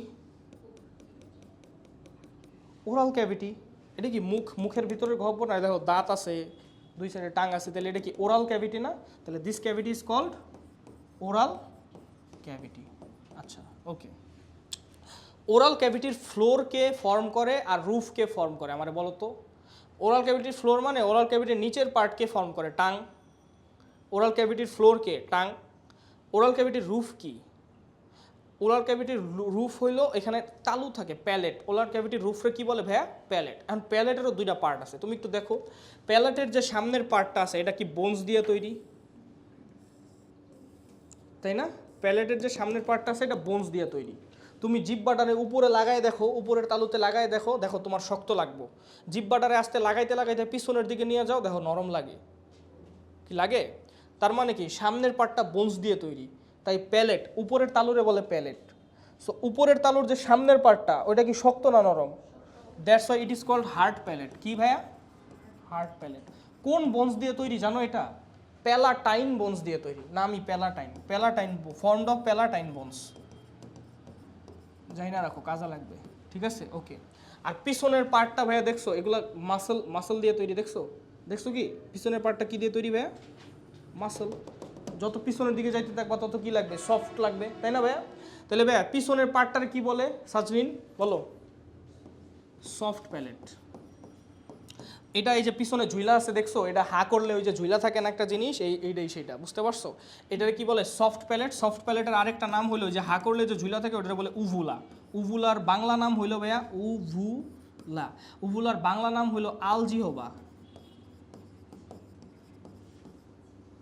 Oral cavity. এটা কি মুখ, মুখের ভিতরে গহ্বর না? দেখো দাঁত আছে, দুই সাইডে টাং আছে, তাহলে এটা কি ওরাল ক্যাভিটি না? তাহলে this cavity is called oral cavity. আচ্ছা, ওকে। ওরাল ক্যাভিটির ফ্লোরকে ফর্ম করে আর রুফকে ফর্ম করে, আমার বলো তো। ওরাল ক্যাভিটির ফ্লোর মানে ওরাল ক্যাভিটির নিচের পার্টকে ফর্ম করে, টাং। ওরাল ক্যাভিটির ফ্লোরকে টাং। ওরাল ক্যাভিটির রুফ কি? ওরাল ক্যাভিটির রুফ হইলো এখানে তালু থাকে, প্যালেট। ওরাল ক্যাভিটির রুফরে কি বলে ভাইয়া? প্যালেট। এখন প্যালেটেরও দুইটা পার্ট আছে, তুমি একটু দেখো। প্যালেটের যে সামনের পার্টটা আছে এটা কি বোনস দিয়ে তৈরি, তাই না? প্যালেটের যে সামনের পার্টটা আছে এটা বোনস দিয়ে তৈরি। তুমি জিব্বাটারে উপরে লাগাই দেখো, উপরের তালুতে লাগাই দেখো, দেখো তোমার শক্ত লাগবো। জিব্বাটারে আস্তে লাগাইতে লাগাইতে পিছনের দিকে নিয়ে যাও, দেখো নরম লাগে। কি লাগে? তার মানে কি সামনের পার্টটা বোনস দিয়ে তৈরি, তাই প্যালেট। উপরের তালুরে বলে প্যালেট। সো উপরের তালুর যে সামনের পার্টটা ওইটা কি শক্ত না নরম? That's why it is called hard palate. কি ভাইয়া? Hard palette. কোন বোনস দিয়ে তৈরি জানো এটা? প্যালাটাইন বোনস দিয়ে তৈরি। নামই palatine. Palatine formed of palatine bones. যাই না, রাখো, কাজে লাগবে। ঠিক আছে, ওকে। আর পিছনের পার্টটা ভাইয়া দেখছো, এগুলো মাসল, মাসল দিয়ে তৈরি। দেখছো? দেখছো কি পিছনের পার্টটা কি দিয়ে তৈরি ভাইয়া? মাসল। যত পিছনের দিকে যাইতে থাকবা তত কি লাগবে? সফট লাগবে, তাই না ভাইয়া? তাহলে ভাইয়া পিছনের পার্টটার কি বলে সাজরিন? বলো। Soft palate. এটা এই যে পিছনে ঝুইলা আছে দেখছো, এটা হা করলে ওই যে ঝুইলা থাকে না একটা জিনিস, এইটাই সেইটা, বুঝতে পারছো? এটারে কি বলে? Soft palate. সফট প্যালেটের আরেকটা নাম হলো যে হা করলে যে ঝুইলা থাকে ওটা বলে উভুলা। উভুলার বাংলা নাম হইলো ভাইয়া উভুলা। উভুলার বাংলা নাম হইলো আলজিহবা।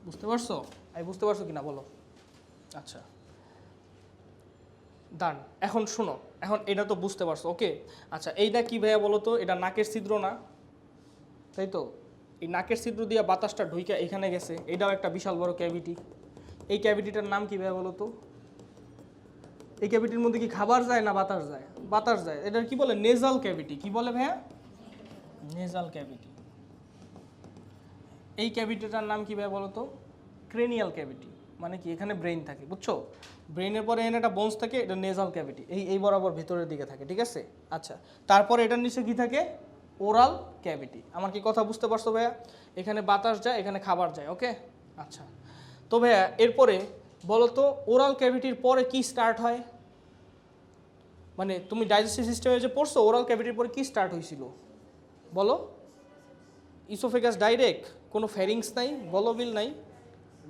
বুঝতে পারছো? এই বুঝতে পারছো কিনা বলো? আচ্ছা, ডান। এখন শুনো, এখন এটা তো বুঝতে পারছো, ওকে। আচ্ছা, এইটা কি ভাইয়া বলো তো? এটা নাকের ছিদ্র না, তাই তো? এই নাকের ছিদ্র দিয়ে বাতাসটা ঢুইকা এখানে গেছে, এটাও একটা বিশাল বড় ক্যাভিটি। এই ক্যাভিটিটার নাম কি ভাইয়া বলো তো? এই ক্যাভিটির মধ্যে কি খাবার যায় না বাতাস যায়? বাতাস যায়। এটার কি বলে? Nasal cavity. কি বলে ভাইয়া? Nasal cavity. এই ক্যাভিটিটার নাম কি ভাইয়া বলো তো? Cranial cavity. মানে কি এখানে ব্রেইন থাকে, বুঝছো? ব্রেইনের পরে এখানে একটা বোনস থাকে, এটা নেজাল ক্যাভিটি। এই বরাবর ভিতরের দিকে থাকে, ঠিক আছে? আচ্ছা, তারপরে এটার নিচে কি থাকে? Oral cavity. আমার কি কথা বুঝতে পারছো ভাইয়া? এখানে বাতাস যায়, এখানে খাবার যায়, ওকে। আচ্ছা, তো ভাইয়া এরপরে বলো তো ওরাল ক্যাভিটির পরে কি স্টার্ট হয়? মানে তুমি ডাইজেস্টিভ সিস্টেমে যে পড়ছো, ওরাল ক্যাভিটির পরে কি স্টার্ট হয়েছিল বলো? ইসোফেগাস ডাইরেক্ট, কোনো ফ্যারিংস নাই, গলবিল নাই,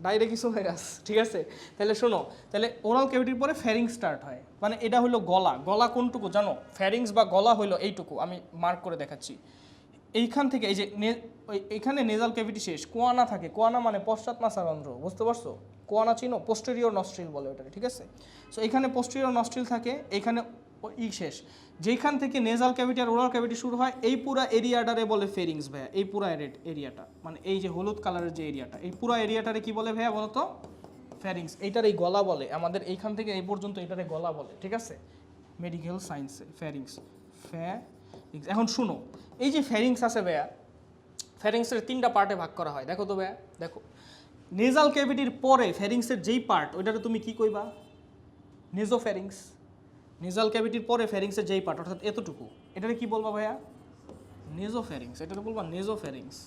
ডাইরেক্ট ইসোফেগাস, ঠিক আছে? তাহলে শোনো, তাহলে ওরাল ক্যাভিটির পরে ফ্যারিংস স্টার্ট হয়, মানে এটা হলো গলা। গলা কোনটুকু জানো? ফ্যারিংস বা গলা হলো এইটুকু, আমি মার্ক করে দেখাচ্ছি। এইখান থেকে এই যে এইখানে নেজাল ক্যাভিটি শেষ, কোয়ানা থাকে। কোয়ানা মানে পশ্চাৎ নাসারন্ধ্র, বুঝতে পারছো? কোয়ানা চিনো? পোস্টেরিয়র নস্ট্রিল বলে ওটাকে, ঠিক আছে? সো এখানে পোস্টেরিয়র নস্ট্রিল থাকে, এইখানে শেষ। যেখান থেকে নেজাল ক্যাভিটি আর ওরাল ক্যাভিটি শুরু হয়, এই পুরা এরিয়াটারে বলে ফেরিংস ভাইয়া। এই পুরা এরিয়াটা, মানে এই যে হলুদ কালারের যে এরিয়াটা, এই পুরা এরিয়াটারে কি বলে ভাইয়া বলো তো? ফ্যারিংস। এইটার এই গলা বলে, আমাদের এইখান থেকে এই পর্যন্ত এটারে গলা বলে, ঠিক আছে? মেডিকেল সায়েন্সে ফ্যারিংস। ফ্যারিংস। এখন শুনো, এই যে ফ্যারিংস আছে ভাইয়া, ফ্যারিংসের তিনটা পার্টে ভাগ করা হয়। দেখো তো ভাইয়া, দেখো নেজাল ক্যাভিটির পরে ফ্যারিংসের যেই পার্ট, ওইটারে তুমি কি কইবা? নেজোফ্যারিংস। নেজাল ক্যাভিটির পরে ফ্যারিংসের যেই পার্ট, অর্থাৎ এতটুকু, এটারে কি বলবা ভাইয়া? নেজোফ্যারিংস। এটারে বলবা নেজোফ্যারিংস।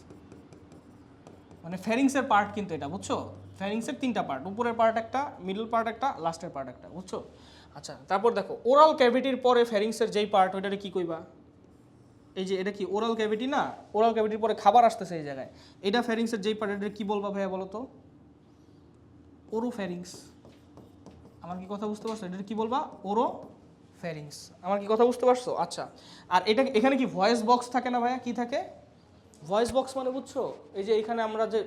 মানে ফ্যারিংসের পার্ট কিন্তু এটা, বুঝছো? ফ্যারিংসের তিনটা পার্ট, উপরের পার্ট একটা, মিডল পার্ট একটা, লাস্টের পার্ট একটা, বুঝছো? আচ্ছা, তারপর দেখো ওরাল ক্যাভিটির পরে ফ্যারিংসের যেই পার্ট, ওইটারে কি কইবা? এই যে এটা কি ওরাল ক্যাভিটি না? ওরাল ক্যাভিটির পরে খাবার আসতেছে এই জায়গায়, এটা ফ্যারিংসের যেই পার্ট, এটা কি বলবা ভাইয়া বলো তো? ওরোফ্যারিংস। আমার কি কথা বুঝতে পারছো? এটা কি বলবা? ওরোফ্যারিংস। আমার কি কথা বুঝতে পারছো? আচ্ছা, আর এটা এখানে কি ভয়েস বক্স থাকে না ভাইয়া? কি থাকে? ভয়েস বক্স মানে বুঝছো? এই যে এখানে আমরা যে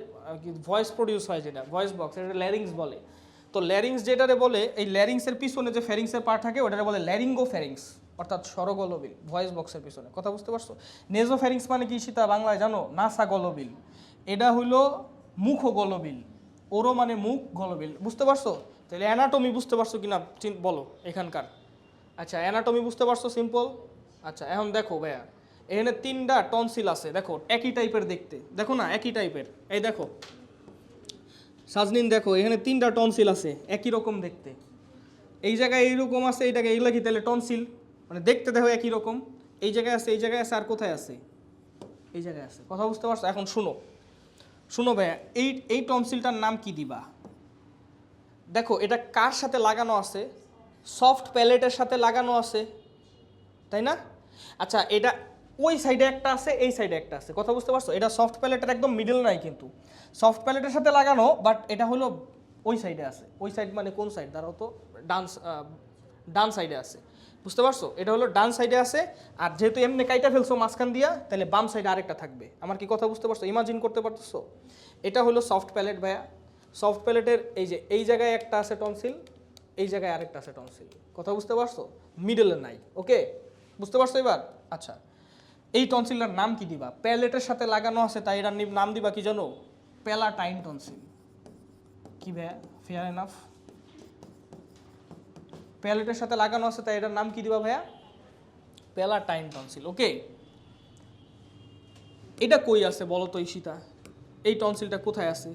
ভয়েস প্রডিউস হয়, যেটা ভয়েস বক্স, এটা ল্যারিংস বলে। তো ল্যারিংস যেটারে বলে, এই ল্যারিংসের পিছনে যে ফ্যারিংসের পার্ট থাকে ওটারে বলে ল্যারিঙ্গোফ্যারিংস, অর্থাৎ স্বরগলবিল। ভয়েস বক্সের পিছনে, কথা বুঝতে পারছো? নেজোফ্যারিংস মানে কি সেটা বাংলায় জানো? নাসা গলবিল। এটা হইলো মুখ গলবিল। ওরো মানে মুখ, গলবিল, বুঝতে পারছো? তাহলে অ্যানাটমি বুঝতে পারছো কিনা বলো এখানকার? আচ্ছা, অ্যানাটমি বুঝতে পারছো? সিম্পল। আচ্ছা, এখন দেখো ভাইয়া, এখানে 3টা টনসিল আছে, দেখো একই টাইপের দেখতে, দেখো না একই টাইপের, এই দেখো সাজনিন দেখো এখানে 3টা টনসিল আছে একই রকম দেখতে, এই জায়গায় এইরকম আছে, এই জায়গায় এইগুলা কি তাহলে টনসিল, মানে দেখতে দেখো একই রকম, এই জায়গায় আছে, এই জায়গায় আছে, আর কোথায় আছে, এই জায়গায় আছে, কথা বুঝতে পারছো? এখন শুনো শুনো ভাইয়া, এই টনসিলটার নাম কি দিবা? দেখো এটা কার সাথে লাগানো আছে? সফট প্যালেটের সাথে লাগানো আছে, তাই না? আচ্ছা এটা ওই সাইডে একটা আছে, এই সাইডে একটা আছে, কথা বুঝতে পারছো? এটা সফট প্যালেটের একদম মিডল নাই, কিন্তু সফট প্যালেটের সাথে লাগানো, বাট এটা হলো ওই সাইডে আছে। ওই সাইড মানে কোন সাইড? দাঁড়াও তো, ডান সাইডে আছে, বুঝতে পারছো? এটা হলো ডান সাইডে আছে, আর যেহেতু এমনি কাইটা ফেলছো মাঝখান দিয়া, তাহলে বাম সাইডে আরেকটা থাকবে। আমার কি কথা বুঝতে পারছো? ইমাজিন করতে পারতেছো? এটা হলো সফট প্যালেট ভাইয়া। সফট প্যালেটের এই যে এই জায়গায় একটা আছে টনসিল, এই জায়গায় আরেকটা আছে টনসিল, কথা বুঝতে পারছো? মিডলে নাই, ওকে? বুঝতে পারছো এবার? আচ্ছা, এই টনসিলটার নাম কি দিবা? প্যালেটের সাথে লাগানো আছে তাই এটার নাম দিবা কি জানো? Palatine tonsil. কি ভাইয়া, ফেয়ার এনাফ? প্যালেটের সাথে লাগানো আছে তাই এটার নাম কি দিবা ভাইয়া? প্যালাটাইন টনসিল, ওকে? এটা কই আছে বলো তো ঈশিতা? এই টনসিলটা কোথায় আছে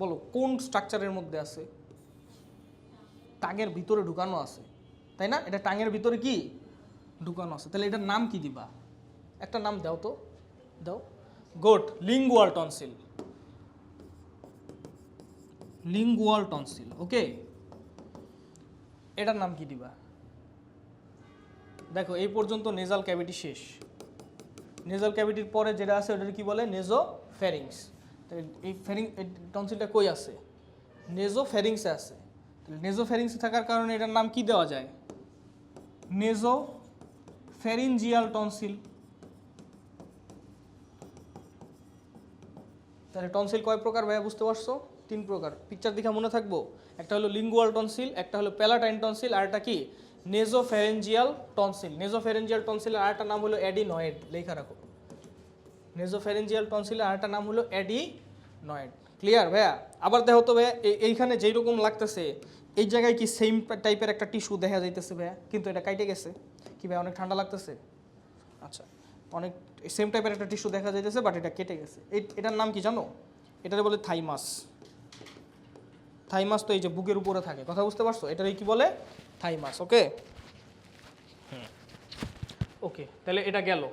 বলো? কোন স্ট্রাকচারের মধ্যে আছে? টাঙের ভিতরে ঢুকানো আছে, তাই না? এটা টাঙের ভিতরে কি ঢুকানো আছে, তাহলে এটার নাম কি দিবা? একটা নাম দাও তো, দাও। Good, lingual tonsil. Lingual tonsil, okay? এটার নাম কি দিবা? দেখো এই পর্যন্ত নেজাল ক্যাভিটি শেষ। নেজাল ক্যাভিটির পরে যেটা আছে ওটা কি বলে? নেজো ফ্যারিংস। এই টনসিলটা কই আছে? নেজো ফ্যারিংসে আছে। তাহলে নেজো ফ্যারিংসে থাকার কারণে এটার নাম কি দেওয়া যায়? নেজো ফ্যারিঞ্জিয়াল টনসিল। তাহলে টনসিল কয় প্রকার ভাইয়া বুঝতে পারছো? 3 প্রকার। পিকচার দেখে মনে থাকবো, একটা হলো লিঙ্গুয়াল টনসিল, একটা হলো প্যালাটাইন টনসিল, আর একটা কি নেজোফ্যারেঞ্জিয়াল টনসিল। নেজোফ্যারেঞ্জিয়াল টনসিলের আরেকটা নাম হলো অ্যাডিনয়েড, লেখা রাখো। নেজোফ্যারেঞ্জিয়াল টনসিলের আরেকটা নাম হলো অ্যাডিনয়েড। ক্লিয়ার ভাইয়া? আবার দেখো তো ভাইয়া, এইখানে যেই রকম লাগতেছে এই জায়গায় কি সেম টাইপের একটা টিস্যু দেখা যাইতেছে ভাইয়া, কিন্তু এটা কাইটে গেছে। কি ভাইয়া অনেক ঠান্ডা লাগতেছে? আচ্ছা, অনেক সেম টাইপের একটা টিস্যু দেখা যাইতেছে, বাট এটা কেটে গেছে। এটার নাম কি জানো? এটারে বলে থাইমাস। থাইমাস তো এই যে বুকের উপরে থাকে, কথা বুঝতে পারছো? এটারে কি বলে? থাইমাস, ওকে? ওকে, তাহলে এটা গেল।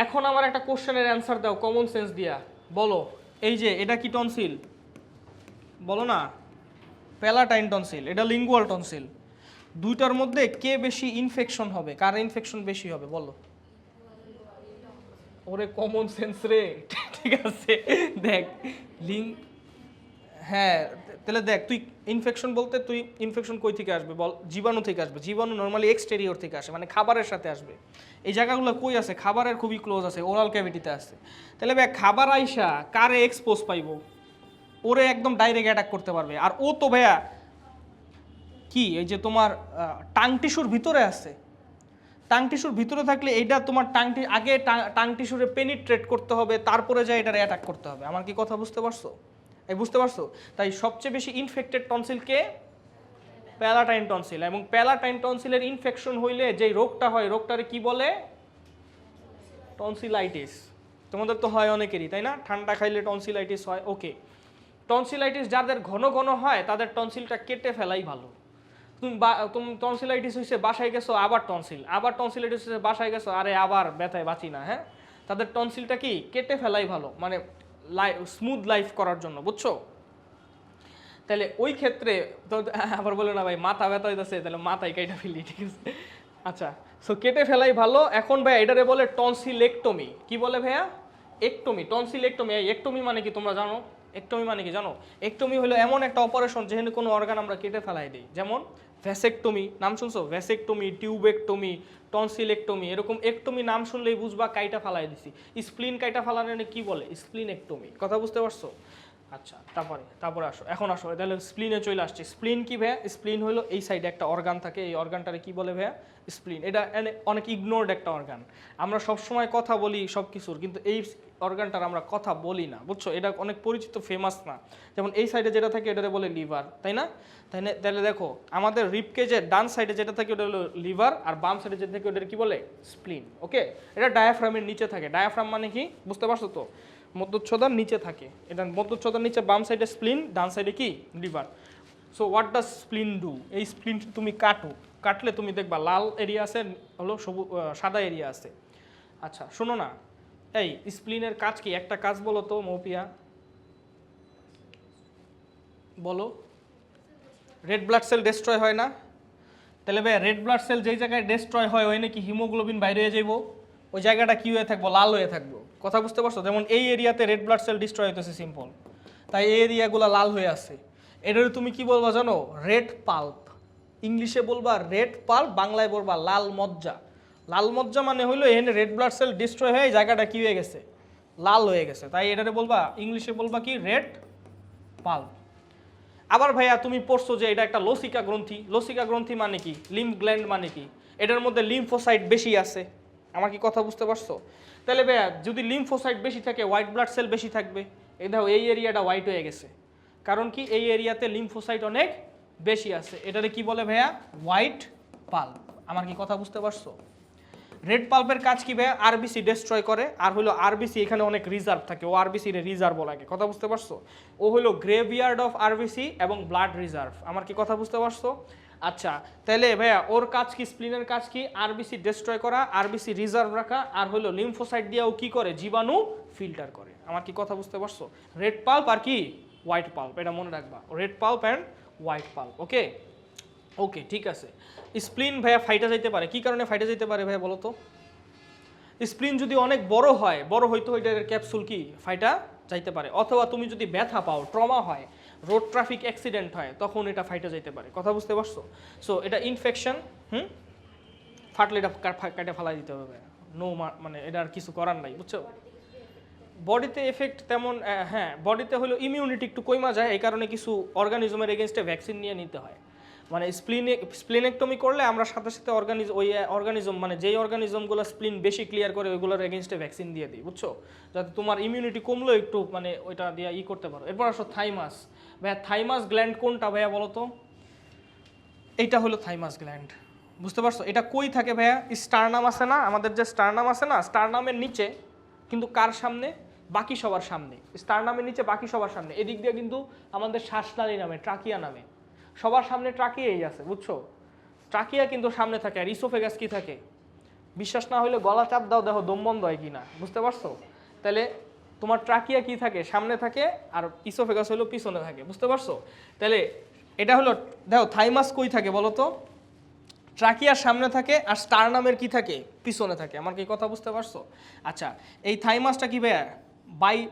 এখন আমার একটা কোশ্চেনের অ্যান্সার দাও কমন সেন্স দিয়া, বলো এই যে এটা কি টনসিল? বলো না। প্যালাটাইন টনসিল, এটা লিঙ্গুয়াল টনসিল। দুইটার মধ্যে কে বেশি ইনফেকশন হবে? কার ইনফেকশন বেশি হবে বলো? ওরে কমন সেন্স রে, ঠিক আছে দেখ হ্যাঁ, তাহলে দেখ তুই ইনফেকশন বলতে তুই ইনফেকশন কই থেকে আসবে বল? জীবাণু থেকে আসবে। জীবাণু নর্মালি এক্সটেরিয়র থেকে আসে, মানে খাবারের সাথে আসবে। এই জায়গাগুলো কই আছে? খাবারের খুবই ক্লোজ আছে, ওরাল ক্যাভিটিতে আছে। তাহলে ভাই খাবার আইসা কারে এক্সপোজ পাইবো? ওরে একদম ডাইরেক্ট অ্যাটাক করতে পারবে। আর ও তো ভাইয়া কি এই যে তোমার টাং টিস্যুর ভিতরে আছে। টাং টিস্যুর ভিতরে থাকলে এইটা তোমার আগে টাং টিস্যুরে পেনিট্রেট করতে হবে, তারপরে যা এটার অ্যাটাক করতে হবে। আমার কি কথা বুঝতে পারছো? এই বুঝতে পারছো? তাই সবচেয়ে বেশি ইনফেক্টেড টনসিল কে? Palatine tonsil. এবং প্যালাটাইন টনসিলের ইনফেকশন হইলে যে রোগটা হয়, রোগটারে কি বলে? টনসিলাইটিস। তোমাদের তো হয় অনেকেরই, তাই না? ঠান্ডা খাইলে টনসিলাইটিস হয়, ওকে? টনসিলাইটিস যাদের ঘন ঘন হয় তাদের টনসিলটা কেটে ফেলাই ভালো। তুমি টনসিলাইটিস হয়েছে, বাসায় গেছো আবার টনসিল, আবার টনসিলাইটিস হয়েছে, বাসায় গেছো, আরে আবার ব্যথায় বাঁচি না, হ্যাঁ? তাদের টনসিলটা কি কেটে ফেলাই ভালো, মানে স্মুথ লাইফ করার জন্য, বুঝছো? তাহলে ওই ক্ষেত্রে তো আবার বলে না ভাই মাথা ব্যথা হইতেছে, তাহলে মাথায় কেটে ফেলি, ঠিক আছে? আচ্ছা, সো কেটে ফেলাই ভালো। এখন ভাই এটারে বলে টনসিলেক্টমি। কি বলে ভাইয়া? একটমি, টনসিলেক্টমি। একটমি মানে কি তোমরা জানো? একটমি মানে কি জানো? একটমি হলো এমন একটা অপারেশন যেখানে কোনো অর্গান আমরা কেটে ফেলাই দিই। যেমন ভ্যাসেকটমি, নাম শুনছো? ভ্যাসেকটমি, টিউবেকটমি, টনসিলেক্টমি, এরকম একটমি নাম শুনলেই বুঝবা কাইটা ফালাই দিছি। স্প্লিন কাইটা ফালানো কি বলে? স্প্লিনেক্টমি। কথা বুঝতে পারছো? আচ্ছা তারপরে আসো, এখন আসো তাহলে স্প্লিনে চলে আসছে। স্প্লিন কি ভাইয়া? স্প্লিন হলো এই সাইডে একটা অর্গান থাকে, এই অর্গানটারে কি বলে ভাইয়া? স্প্লিন। এটা অনেক ইগনোরড একটা অর্গান। আমরা সব সময় কথা বলি সব কিছুর, কিন্তু এই অর্গানটার আমরা কথা বলি না, বুঝছো? এটা অনেক পরিচিত, ফেমাস না। যেমন এই সাইডে যেটা থাকে এটারে বলে লিভার, তাই না? তাহলে দেখো আমাদের রিবকেজের ডান সাইডে যেটা থাকে ওটা হলো লিভার, আর বাম সাইডে যেটা থাকে ওটা কি বলে? স্প্লিন। ওকে, এটা ডায়াফ্রামের নিচে থাকে। ডায়াফ্রাম মানে কি বুঝতে পারছো তো? মধ্যচ্ছদার নিচে থাকে। এটা মধ্যচ্ছদার নিচে বাম সাইডে স্প্লিন, ডান সাইডে কি? Liver. So what does স্প্লিন do? এই স্প্লিন তুমি কাটলে তুমি দেখবা লাল এরিয়া আছে, হলো সাদা এরিয়া আছে। আচ্ছা শোনো না, এই স্প্লিনের কাজ কি? একটা কাজ বলো তো মৌপিয়া, বলো। রেড ব্লাড সেল ডিস্ট্রয় হয় না? তাহলে ভাই রেড ব্লাড সেল যেই জায়গায় ডিস্ট্রয় হয় ওই নাকি হিমোগ্লোবিন বাইরে হয়ে যাইব, ওই জায়গাটা কি হয়ে থাকবো? লাল হয়ে থাকবো। কথা বুঝতে পারছো? যেমন এই এরিয়াতে রেড ব্লাড সেল ডিস্ট্রয় হইতেছে, সিম্পল, তাই এই এরিয়াগুলো লাল হয়ে আছে। এটার তুমি কি বলবা জানো? Red pulp. ইংলিশে বলবা রেড পাল্প, বাংলায় বলবা লাল মজ্জা। লাল মজ্জা মানে হইলো এখানে রেড ব্লাড সেল ডিস্ট্রয় হয়ে জায়গাটা কি হয়ে গেছে? লাল হয়ে গেছে, তাই এটারে বলবা ইংলিশে বলবা কি? Red pulp. আবার ভাইয়া তুমি পড়ছো যে এটা একটা লসিকা গ্রন্থি। লসিকা গ্রন্থি মানে কি? লিম্ফ গ্ল্যান্ড মানে কি? এটার মধ্যে লিম্ফোসাইট বেশি আছে। আমার কি কথা বুঝতে পারছো? তাহলে ভাইয়া যদি লিম্ফোসাইট বেশি থাকে হোয়াইট ব্লাড সেল বেশি থাকবে। এই দেখো এই এরিয়াটা হোয়াইট হয়ে গেছে, কারণ কি? এই এরিয়াতে লিম্ফোসাইট অনেক বেশি আছে। এটারে কি বলে ভাইয়া? White pulp. আমার কি কথা বুঝতে পারছো? রেড পাল্পের কাজ কি ভাইয়া? আরবিসি ডিস্ট্রয় করে। আর হলো আরবিসি এখানে অনেক রিজার্ভ থাকে, ও আরবিসি রিজার্ভ লাগে। কথা বুঝতে পারছো? ও হলো গ্রেভিয়ার্ড অফ আরবিসি এবং ব্লাড রিজার্ভ। আমার কি কথা বুঝতে পারছো? আচ্ছা তাহলে ভাইয়া ওর কাজ কি? স্প্লিনের কাজ কি? আরবিসি ডিস্ট্রয় করা, আরবিসি রিজার্ভ রাখা, আর হলো লিম্ফোসাইট দিয়ে ও কি করে? জীবাণু ফিল্টার করে। আমার কি কথা বুঝতে পারছো? রেড পাল্প আর কি? হোয়াইট পাল্প, এটা মনে রাখবা। Red pulp and white pulp. Okay okay ঠিক আছে। স্প্লিন ভাইয়া ফাইটা যাইতে পারে, কি কারণে ফাইটা যাইতে পারে ভাইয়া বলো তো? স্প্লিন যদি অনেক বড় হয়তো এটার ক্যাপসুল কি ফাইটা যাইতে পারে, অথবা তুমি যদি ব্যথা পাও, ট্রমা হয়, রোড ট্রাফিক অ্যাক্সিডেন্ট হয়, তখন এটা ফাইটা যাইতে পারে। কথা বুঝতে পারছো? সো এটা ইনফেকশন, ফাটলে এটা কাটে ফেলাই দিতে হবে। নো, মানে এটা আর কিছু করার নাই, বুঝছো? বডিতে এফেক্ট তেমন, হ্যাঁ বডিতে হলো ইমিউনিটি একটু কমা যায়, এই কারণে কিছু অর্গানিজমের এগেনস্টে ভ্যাকসিন নিয়ে নিতে হয়। মানে স্প্লিনেক্টমি করলে আমরা সাথে সাথে অর্গানিজম মানে যেই অর্গানিজমগুলো স্প্লিন বেশি ক্লিয়ার করে ওইগুলোর এগেনস্টে ভ্যাকসিন দিয়ে দিই, বুঝছো? যাতে তোমার ইমিউনিটি কমলেও একটু মানে ওইটা দিয়ে করতে পারো। এরপর আসো থাইমাস। ভাইয়া থাইমাস গ্ল্যান্ড কোনটা ভাইয়া বলো তো? এইটা হলো থাইমাস গ্ল্যান্ড। বুঝতে পারছো? এটা কই থাকে ভাইয়া? স্টারনাম আছে না, আমাদের যে স্টারনাম আছে না, স্টারনামের নিচে, কিন্তু কার সামনে? বাকি সবার সামনে। স্টারনামের নিচে বাকি সবার সামনে, এদিক দিয়ে কিন্তু আমাদের শ্বাসনালী নামে, ট্রাকিয়া নামে, সবার সামনে ট্রাকিয়াই আছে, বুঝছো? ট্রাকিয়া কিন্তু সামনে থাকে। আর ইসোফেগাস কি থাকে? বিশ্বাস না হলে গলা চাপ দাও, দেখো দম বন্ধ হয় কিনা। বুঝতে পারছো? তাহলে তোমার ট্রাকিয়া কি থাকে? সামনে থাকে, আর ইসোফেগাস হলো পিছনে থাকে। বুঝতে পারছো? তাহলে এটা হলো, দেখো থাইমাস কই থাকে বলো তো? ট্রাকিয়ার সামনে থাকে, আর স্টারনামের কি থাকে? পিছনে থাকে। আমার কি কথা বুঝতে পারছো? আচ্ছা এই থাইমাসটা কি ভাইয়া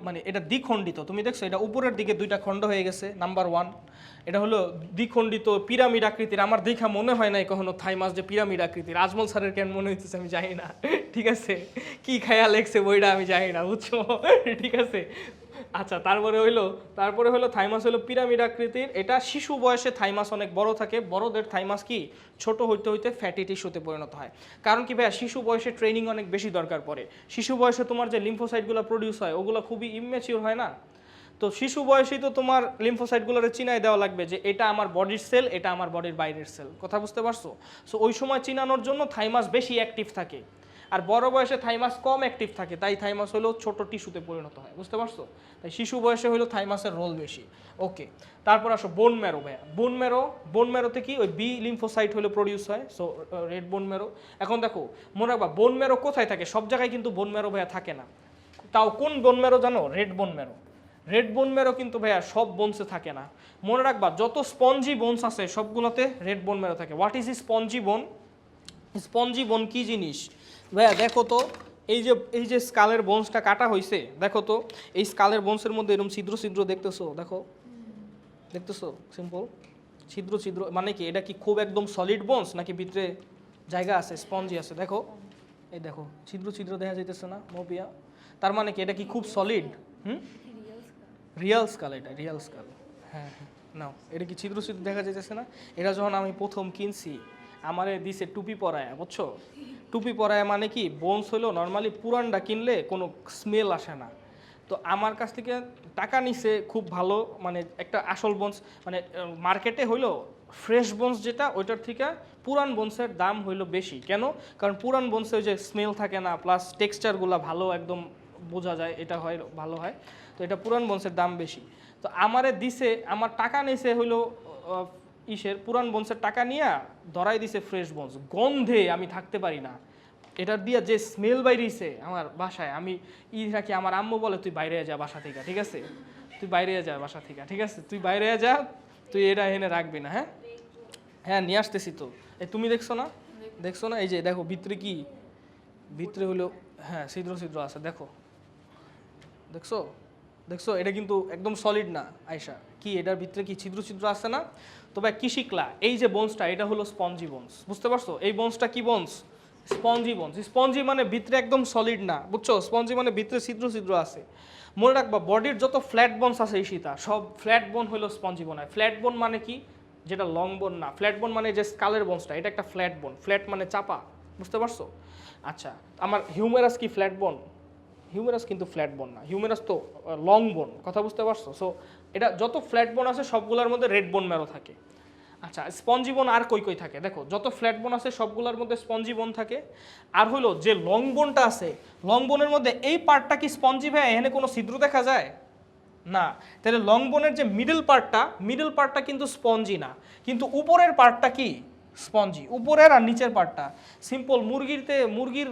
মানে এটা দ্বিখণ্ডিত। তুমি দেখছো এটা উপরের দিকে দুইটা খণ্ড হয়ে গেছে, নাম্বার 1। এটা হলো দ্বিখণ্ডিত পিরামিড আকৃতির। আমার দেখা মনে হয় নাই কখনো থাইমাস যে পিরামিড আকৃতির। আজমল স্যারের কেন মনে হইতেছে আমি জানি না, ঠিক আছে? কি খায়া লেখছে বইটা আমি জানি না, বুঝছো? ঠিক আছে। আচ্ছা তারপরে হলো থাইমাস হলো পিরামিড আকৃতির। এটা শিশু বয়সে থাইমাস অনেক বড় থাকে। বড়দের থাইমাস কি ছোট হইতে হইতে ফ্যাটি টিস্যুতে পরিণত হয়। কারণ কি ভাইয়া? শিশু বয়সে ট্রেনিং অনেক বেশি দরকার পড়ে। শিশু বয়সে তোমার যে লিম্ফোসাইটগুলো প্রডিউস হয় ওগুলো খুবই ইম্যাচিউর হয় না? তো শিশু বয়সেই তো তোমার লিম্ফোসাইটগুলোরে চিনাই দেওয়া লাগবে যে এটা আমার বডির সেল, এটা আমার বডির বাইরের সেল। কথা বুঝতে পারছো? সো ওই সময় চিনানোর জন্য থাইমাস বেশি অ্যাক্টিভ থাকে। আর বড় বয়সে থাইমাস কম অ্যাক্টিভ থাকে, তাই থাইমাস হলো ছোট টিস্যুতে পরিণত হয়। বুঝতে পারছো? তাই শিশু বয়সে হলো থাইমাসের রোল বেশি। ওকে, তারপর আসো বোন ম্যারো ভাইয়া। বোন ম্যারোতে কি ওই বি লিম্ফোসাইট হলো প্রডিউস হয়, সো রেড বোন ম্যারো। এখন দেখো মনে রাখবা বোন ম্যারো কোথায় থাকে? সব জায়গায় কিন্তু বোন ম্যারো ভাইয়া থাকে না। তাও কোন বোন ম্যারো জানো? Red bone marrow. Red bone marrow কিন্তু ভাইয়া সব বোনসে থাকে না। মনে রাখবা যত স্পঞ্জি বোনস আছে সবগুলোতে রেড বোন ম্যারো থাকে। হোয়াট ইজ স্পঞ্জি বোন? স্পঞ্জি বোন কি জিনিস ভাইয়া? দেখো তো এই যে স্কালের বোনসটা কাটা হয়েছে, দেখো তো এই স্কালের বোনসের মধ্যে এরকম ছিদ্র ছিদ্র দেখতেছো? দেখতেছো? সিম্পল ছিদ্র মানে কি? এটা কি খুব একদম সলিড বোনস নাকি ভিতরে জায়গা আছে, স্পঞ্জি আছে? দেখো এই দেখো ছিদ্র দেখা যাইতেছে না মোপিয়া? তার মানে কি এটা কি খুব সলিড? রিয়াল স্কাল, এটা রিয়াল স্কাল। হ্যাঁ হ্যাঁ নাও, এটা কি ছিদ্র ছিদ্র দেখা যাইতেছে না? এটা যখন আমি প্রথম কিনছি আমারে দিছে টুপি পরায়, বুঝছো? টুপি পরায় মানে কি, বোনস হলো নর্মালি পুরানটা কিনলে কোনো স্মেল আসে না। তো আমার কাছ থেকে টাকা নিছে খুব ভালো, মানে একটা আসল বোনস, মানে মার্কেটে হইলো ফ্রেশ বোনস যেটা, ওইটার থেকে পুরান বোনসের দাম হইলো বেশি। কেন? কারণ পুরান বোনসে যে স্মেল থাকে না, প্লাস টেক্সচারগুলো ভালো একদম বোঝা যায়, এটা হয় ভালো হয়। তো এটা পুরান বোনসের দাম বেশি। তো আমারে দিছে, আমার টাকা নিছে হইলো ইসের পুরান বোনসের টাকা নিয়ে ধরাই দিছে ফ্রেশ বোনস, গন্ধে আমি থাকতে পারি না। এটার দিয়ে যে স্মেল বাইরেছে আমার বাসায়, আমি রাখি, আমার আম্মু বলে তুই বাইরে যা বাসা থেকে, ঠিক আছে? তুই বাইরে যা বাসা থেকে, ঠিক আছে? তুই বাইরে যা, তুই এটা এনে রাখবি না। হ্যাঁ হ্যাঁ নিয়ে আসতেছি তো। এই তুমি দেখছো না? দেখছো না? এই যে দেখো ভিতরে কি, ভিতরে হলো হ্যাঁ ছিদ্র ছিদ্র আছে, দেখো, দেখছো? দেখছো? এটা কিন্তু একদম সলিড না আয়শা, কি এটার ভিতরে কি ছিদ্র ছিদ্র আছে না? তবে কি শিখলা, এই যে বোনসটা এটা হলো স্পঞ্জি বোনস, বুঝতে পারছো? এই বোনসটা কি বোনস? Spongy bones. স্পঞ্জি মানে ভিতরে একদম সলিড না, বুঝছো? স্পঞ্জি মানে ভিতরে ছিদ্র ছিদ্র আছে। মনে রাখবা বডির যত ফ্ল্যাট বোনস আছে ঈশিতা, সব ফ্ল্যাট বোন হলো স্পঞ্জি বোন হয়। ফ্ল্যাট বোন মানে কি, যেটা লং বোন না। ফ্ল্যাট বোন মানে যে স্কালের বোনসটা, এটা একটা ফ্ল্যাট বোন। ফ্ল্যাট মানে চাপা, বুঝতে পারছো? আচ্ছা, আমার হিউমেরাস কি ফ্ল্যাট বোন? হিউমেরাস কিন্তু ফ্ল্যাট বোন না, হিউমেরাস তো লং বোন, কথা বুঝতে পারছো? সো এটা যত ফ্ল্যাট বোন আছে সবগুলোর মধ্যে রেড বোন ম্যারো থাকে। আচ্ছা, স্পঞ্জি বোন আর কই কই থাকে দেখো, যত ফ্ল্যাট বোন আছে সবগুলোর মধ্যে স্পঞ্জি বোন থাকে। আর হলো যে লং বোনটা আছে, লং বোনের মধ্যে এই পার্টটা কি স্পঞ্জি ভাই? এখানে কোনো ছিদ্র দেখা যায় না। তাহলে লং বোনের যে মিডল পার্টটা কিন্তু স্পঞ্জি না, কিন্তু উপরের পার্টটা কি স্পঞ্জি, উপরের আর নিচের পার্টটা। সিম্পল, মুরগির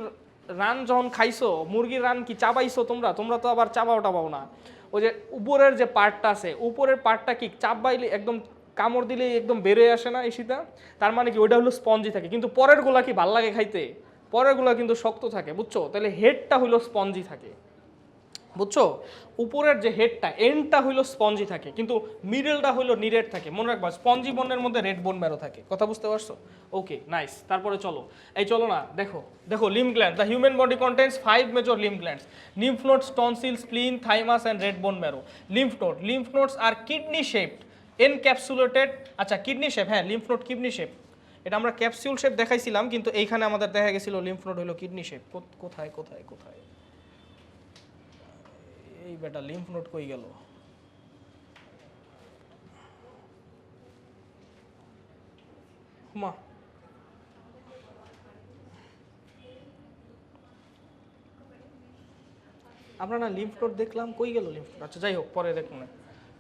রান যখন খাইছো, মুরগির রান কি চাবাইছো তোমরা? তোমরা তো আবার চাবাও টাবাও না। ওই যে উপরের যে পার্টটা আছে, উপরের পার্টটা কি চাবাইলে একদম কামড় দিলে একদম বেরোয় আসে না ঈশিতা? তার মানে কি ওইটা হলো স্পঞ্জি থাকে। কিন্তু পরের গুলা কি ভাল লাগে খাইতে? পরের গুলা কিন্তু শক্ত থাকে, বুঝছো? তাহলে হেডটা হলো স্পঞ্জি থাকে, বুঝছো? উপরের যে হেডটা, এন্ডটা হইলো স্পঞ্জি থাকে, কিন্তু মিডলটা হইলো নিরেট থাকে। মনে রাখবা স্পঞ্জি বোনের মধ্যে রেড বোন ম্যারো থাকে, কথা বুঝতে পারছো? Okay nice. তারপরে চলো, এই চলো না, দেখো দেখো lymph gland. The human body contains 5 major lymph glands: lymph nodes, tonsil, spleen, thymus and red bone marrow. Lymph nodes are kidney shaped, encapsulated. আচ্ছা কিডনি শেপ, হ্যাঁ লিম্ফ নোড কিডনি শেপ। এটা আমরা ক্যাপসুল শেপ দেখাইছিলাম, কিন্তু এইখানে আমাদের দেখা গেছিল লিম্ফ নোড হলো কিডনি শেপ। কোথায় কোথায় কোথায় এই বেটা লিম্ফ নোড কই গেল? মা আমরা না লিম্ফ নোড দেখলাম, কই গেল লিম্ফ নোড? আচ্ছা যাই হোক, পরে দেখুন না।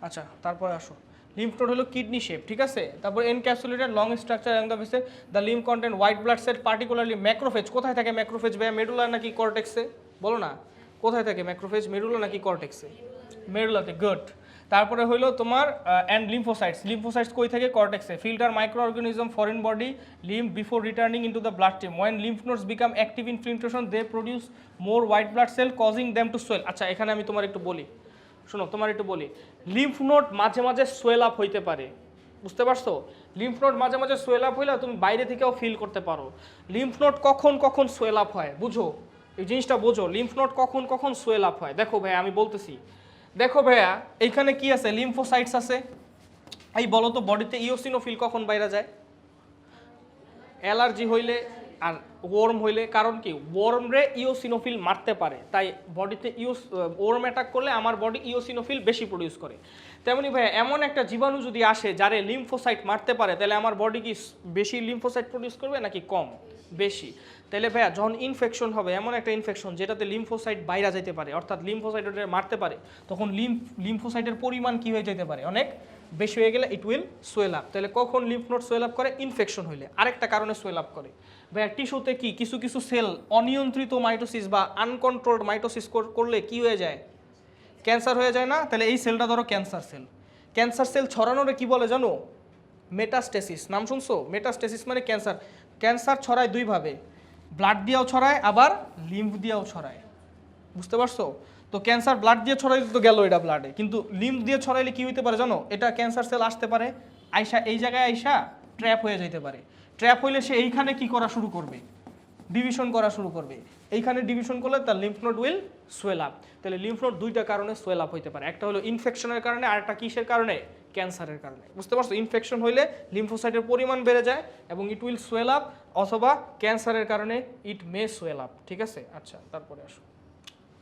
আচ্ছা তারপরে আসো, লিম্ফ নোড হলো কিডনি শেপ, ঠিক আছে? তারপর encapsulated long structure and the vessel, the lymph content white blood sell, particularly macrophage. কোথায় থাকে ম্যাক্রোফেজ ভাইয়া? মেডুলা নাকি কর্টেক্সে? বলো না, কোথায় থাকে ম্যাক্রোফেজ? মেডুলা নাকি কর্টেক্সে? মেডুলাতে, গুড। তারপরে হইলো তোমার অ্যান্ড লিম্ফোসাইটস কই থাকে? কর্টেক্সে। Filter micro organism foreign body lymph before returning into the blood stream. When lymph nodes become active in filtration they produce more white blood cell causing them to swell. আচ্ছা এখানে আমি তোমার একটু বলি, শোনো তোমার একটু বলি, লিম্ফ নোড মাঝে মাঝে সোয়েল আপ হইতে পারে, বুঝতে পারছো? লিম্ফ নোড মাঝে মাঝে সোয়েল আপ হইলে তুমি বাইরে থেকেও ফিল করতে পারো। লিম্ফ নোড কখন কখন সোয়েল আপ হয় বুঝো, এই জিনিসটা বোঝো। লিম্ফ নোড কখন কখন সোয়েল আপ হয় দেখো ভাই, আমি বলতেছি। দেখো ভাইয়া, এইখানে কি আছে? লিম্ফোসাইটস আছে। এই বলো তো বডিতে ইওসিনোফিল কখন বাইরে যায়? অ্যালার্জি হইলে আর ওয়ার্ম হইলে। কারণ কি, ওয়ার্মরে ইওসিনোফিল মারতে পারে, তাই বডিতে ওয়ার্ম অ্যাটাক করলে আমার বডি ইওসিনোফিল বেশি প্রডিউস করে। তেমনি ভাইয়া, এমন একটা জীবাণু যদি আসে যারে লিম্ফোসাইট মারতে পারে, তাহলে আমার বডি কি বেশি লিম্ফোসাইট প্রডিউস করবে নাকি কম? বেশি। তাহলে ভাইয়া যখন ইনফেকশন হবে, এমন একটা ইনফেকশন যেটাতে লিম্ফোসাইট বাইরে যেতে পারে, অর্থাৎ লিম্ফোসাইট মারতে পারে, তখন লিম্ফোসাইটের পরিমাণ কি হয়ে যেতে পারে? অনেক বেশি হয়ে গেলে ইট উইল সোয়েল আপ। তাহলে কখন লিম্ফ নোড সোয়েল আপ করে? ইনফেকশন হইলে। আরেকটা কারণে সোয়েল আপ করে ভাইয়া, টিস্যুতে কি কিছু কিছু সেল অনিয়ন্ত্রিত মাইটোসিস বা আনকন্ট্রোলড মাইটোসিস করলে কি হয়ে যায়? ক্যান্সার হয়ে যায় না? তাহলে এই সেলটা ধরো ক্যান্সার সেল। ক্যান্সার সেল ছড়ানোরে কি বলে জানো? মেটাস্টেসিস। নাম শুনছো? মেটাস্টেসিস মানে ক্যান্সার। ক্যান্সার ছড়ায় দুইভাবে, ব্লাড দিয়েও ছড়ায়, আবার লিম্ফ দিয়েও ছড়ায়, বুঝতে পারছো? তো ক্যান্সার ব্লাড দিয়ে ছড়াইলে তো গেল এটা ব্লাডে, কিন্তু লিম্ফ দিয়ে ছড়াইলে কি হইতে পারে জানো? এটা ক্যান্সার সেল আসতে পারে, আইসা এই জায়গায় আইসা ট্র্যাপ হয়ে যেতে পারে। ট্র্যাপ হইলে সে এইখানে কি করা শুরু করবে? ডিভিশন করা শুরু করবে। এইখানে ডিভিশন করলে তার lymph node will Soyel up. তাহলে লিম্ফ নোড দুইটা কারণে সোয়েল আপ হইতে পারে, একটা হলো ইনফেকশনের কারণে আর একটা কিসের কারণে, ক্যান্সারের কারণে। বুঝতে পারছো, ইনফেকশন হইলে লিম্ফোসাইটের পরিমাণ বেড়ে যায় এবং ইট উইল সোয়েল আপ, অথবা ক্যান্সারের কারণে ইট মে সোয়েল আপ। ঠিক আছে, আচ্ছা তারপরে আসো।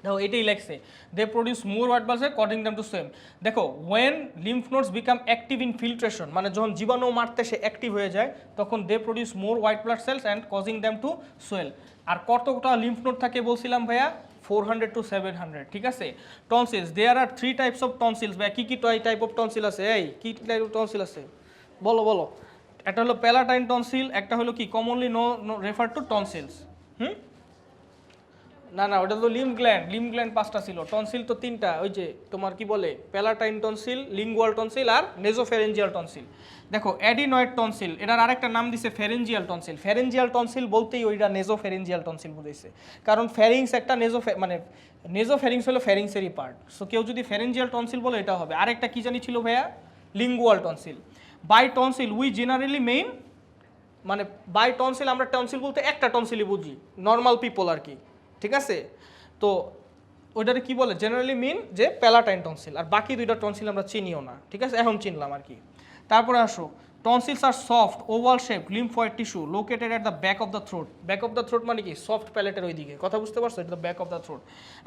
দেখো এটাই লেখছে, they produce more white blood cell causing them to swell. দেখো when lymph nodes become active in filtration, মানে যখন জীবাণু মারতে সে অ্যাক্টিভ হয়ে যায় তখন they produce more white blood cells and causing them to swell. আর কতটা লিম্ফ নোড থাকে বলছিলাম ভাইয়া, 400 to 700। ঠিক আছে, tonsils, there are 3 types of tonsils. ভাইয়া কি কি টাইপ অফ টনসিল আছে, এই কি টাইপ অফ টনসিল আছে বলো বলো। একটা হলো প্যালাটাইন টনসিল, একটা হলো কি commonly no refer to tonsils. না না, ওটা তো লিম্ফ গ্ল্যান্ড 5টা ছিল, টনসিল তো 3টা, ওই যে তোমার কি বলে প্যালাটাইন টনসিল, লিঙ্গুয়াল টনসিল আর নেজোফ্যারেঞ্জিয়াল টনসিল। দেখো অ্যাডিনয়েড টনসিল, এটার আরেকটা নাম দিছে ফ্যারেঞ্জিয়াল টনসিল। ফ্যারেঞ্জিয়াল টনসিল বলতেই ওইটা নেজোফ্যারেঞ্জিয়াল টনসিল বুঝাইছে, কারণ ফ্যারিংস একটা মানে নেজোফ্যারিংস হলো ফ্যারিংসেরই পার্ট। সো কেউ যদি ফ্যারেঞ্জিয়াল টনসিল বলে এটা হবে। আরেকটা কি জানি ছিল ভাইয়া, lingual tonsil. By tonsil we generally mean, মানে বাই টনসিল আমরা টনসিল বলতে একটা টনসিলই বুঝি নর্মাল পিপল আর কি। ঠিক আছে, তো ওইটারে কি বলে জেনারেলি মিন যে প্যালাটাইন টনসিল, আর বাকি দুইটা টনসিল আমরা চিনিও না। ঠিক আছে, এখন চিনলাম আর কি। তারপরে আসো, tonsils are soft oval shape lymphoid tissue located at the back of the throat. Back of the throat মানে কি, সফট প্যালেটের ওইদিকে, কথা বুঝতে পারছো, এটা the back of the throat.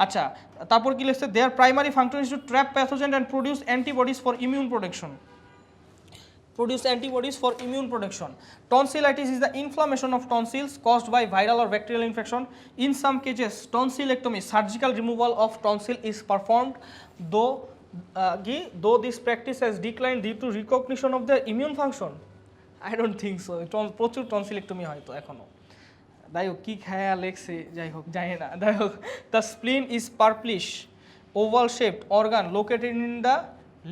আচ্ছা তারপর কি লিখছে, their primary function is to trap pathogen and produce antibodies for immune protection. Produce antibodies for immune protection. Tonsillitis is the inflammation of tonsils caused by viral or bacterial infection. In some cases, tonsillectomy, surgical removal of tonsil is performed, though this practice has declined due to recognition of their immune function. I don't think so. প্রচুর tonsillectomy হয় তো এখনো। যাই হোক কি খায়া লেখছে, যাই হোক জানি না। যাই হোক, the spleen is purplish oval shaped organ located in the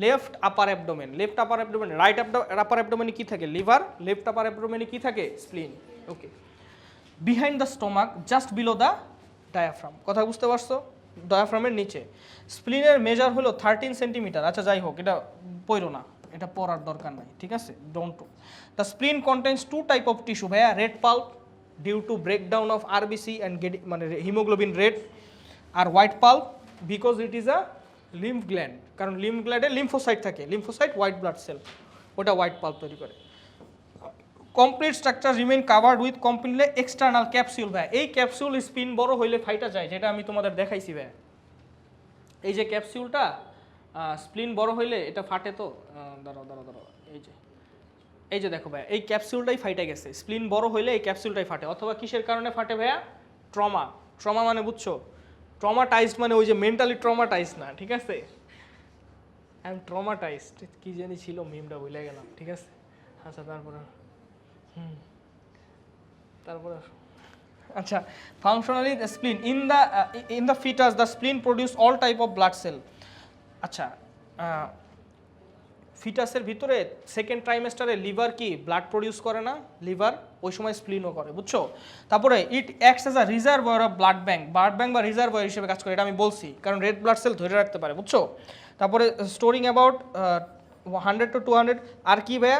left upper abdomen. Left upper abdomen, right upper অ্যাবডোমেনে কি থাকে, লিভার। লেফট আপার অ্যাবডোমেনে কি থাকে, spleen. Okay, behind the stomach just below the diaphragm. কথা বুঝতে পারছো, ডায়াফ্রামের নিচে। স্প্লিনের মেজার হলো 13 সেন্টিমিটার। আচ্ছা যাই হোক, এটা পড়ো না, এটা পড়ার দরকার নাই। ঠিক আছে, don't. The spleen contains 2 type of tissue ভাইয়া, red pulp due to breakdown of RBC and মানে হিমোগ্লোবিন রেড, আর white pulp because it is a lymph gland, কারণ লিম্ফ গ্ল্যান্ডে লিম্ফোসাইট থাকে, লিম্ফোসাইট হোয়াইট ব্লাড সেল, ওটা white pulp তৈরি করে। Complete structure remain covered with completely external capsule. ভাই এই ক্যাপসুল স্পিন বড় হইলে ফাইটা যায়, যেটা আমি তোমাদের দেখাইছি ভাই। এই যে ক্যাপসুলটা স্প্লিন বড় হইলে এটা ফাটে তো, দাঁড়াও, এই যে দেখো ভাই, এই ক্যাপসুলটাই ফাইটে গেছে। স্প্লিন বড় হইলে এই ক্যাপসুলটাই ফাটে, অথবা কিসের কারণে ফাটে ভাইয়া, ট্রমা মানে বুঝছো, ট্রমাটাইজড মানে ওই যে মেন্টালি ট্রমাটাইজড না। ঠিক আছে, আই এম ট্রমাটাইজড, কি জানি ছিল মিমটা ভুলে গেলাম। ঠিক আছে, আচ্ছা তারপরে আচ্ছা, functionally the spleen in the fetus the spleen produce all type of blood cell. আচ্ছা, ফিটাসের ভিতরে সেকেন্ড ট্রাইমেস্টারে লিভার কি ব্লাড প্রডিউস করে না, লিভার ওই সময় স্প্লিনও করে, বুঝছো। তারপরে it acts as a reservoir of blood bank বা রিজার্ভয়ার হিসেবে কাজ করে, এটা আমি বলছি, কারণ রেড ব্লাড সেল ধরে রাখতে পারে, বুঝছো। তারপরে স্টোরিং অ্যাবাউট 100 to 200, আর কি ভাইয়া,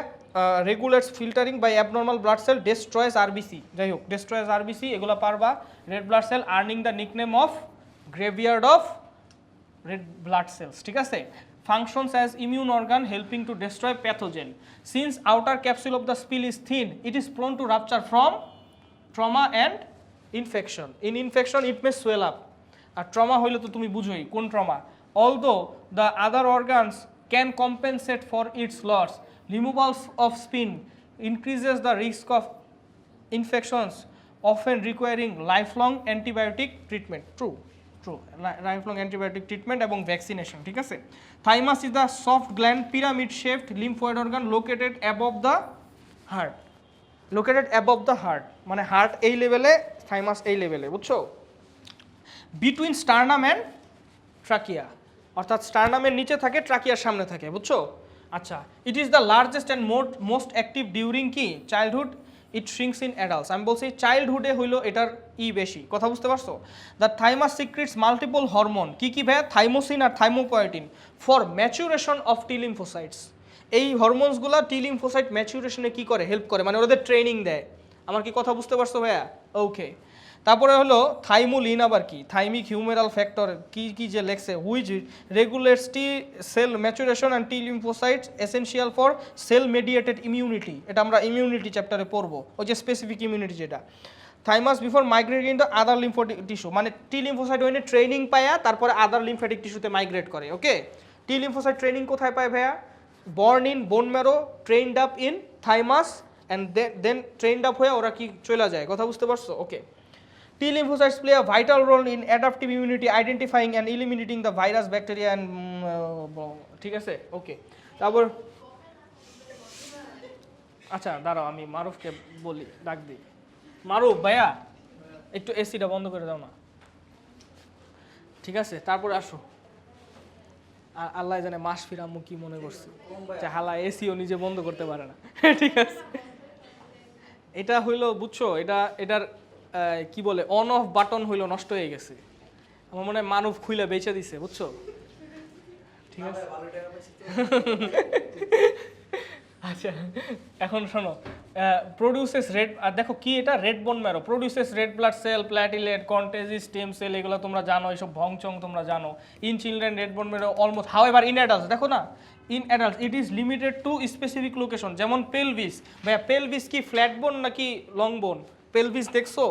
regulates filtering by abnormal blood cell, destroys RBC. যাই হোক, ডেস্ট্রয়েস আরবিসি এগুলো পারবা। Red blood cell earning the nickname of graveyard of red blood cells. ঠিক আছে, functions as immune organ helping to destroy pathogen. Since outer capsule of the spill is thin, it is prone to rupture from trauma and infection. In infection it may swell up. R trauma হইলে তো তুমি বুঝোই কোন trauma. Although the other organs can compensate for its loss, removal of spleen increases the risk of infections, often requiring lifelong antibiotic treatment. True. Lifelong antibiotic treatment এবং vaccination. ঠিক আছে, thymus is the soft gland pyramid shaped lymphoid organ located above the heart. মানে heart এই লেভেলে, thymus এই লেভেলে, বুঝছো। Between sternum and trachea, অর্থাৎ স্টার্নামের নিচে থাকে, ট্রাকিয়ার সামনে থাকে, বুঝছো। আচ্ছা, it is the largest and most active during কি childhood, it shrinks in adults. আমি বলছি চাইল্ডহুডে হইলো এটার বেশি, কথা বুঝতে পারছো। The thymus secretes multiple hormone, কি ভাই, থাইমোসিন আর thymopoietin, for maturation of T lymphocytes. এই হরমোনসগুলো টি লিম্ফোসাইট ম্যাচুরেশনে কি করে, হেল্প করে, মানে ওদের ট্রেনিং দেয়। আমার কি কথা বুঝতে পারছো ভাইয়া? ওকে, তারপরে হলো থাইমুলিন আবার কি, থাইমিক হিউমেরাল ফ্যাক্টর কি কি যে লেখছে, which regulates T cell maturation and T lymphocytes essential for cell mediated immunity, এটা আমরা ইমিউনিটি চ্যাপ্টারে পড়বো, ওই যে স্পেসিফিক ইমিউনিটি যেটা। Thymus before migrating the other lymphatic tissue, মানে টি লিম্ফোসাইট ওইনে ট্রেনিং পায়া তারপরে আদার লিম্ফেটিক টিস্যুতে মাইগ্রেট করে। ওকে, টি লিম্ফোসাইট ট্রেনিং কোথায় পায় ভাইয়া? Born in bone marrow, trained up in thymus and then trained up হয়ে ওরা কি চলে যায়, কথা বুঝতে পারছো? ওকে, T lymphocytes play a vital role in adaptive immunity, identifying and eliminating the virus, bacteria and ঠিক আছে? ওকে, তারপর আচ্ছা দাঁড়াও আমি মারুফকে বলি, ডাক দিই। মারুফ ভাইয়া একটু এসিটা বন্ধ করে দাও না, ঠিক আছে? তারপরে আসো। আল্লাহ জানে মাস ফির আম্মু কি মনে করছে যে হালা এসিও নিজে বন্ধ করতে পারে না। ঠিক আছে, এটা হইলো বুঝছো, এটার কি বলে অন অফ বাটন হইলো নষ্ট হয়ে গেছে, আমার মনে হয় মানব খুইলা বেচে দিছে, বুঝছো? ঠিক আছে, আচ্ছা এখন শোনো, প্রডিউসেস রেড, আর দেখো কি এটা red bone marrow, produces red blood cell, platelet, contains stem cell, এগুলো তোমরা জানো, এইসব ভংচং তোমরা জানো। In children red bone marrow almost, however in adults দেখো না, in adults it is limited to specific location, যেমন পেলভিস। ভাইয়া পেলভিস কি ফ্ল্যাট বোন নাকি লং বোন? পেলভিস দেখছো?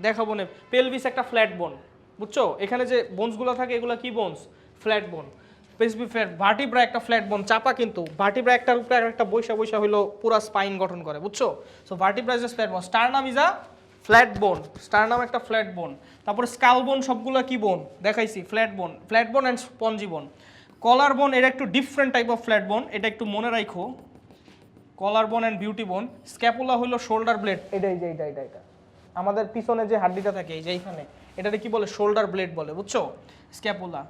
দেখাবো না, পেলভিস একটা ফ্ল্যাট বোন, বুঝছো? এখানে যে বোনসগুলো থাকে এগুলো কি বোনস? ফ্ল্যাট বোন। স্পেসিফিক ফ্ল্যাট, ভার্টিব্রা একটা ফ্ল্যাট বোন, চাপা কিন্তু ভার্টিব্রা একটার উপরে একটা বৈশা হইলো পুরা স্পাইন গঠন করে, বুঝছো? So vertebra is a flat বোন, স্টারনাম ইজ আ ফ্ল্যাট বোন, স্টারনাম একটা ফ্ল্যাট বোন। তারপরে স্কাল বোন সবগুলো কি বোন দেখাইছি? ফ্ল্যাট বোন, ফ্ল্যাট বোন অ্যান্ড স্পঞ্জি বোন। কলার বোন এটা একটু ডিফারেন্ট টাইপ অফ ফ্ল্যাট বোন, এটা একটু মনে রাখো, কলার বোন অ্যান্ড বিউটি বোন। স্ক্যাপুলা হলো শোল্ডার ব্লেড, এটা আমাদের পিছনে যে হাড্ডিটা থাকে এই যে এইখানে, এটাকে কি বলে? শোল্ডার ব্লেড বলে, বুঝছো? স্ক্যাপুলা।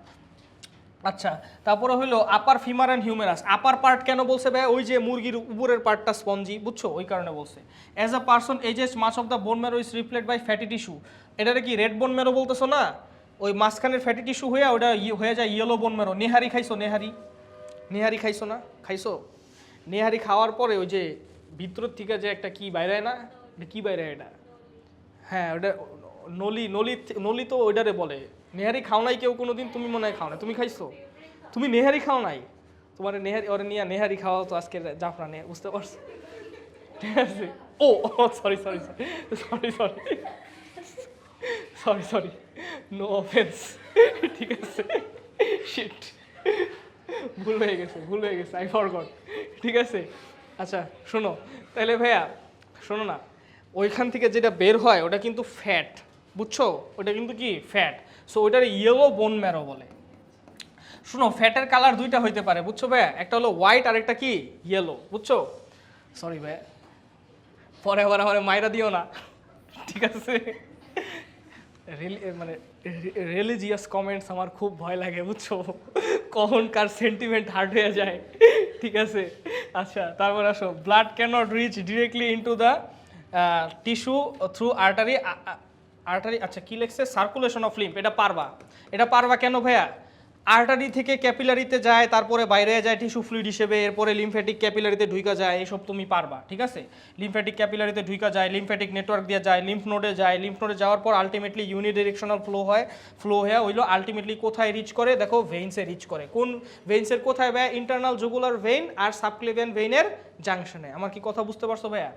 আচ্ছা, তারপরে হলো upper femur and humerus. Upper part কেন বলছে ভাই? ওই যে মুরগির উপরের পার্টটা স্পঞ্জি, বুঝছো? ওই কারণে বলছে। As a person ages much of the bone marrow is replaced by fatty tissue, এটারে কি রেড বোন ম্যারো বলতেছো না? ওই মাঝখানের ফ্যাটি টিস্যু হয়ে ওটা হয়ে যায় ইয়েলো বোন ম্যারো। নেহারি খাইছো? নেহারি খাইছো না? খাইছো? নেহারি খাওয়ার পরে ওই যে ভিতর থেকে যে একটা কি বাইরে না, এটা কি বাইরে এটা? হ্যাঁ ওটা নলি তো ওইটারে বলে। নেহারি খাও নাই কেউ কোনোদিন? তুমি মনে হয় খাও না, তুমি খাইছো? তুমি নেহারি খাও নাই? তোমার নেহারি ওরে নিয়ে নেহারি খাওয়া তো আজকে জাফরানে, বুঝতে পারছো? ঠিক আছে, oh sorry sorry sorry sorry sorry sorry no offence, ঠিক আছে, শিট, ভুল হয়ে গেছে, আই ফরগট, ঠিক আছে। আচ্ছা শোনো তাহলে ভাইয়া, শোনো না, ওইখান থেকে যেটা বের হয় ওটা কিন্তু ফ্যাট, বুঝছো? ওটা কিন্তু কি ফ্যাট, সো ওইটার ইয়েলো বোন ম্যারো বলে। শোনো, ফ্যাটের কালার দুইটা হইতে পারে, বুঝছো ভাইয়া? একটা হলো হোয়াইট আর একটা কি ইয়েলো, বুঝছো? সরি ভাইয়া, পরে আবার আমার মাইরা দিও না, ঠিক আছে? মানে রিলিজিয়াস কমেন্টস আমার খুব ভয় লাগে, বুঝছো? কখন কার সেন্টিমেন্ট হার্ট হয়ে যায়, ঠিক আছে? আচ্ছা তারপর আসো, blood can't reach directly into the tissue through artery. আচ্ছা কি লিখছে? সার্কুলেশন অফ লিম্ফ, এটা পারবা কেন ভাইয়া? আর্টারি থেকে ক্যাপিলারিতে যায়, তারপরে বাইরে যায় টিস্যু ফ্লুইড হিসেবে, এরপরে লিম্ফ্যাটিক ক্যাপিলারিতে ঢুকা যায়, এসব তুমি পারবা, ঠিক আছে? লিম্ফ্যাটিক ক্যাপিলারিতে ঢুকা যায়, লিম্ফ্যাটিক নেটওয়ার্ক দিয়ে যায়, লিম্ফ নোডে যায়, লিম্ফ নোডে যাওয়ার পর আলটিমেটলি ইউনিডিরেকশনাল ফ্লো হয়ে হইলো আলটিমেটলি কোথায় রিচ করে? দেখো ভেইনসে রিচ করে। কোন ভেইনসের কোথায় ভাইয়া? ইন্টারনাল জুগুলার ভেইন আর সাবক্লেভিয়ান ভেইনের জাংশনে। আমার কি কথা বুঝতে পারছো ভাইয়া?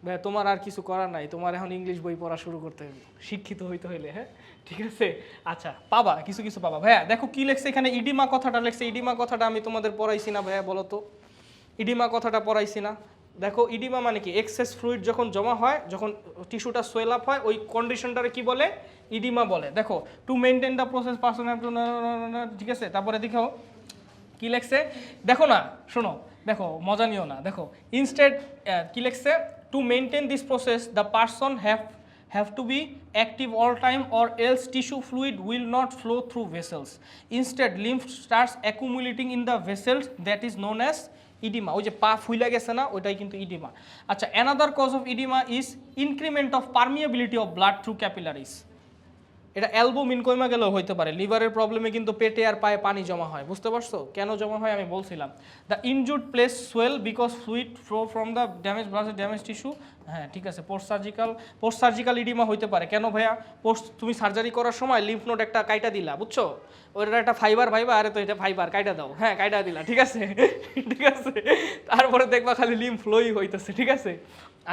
ভাইয়া তোমার আর কিছু করার নাই, তোমার এখন ইংলিশ বই পড়া শুরু করতে হবে শিক্ষিত হইতে হইলে, হ্যাঁ ঠিক আছে? আচ্ছা পাবা, কিছু পাবা। ভাইয়া দেখো কি লেখছে এখানে, ইডিমা কথাটা লেখছে। ইডিমা কথাটা আমি তোমাদের পড়াইছি না ভাইয়া? বলো তো, ইডিমা কথাটা পড়াইছি না? দেখো ইডিমা মানে কি? এক্সেস ফ্লুইড যখন জমা হয়, যখন টিস্যুটা সোয়েল আপ হয়, ওই কন্ডিশনটারে কি বলে? ইডিমা বলে। দেখো to maintain the process person, ঠিক আছে? তারপরে দেখো কি লেখছে, দেখো না, শোনো, দেখো মজা নিও না, দেখো ইনস্টেড কি লেখছে, to maintain this process the person have to be active all time or else tissue fluid will not flow through vessels. Instead lymph starts accumulating in the vessels, that is known as edema. ওই যে পা ফুইলা গেছে না, ওইটাই কিন্তু edema। আচ্ছা, another cause of edema is increment of permeability of blood through capillaries. এটা albumin কমে গেলেও হইতে পারে। লিভারের প্রবলেমে কিন্তু পেটে আর পায়ে পানি জমা হয়, বুঝতে পারছো কেন জমা হয় আমি বলছিলাম। The injured place swell because fluid flow from the damage blood damage tissue. হ্যাঁ ঠিক আছে, পোস্ট সার্জিক্যাল ইডিমা হইতে পারে। কেন ভাইয়া? তুমি সার্জারি করার সময় লিম্ফ নোড একটা কাইটা দিলা, বুঝছো, ওইটা একটা ফাইবার ভাইবা, আরে তো এটা ফাইবার কাইটা দাও, হ্যাঁ কাইটা দিলা, ঠিক আছে ঠিক আছে, তারপরে দেখবা খালি লিম্ফ ফ্লোই হইতেছে, ঠিক আছে।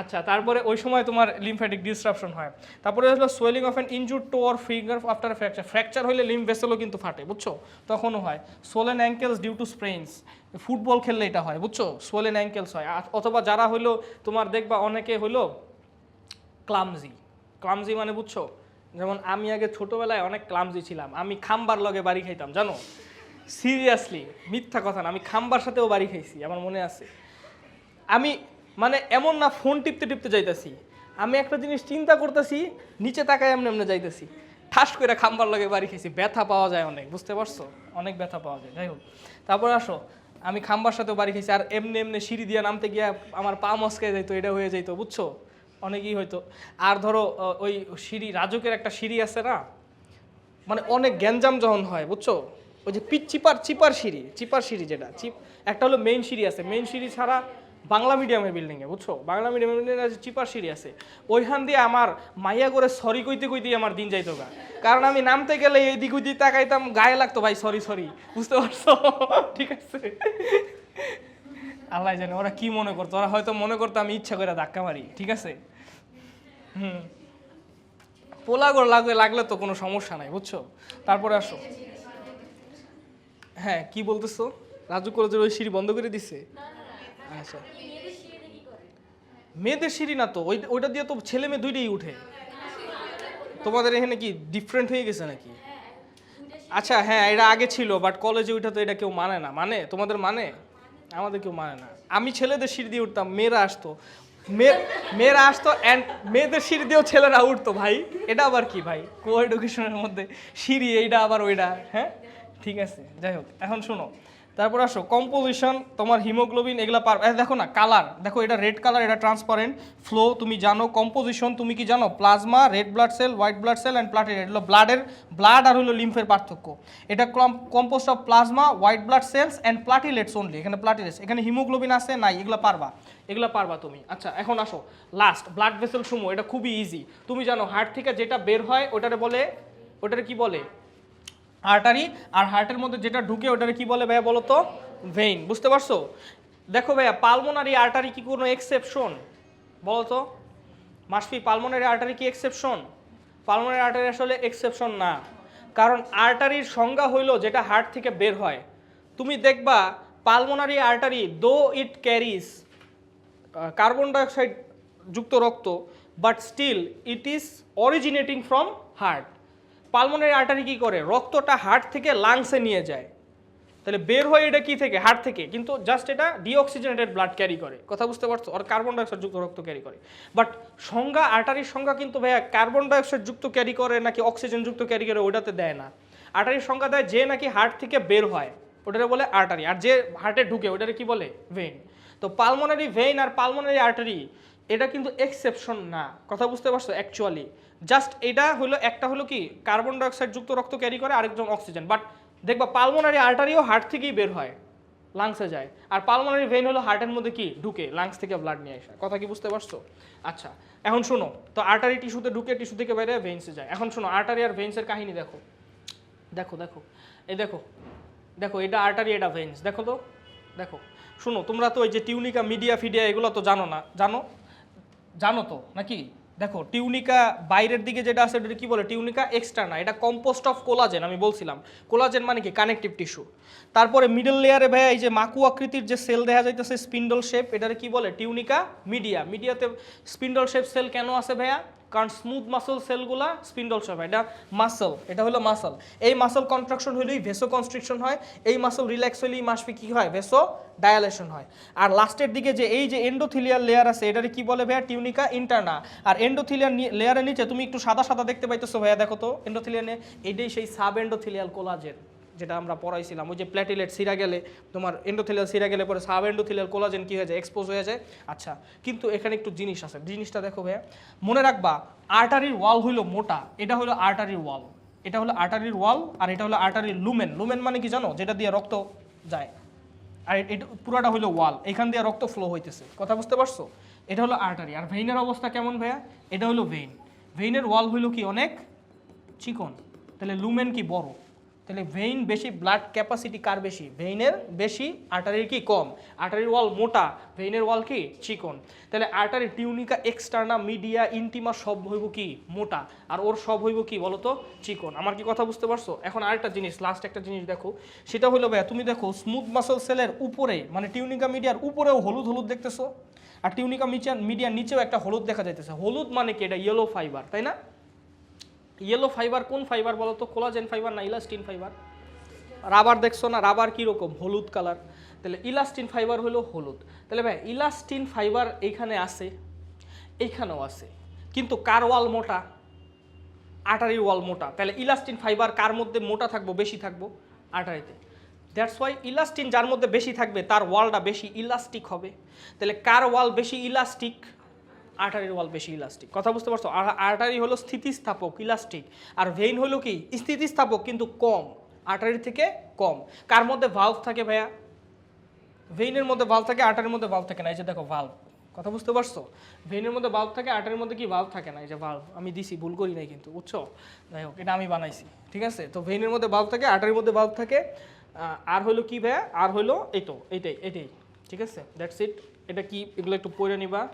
আচ্ছা, তারপরে ওই সময় তোমার লিম্ফ্যাটিক ডিসরাপশন হয়। তারপরে হলো swelling of an injured to or finger after fracture. Fracture হলে লিম্ফ ভেসেলও কিন্তু ফাটে, বুঝছো, তখনও হয়। সোলেন অ্যাঙ্কেলস ডিউ টু স্প্রেইনস, ফুটবল খেললে এটা হয়, বুঝছো, সোলেন অ্যাঙ্কেলস হয়। অথবা যারা হইলো তোমার দেখবা অনেকে হইলো ক্লামজি মানে বুঝছো, যেমন আমি আগে ছোটোবেলায় অনেক ক্লামজি ছিলাম, আমি খাম্বার লগে বাড়ি খাইতাম, জানো, সিরিয়াসলি মিথ্যা কথা না, আমি খাম্বার সাথেও বাড়ি খাইছি, আমার মনে আছে। আমি মানে এমন না ফোন টিপতে টিপতে যাইতেছি, আমি একটা জিনিস চিন্তা করতেছি, নিচে তাকায় এমনি এমনি যাইতেছি, ঠাস করে খাম্বার লগে বাড়ি খাইছি, ব্যথা পাওয়া যায় অনেক, বুঝতে পারছো, অনেক ব্যথা পাওয়া যায়। যাই হোক, তারপর আসো, আমি খাম্বার সাথেও বাড়ি খাইছি, আর এমনি এমনি সিঁড়ি দিয়ে নামতে গিয়ে আমার পা মস্কায় যাইতো, এটা হয়ে যাইতো, বুঝছো, অনেকই হয়তো। আর ধরো ওই সিঁড়ি, রাজুকের একটা সিঁড়ি আছে না, মানে অনেক গ্যাঞ্জাম যখন হয়, বুঝছো, ওই যে চিপার সিঁড়ি যেটা একটা হলো মেইন সিঁড়ি আছে, মেইন সিঁড়ি ছাড়া বাংলা মিডিয়ামের বিল্ডিংয়ে, বুঝছো, বাংলা মিডিয়ামের বিল্ডিংয়ে চিপার সিঁড়ি আছে, ওইখান দিয়ে আমার মাইয়া করে সরি কইতেই আমার দিন যাইতো গা, কারণ আমি নামতে গেলে এইদিক ওইদিক তাকাইতাম, গায়ে লাগতো ভাই সরি, বুঝতে পারছো ঠিক আছে। আল্লাহ জানে ওরা কি মনে করতো, ওরা হয়তো মনে করতো আমি ইচ্ছা করে ধাক্কা মারি, ঠিক আছে। পোলাগড় লাগলে তো কোনো সমস্যা নাই, বুঝছো। তারপরে আসো, হ্যাঁ কি বলতেছো, রাজু কলেজের ওই সিঁড়ি বন্ধ করে দিছে? আচ্ছা, মেয়েদের সিঁড়ি না তো, ওইটা দিয়ে তো ছেলে মেয়ে দুইটাই উঠে। তোমাদের এখানে কি ডিফারেন্ট হয়ে গেছে নাকি? আচ্ছা হ্যাঁ, এটা আগে ছিল, বাট কলেজে ওইটা তো এটা কেউ মানে না, মানে তোমাদের মানে, আমাদের কেউ মানে না। আমি ছেলেদের সিঁড়ি দিয়ে উঠতাম, মেয়েরা আসতো অ্যান্ড মেয়েদের সিঁড়ি দিয়েও ছেলেরা উঠতো ভাই, এটা আবার কি ভাই, কো এডুকেশনের মধ্যে সিঁড়ি এইটা আবার ওইটা, হ্যাঁ ঠিক আছে। যাই হোক, এখন শোনো, তারপর আসো কম্পোজিশন, তোমার হিমোগ্লোবিন এগুলা দেখো না, কালার দেখো, এটা রেড কালার, এটা ট্রান্সপারেন্ট। ফ্লো তুমি জানো, কম্পোজিশন তুমি কি জানো, plasma, red blood cell, white blood cell and platelet, হলো ব্লাড আর হলো লিম্ফের পার্থক্য। এটা composed of plasma, white blood cells and platelets only, এখানে প্লাটিলেটস, এখানে হিমোগ্লোবিন আছে নাই, এগুলা পারবা তুমি। আচ্ছা এখন আসো লাস্ট, ব্লাড ভেসেল সমূহ, এটা খুবই ইজি, তুমি জানো হার্ট থেকে যেটা বের হয় ওটারে কি বলে, আর্টারি, আর হার্টের মধ্যে যেটা ঢুকে ওটারে কি বলে ভাইয়া বলো তো, ভেইন, বুঝতে পারছো। দেখো ভাইয়া, পালমোনারি আর্টারি কি কোনো এক্সেপশন বলো তো, মাসফি, পালমোনারি আর্টারি কি এক্সেপশন? পালমোনারি আর্টারি আসলে এক্সেপশন না, কারণ আর্টারির সংজ্ঞা হইলো যেটা হার্ট থেকে বের হয়। তুমি দেখবা পালমোনারি আর্টারি দো ইট ক্যারিজ কার্বন ডাইঅক্সাইড যুক্ত রক্ত, but still it is originating from heart. Pulmonary artery কি করে, রক্তটা হার্ট থেকে লাংসে নিয়ে যায়, তাহলে বের হয় এটা কি থেকে, হার্ট থেকে, কিন্তু জাস্ট এটা ডিঅক্সিজেনেটেড ব্লাড ক্যারি করে, কথা বুঝতে পারছো, আর কার্বন ডাইঅক্সাইড যুক্ত রক্ত ক্যারি করে। বাট সংজ্ঞা, আর্টারির সংজ্ঞা কিন্তু ভাইয়া কার্বন ডাইঅক্সাইড যুক্ত ক্যারি করে নাকি অক্সিজেন যুক্ত ক্যারি করে ওটাতে দেয় না, আর্টারির সংজ্ঞা দেয় যে নাকি হার্ট থেকে বের হয় ওটারে বলে আর্টারি, আর যে হার্টে ঢুকে ওটারে কি বলে, ভেইন। তো পালমোনারি ভেইন আর পালমোনারি আর্টারি এটা কিন্তু এক্সেপশন না, কথা বুঝতে পারছো, অ্যাকচুয়ালি জাস্ট এটা হলো, একটা হলো কি কার্বন ডাইঅক্সাইড যুক্ত রক্ত ক্যারি করে, আরেকজন অক্সিজেন। বাট দেখবা পালমোনারি আর্টারিও হার্ট থেকেই বের হয়, লাংসে যায়, আর পালমোনারি ভেইন হলো হার্টের মধ্যে কি ঢুকে, লাংস থেকে ব্লাড নিয়ে আসে, কথা কি বুঝতে পারছো। আচ্ছা এখন শোনো, তো আর্টারি টিস্যুতে ঢুকে, টিস্যু থেকে বাইরে ভেইনসে যায়। এখন শোনো আর্টারি আর ভেইনসের কাহিনী দেখো, এই দেখো এটা আর্টারি, এটা ভেইনস, দেখো তো, দেখো শোনো, তোমরা তো ওই যে টিউনিকা, মিডিয়া ফিডিয়া এগুলো তো জানো না, জানো তো নাকি? দেখো টিউনিকা বাইরের দিকে যেটা আছে এটা কি বলে, টিউনিকা এক্সটার্না, এটা কম্পোস্ট অফ কোলাজেন, আমি বলছিলাম কোলাজেন মানে কি, কানেকটিভ টিস্যু। তারপরে মিডল লেয়ারে ভাইয়া এই যে মাকু আকৃতির যে সেল দেখা যাইতেছে স্পিন্ডল শেপ, এটারে কি বলে, টিউনিকা মিডিয়াতে স্পিন্ডল শেপ সেল কেন আছে ভাইয়া, কারণ স্মুথ মাসল সেলগুলা স্পিন্ডল শেপ, এটা মাসল, এটা হলো মাসল, এই মাসল কন্ট্রাকশন হলেই ভেসো কনস্ট্রিকশন হয়, এই মাসল রিল্যাক্স হলেই মাসফি কি হয়, ভেসো ডায়ালেশন হয়। আর লাস্টের দিকে যে এই যে এন্ডোথিলিয়াল লেয়ার আছে এটারে কি বলে ভাইয়া, টিউনিকা ইন্টারনা। আর এন্ডোথিলিয়াল লেয়ারের নিচে তুমি একটু সাদা সাদা দেখতে পাইতেছো ভাইয়া, দেখো তো এন্ডোথিলিয়াল, এটাই সেই সাব এন্ডোথিলিয়াল কোলাজেন, যেটা আমরা পড়াইছিলাম, ওই যে প্ল্যাটিলেট সিরা গেলে তোমার এন্ডোথেলিয়াল সিরা গেলে পরে সাব এন্ডোথেলিয়াল কোলাজেন কী হয়ে যায়, এক্সপোজ হয়ে যায়। আচ্ছা, কিন্তু এখানে একটু জিনিস আছে, জিনিসটা দেখো ভাইয়া, মনে রাখবা আর্টারির ওয়াল হইলো মোটা, এটা হলো আর্টারির ওয়াল, এটা হলো আর্টারির ওয়াল, আর এটা হলো আর্টারির লুমেন। লুমেন মানে কি জানো, যেটা দিয়ে রক্ত যায়, আর এটা পুরোটা হলো ওয়াল, এখান দিয়ে রক্ত ফ্লো হইতেছে, কথা বুঝতে পারছো? এটা হলো আর্টারি। আর ভেইনের অবস্থা কেমন ভাইয়া, এটা হলো ভেইন, ভেইনের ওয়াল হইলো কি অনেক চিকন, তাহলে লুমেন কি বড়, তাহলে ভেইন বেশি, ব্লাড ক্যাপাসিটি কার বেশি, ভেইনের বেশি, আর্টারির কি কম, আর্টারির ওয়াল মোটা, ভেইনের ওয়াল কি চিকন। তাহলে artery tunica externa media intima সব হইব কি মোটা, আর ওর সব হইব কি বলতো চিকন। আমার কি কথা বুঝতে পারছো? এখন আরেকটা জিনিস, লাস্ট একটা জিনিস দেখো, সেটা হলো ভাইয়া তুমি দেখো স্মুথ মাসল সেলের উপরে মানে টিউনিকা মিডিয়ার উপরেও হলুদ হলুদ দেখতেছো, আর টিউনিকা মিডিয়ার নিচেও একটা হলুদ দেখা যাইতেছে। হলুদ মানে কি, এটা ইয়েলো ফাইবার, তাই না? ইয়েলো ফাইবার কোন ফাইবার বলো তো, কোলাজেন ফাইবার না ইলাস্টিন ফাইবার? রাবার দেখছো না, রাবার কীরকম হলুদ কালার, তাহলে ইলাস্টিন ফাইবার হলো হলুদ। তাহলে ভাই ইলাস্টিন ফাইবার এইখানে আছে, এইখানেও আছে, কিন্তু কার ওয়াল মোটা, আর্টারির ওয়াল মোটা, তাহলে ইলাস্টিন ফাইবার কার মধ্যে মোটা থাকবো, বেশি থাকবো, আর্টারিতে। দ্যাটস ওয়াই ইলাস্টিন যার মধ্যে বেশি থাকবে তার ওয়ালটা বেশি ইলাস্টিক হবে। তাহলে কার ওয়াল বেশি ইলাস্টিক, আর্টারির ওয়াল বেশি ইলাস্টিক, কথা বুঝতে পারছো? আর্টারি হলো স্থিতিস্থাপক ইলাস্টিক, আর ভেইন হলো কি স্থিতিস্থাপক কিন্তু কম, আর্টারির থেকে কম। কার মধ্যে ভালভ থাকে ভাইয়া, ভেইনের মধ্যে ভালভ থাকে, আর্টারির মধ্যে ভালভ থাকে না। এই যে দেখো ভালভ, কথা বুঝতে পারছো? ভেইনের মধ্যে ভালভ থাকে, আর্টারির মধ্যে কি ভালভ থাকে না, এই যে ভালভ আমি দিছি, ভুল করি নাই কিন্তু, বুঝছো? যাই হোক, এটা আমি বানাইছি, ঠিক আছে? তো ভেইনের মধ্যে ভালভ থাকে, আর্টারির মধ্যে ভালভ থাকে, আর হলো কি ভাইয়া, আর হলো এই তো এইটাই, ঠিক আছে? That's it. এটা কি, এগুলো একটু পড়ে নিবা।